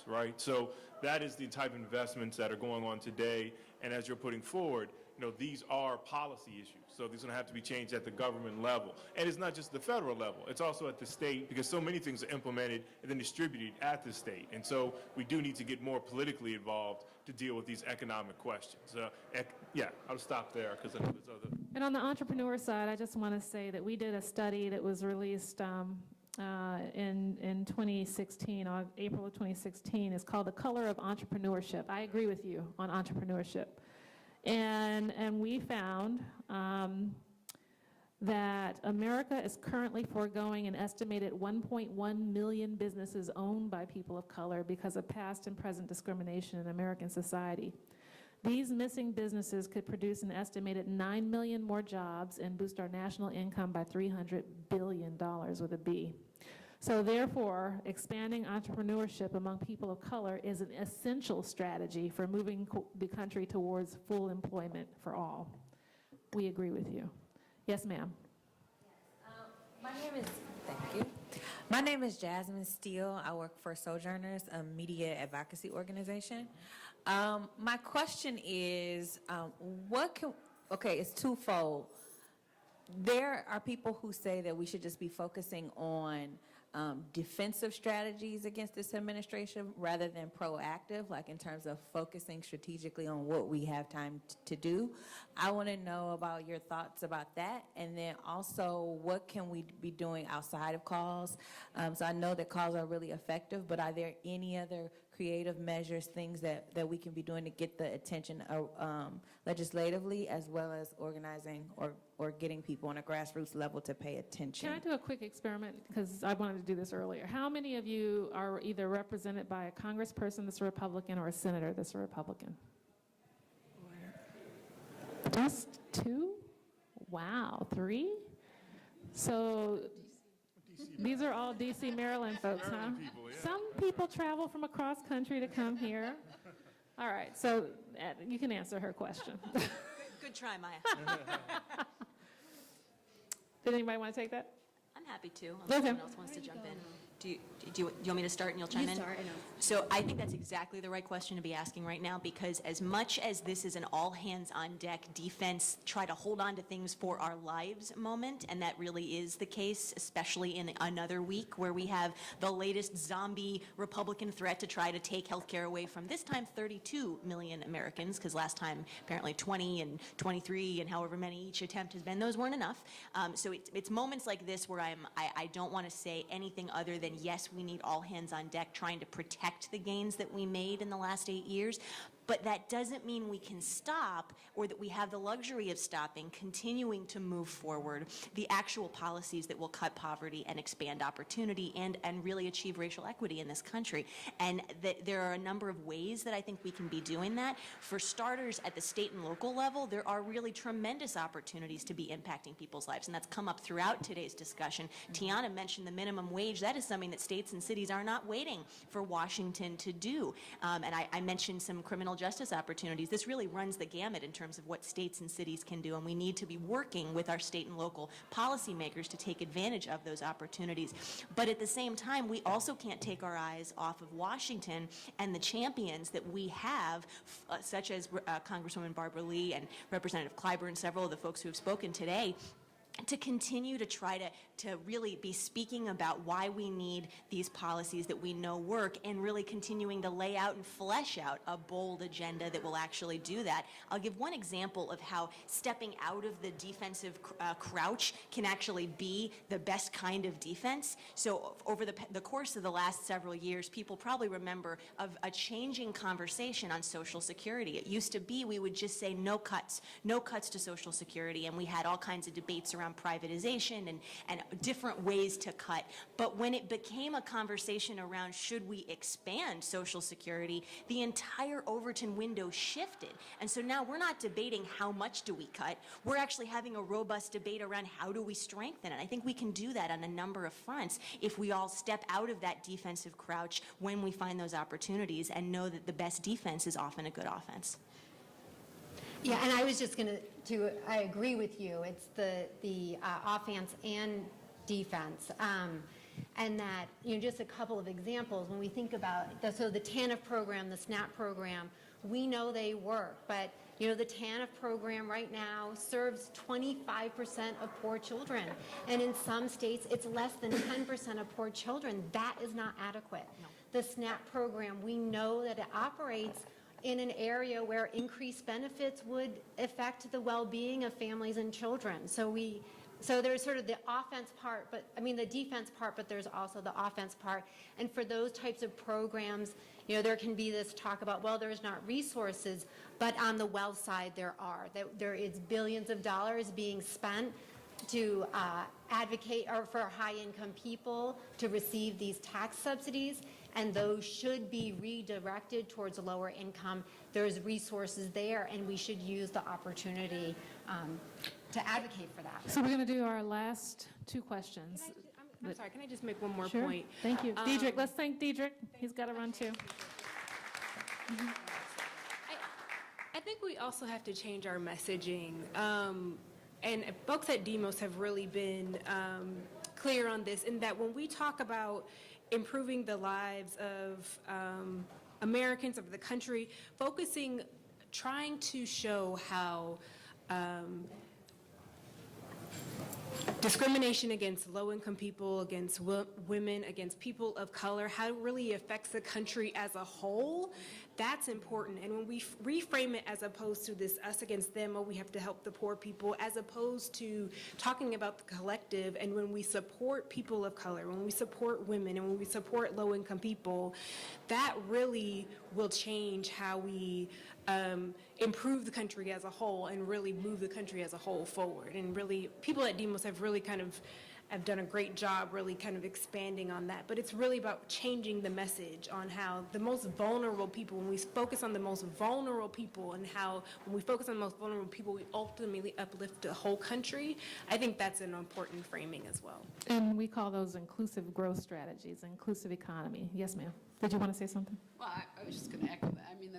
right? So that is the type of investments that are going on today, and as you're putting forward, these are policy issues. So these are going to have to be changed at the government level. And it's not just the federal level. It's also at the state, because so many things are implemented and then distributed at the state. And so we do need to get more politically involved to deal with these economic questions. Yeah, I'll stop there because I know there's other. And on the entrepreneur side, I just want to say that we did a study that was released in 2016, April of 2016. It's called The Color of Entrepreneurship. I agree with you on entrepreneurship. And we found that America is currently foregoing an estimated 1.1 million businesses owned by people of color because of past and present discrimination in American society. These missing businesses could produce an estimated 9 million more jobs and boost our national income by $300 billion with a B. So therefore, expanding entrepreneurship among people of color is an essential strategy for moving the country towards full employment for all. We agree with you. Yes, ma'am. Thank you. My name is Jasmine Steele. I work for Sojourners, a media advocacy organization. My question is, it's twofold. There are people who say that we should just be focusing on defensive strategies against this administration rather than proactive, like in terms of focusing strategically on what we have time to do. I want to know about your thoughts about that, and then also what can we be doing outside of calls? So I know that calls are really effective, but are there any other creative measures, things that we can be doing to get the attention legislatively, as well as organizing or getting people on a grassroots level to pay attention? Can I do a quick experiment? Because I wanted to do this earlier. How many of you are either represented by a congressperson that's a Republican or a senator that's a Republican? Just two? Wow, three? So these are all D.C., Maryland folks, huh? Some people travel from across country to come here. All right, so you can answer her question. Good try, Maya. Did anybody want to take that? I'm happy to, unless someone else wants to jump in. Do you want me to start and you'll chime in? Start, and So I think that's exactly the right question to be asking right now, because as much as this is an all-hands-on-deck defense, try to hold on to things for our lives moment, and that really is the case, especially in another week where we have the latest zombie Republican threat to try to take health care away from, this time, 32 million Americans, because last time apparently 20 and 23 and however many each attempt has been, those weren't enough. So it's moments like this where I don't want to say anything other than, yes, we need all hands on deck trying to protect the gains that we made in the last 8 years. But that doesn't mean we can stop or that we have the luxury of stopping, continuing to move forward the actual policies that will cut poverty and expand opportunity and really achieve racial equity in this country. And that there are a number of ways that I think we can be doing that. For starters, at the state and local level, there are really tremendous opportunities to be impacting people's lives, and that's come up throughout today's discussion. Tiana mentioned the minimum wage. That is something that states and cities are not waiting for Washington to do. And I mentioned some criminal justice opportunities. This really runs the gamut in terms of what states and cities can do, and we need to be working with our state and local policymakers to take advantage of those opportunities. But at the same time, we also can't take our eyes off of Washington and the champions that we have, such as Congresswoman Barbara Lee and Representative Clyburn, several of the folks who have spoken today, to continue to try to really be speaking about why we need these policies that we know work, and really continuing to lay out and flesh out a bold agenda that will actually do that. I'll give one example of how stepping out of the defensive crouch can actually be the best kind of defense. So over the course of the last several years, people probably remember of a changing conversation on Social Security. It used to be we would just say no cuts to Social Security, and we had all kinds of debates around privatization and different ways to cut. But when it became a conversation around should we expand Social Security, the entire Overton window shifted. And so now we're not debating how much do we cut. We're actually having a robust debate around how do we strengthen it. I think we can do that on a number of fronts if we all step out of that defensive crouch when we find those opportunities and know that the best defense is often a good offense. Yeah, and I was just going to, I agree with you. It's the offense and defense. And that, just a couple of examples. When we think about, so the TANF program, the SNAP program, we know they work. But, the TANF program right now serves 25% of poor children. And in some states, it's less than 10% of poor children. That is not adequate. No. The SNAP program, we know that it operates in an area where increased benefits would affect the well-being of families and children. So there's sort of the offense part, the defense part, but there's also the offense part. And for those types of programs, there can be this talk about, well, there's not resources, but on the wealth side there are. There is billions of dollars being spent to advocate or for high-income people to receive these tax subsidies, and those should be redirected towards lower income. There's resources there, and we should use the opportunity to advocate for that. So we're going to do our last two questions. I'm sorry, can I just make one more Sure. point? Thank you. Diedrich, let's thank Diedrich. He's got to run too. I think we also have to change our messaging. And folks at Demos have really been clear on this, in that when we talk about improving the lives of Americans, of the country, trying to show how discrimination against low-income people, against women, against people of color, how it really affects the country as a whole, that's important. And when we reframe it as opposed to this us against them, or we have to help the poor people, as opposed to talking about the collective, and when we support people of color, when we support women, and when we support low-income people, that really will change how we improve the country as a whole and really move the country as a whole forward. And really, people at Demos have really have done a great job really kind of expanding on that. But it's really about changing the message on how the most vulnerable people, when we focus on the most vulnerable people, and how when we focus on the most vulnerable people, we ultimately uplift the whole country. I think that's an important framing as well. And we call those inclusive growth strategies, inclusive economy. Yes, ma'am. Did you want to say something? Well, I was just going to echo that. I mean,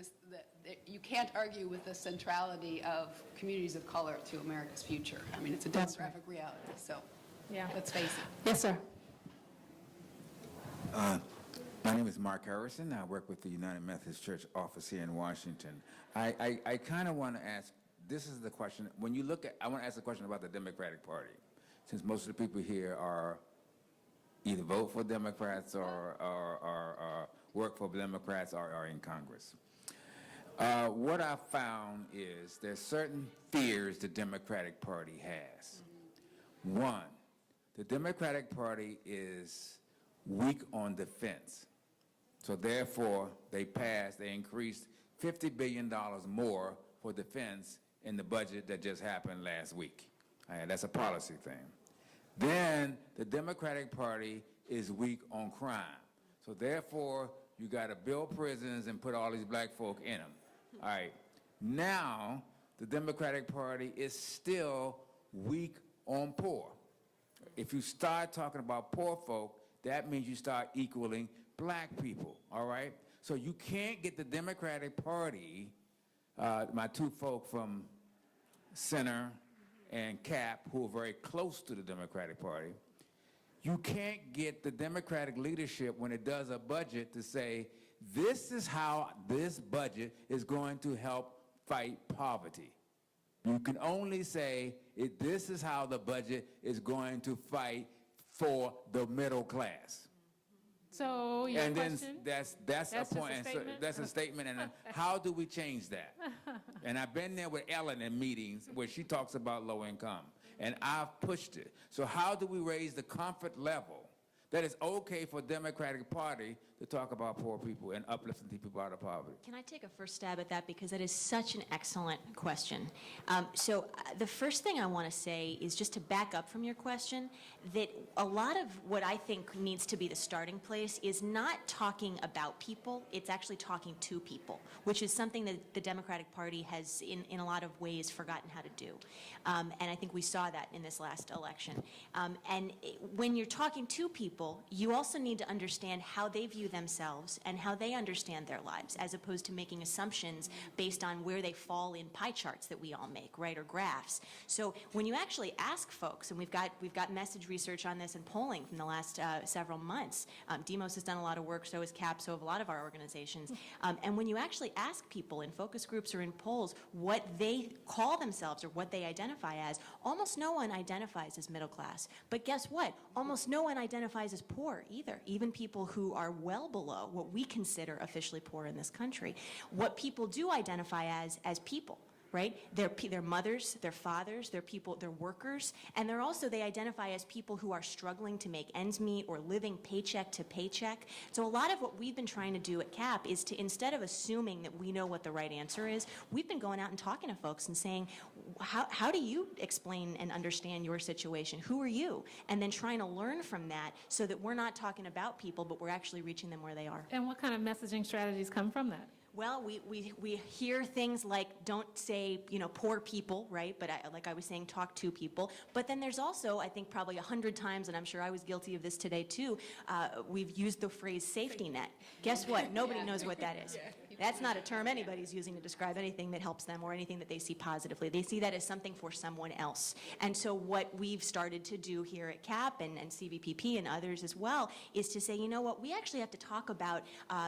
you can't argue with the centrality of communities of color to America's future. I mean, it's a demographic reality, so yeah, let's face it. Yes, sir. My name is Mark Harrison. I work with the United Methodist Church office here in Washington. I kind of want to ask, this is the question, when you look at, I want to ask a question about the Democratic Party, since most of the people here are either vote for Democrats or work for Democrats or are in Congress. What I found is there's certain fears the Democratic Party has. One, the Democratic Party is weak on defense. So therefore, they increased $50 billion more for defense in the budget that just happened last week. That's a policy thing. Then the Democratic Party is weak on crime. So therefore, you got to build prisons and put all these black folk in them. All right. Now, the Democratic Party is still weak on poor. If you start talking about poor folk, that means you start equaling black people, all right? So you can't get the Democratic Party, my two folk from Center and CAP, who are very close to the Democratic Party, you can't get the Democratic leadership when it does a budget to say, this is how this budget is going to help fight poverty. You can only say, this is how the budget is going to fight for the middle class. So your And then question? that's That's a just point. a And so statement? that's a statement. And then how do we change that? And I've been there with Ellen in meetings where she talks about low income, and I've pushed it. So how do we raise the comfort level that it's okay for Democratic Party to talk about poor people and uplifting people out of poverty? Can I take a first stab at that, because that is such an excellent question. The first thing I want to say is just to back up from your question, that a lot of what I think needs to be the starting place is not talking about people, it's actually talking to people, which is something that the Democratic Party has in a lot of ways forgotten how to do. And I think we saw that in this last election. When you're talking to people, you also need to understand how they view themselves and how they understand their lives, as opposed to making assumptions based on where they fall in pie charts that we all make, right, or graphs. So when you actually ask folks, and we've got message research on this and polling from the last several months. Demos has done a lot of work, so has CAP, so have a lot of our organizations. And when you actually ask people in focus groups or in polls what they call themselves or what they identify as, almost no one identifies as middle class. But guess what? Almost no one identifies as poor either, even people who are well below what we consider officially poor in this country. What people do identify as people, right? They're mothers, they're fathers, they're people, they're workers, and they identify as people who are struggling to make ends meet or living paycheck to paycheck. So a lot of what we've been trying to do at CAP is to, instead of assuming that we know what the right answer is, we've been going out and talking to folks and saying, how do you explain and understand your situation? Who are you? And then trying to learn from that so that we're not talking about people, but we're actually reaching them where they are. And what kind of messaging strategies come from that? Well, we hear things like, don't say, poor people, right? But like I was saying, talk to people. But then there's also, I think probably 100 times, and I'm sure I was guilty of this today too, we've used the phrase safety net. Guess what? Nobody knows what that is. That's not a term anybody's using to describe anything that helps them or anything that they see positively. They see that as something for someone else. And so what we've started to do here at CAP and CVPP and others as well is to say, you know what, we actually have to talk about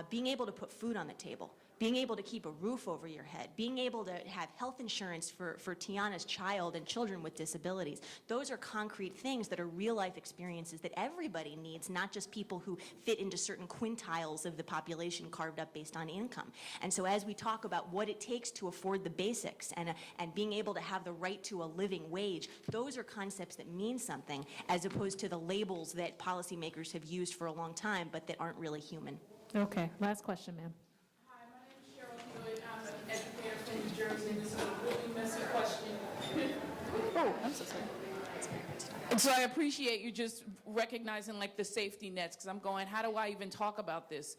being able to put food on the table, being able to keep a roof over your head, being able to have health insurance for Tiana's child and children with disabilities. Those are concrete things that are real-life experiences that everybody needs, not just people who fit into certain quintiles of the population carved up based on income. And so as we talk about what it takes to afford the basics and being able to have the right to a living wage, those are concepts that mean something, as opposed to the labels that policymakers have used for a long time, but that aren't really human. Okay, last question, ma'am. New Jersey. This is a really messy question. Oh, I'm so sorry. And so I appreciate you just recognizing like the safety nets, because I'm going, how do I even talk about this?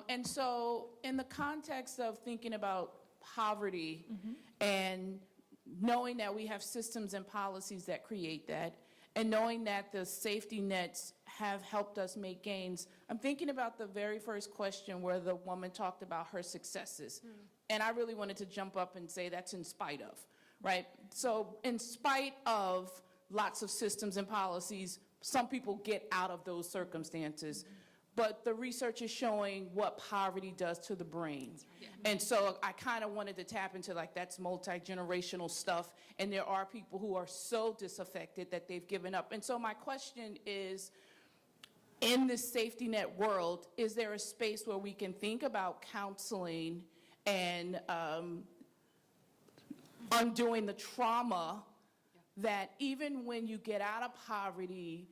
And so in the context of thinking about poverty and knowing that we have systems and policies that create that, and knowing that the safety nets have helped us make gains, I'm thinking about the very first question where the woman talked about her successes. And I really wanted to jump up and say that's in spite of, right? So in spite of lots of systems and policies, some people get out of those circumstances. But the research is showing what poverty does to the brain. And so I kind of wanted to tap into like that's multi-generational stuff. And there are people who are so disaffected that they've given up. And so my question is, in this safety net world, is there a space where we can think about counseling and undoing the trauma that even when you get out of poverty,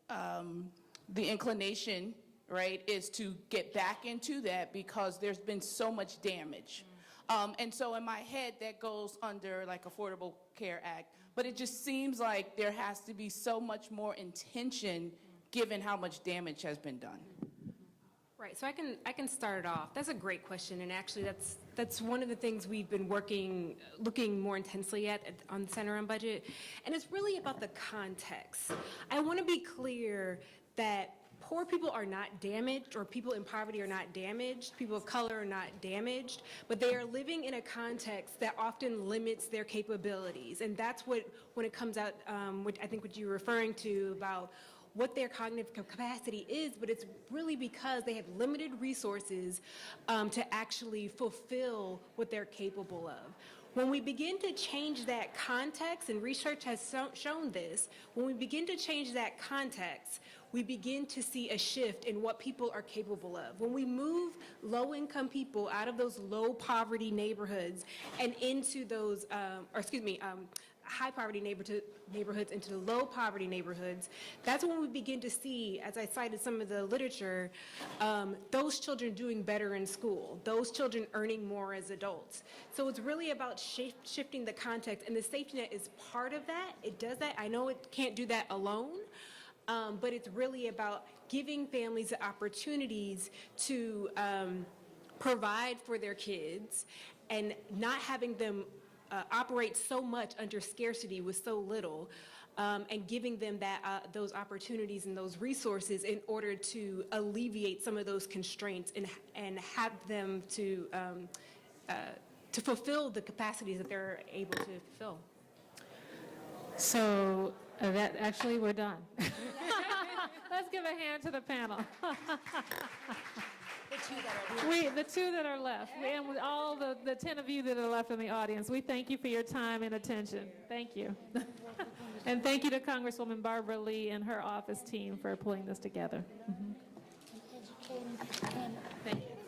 the inclination, right, is to get back into that because there's been so much damage. And so in my head, that goes under like Affordable Care Act. But it just seems like there has to be so much more intention given how much damage has been done. Right, so I can start it off. That's a great question, and actually that's one of the things we've been looking more intensely at on the Center on Budget, and it's really about the context. I want to be clear that poor people are not damaged, or people in poverty are not damaged, people of color are not damaged, but they are living in a context that often limits their capabilities. And that's what, when it comes out, what I think what you're referring to about what their cognitive capacity is, but it's really because they have limited resources to actually fulfill what they're capable of. When we begin to change that context, and research has shown this, when we begin to change that context, we begin to see a shift in what people are capable of. When we move low-income people out of those low-poverty neighborhoods and into those, high-poverty neighborhoods into the low-poverty neighborhoods, that's when we begin to see, as I cited some of the literature, those children doing better in school, those children earning more as adults. So it's really about shifting the context, and the safety net is part of that. It does that. I know it can't do that alone, but it's really about giving families the opportunities to provide for their kids and not having them operate so much under scarcity with so little, and giving them those opportunities and those resources in order to alleviate some of those constraints and have them to fulfill the capacities that they're able to fulfill. So that actually, we're done. Let's give a hand to the panel. The two that are left, and with all the 10 of you that are left in the audience, we thank you for your time and attention. Thank you. And thank you to Congresswoman Barbara Lee and her office team for pulling this together. Educating. Thank you.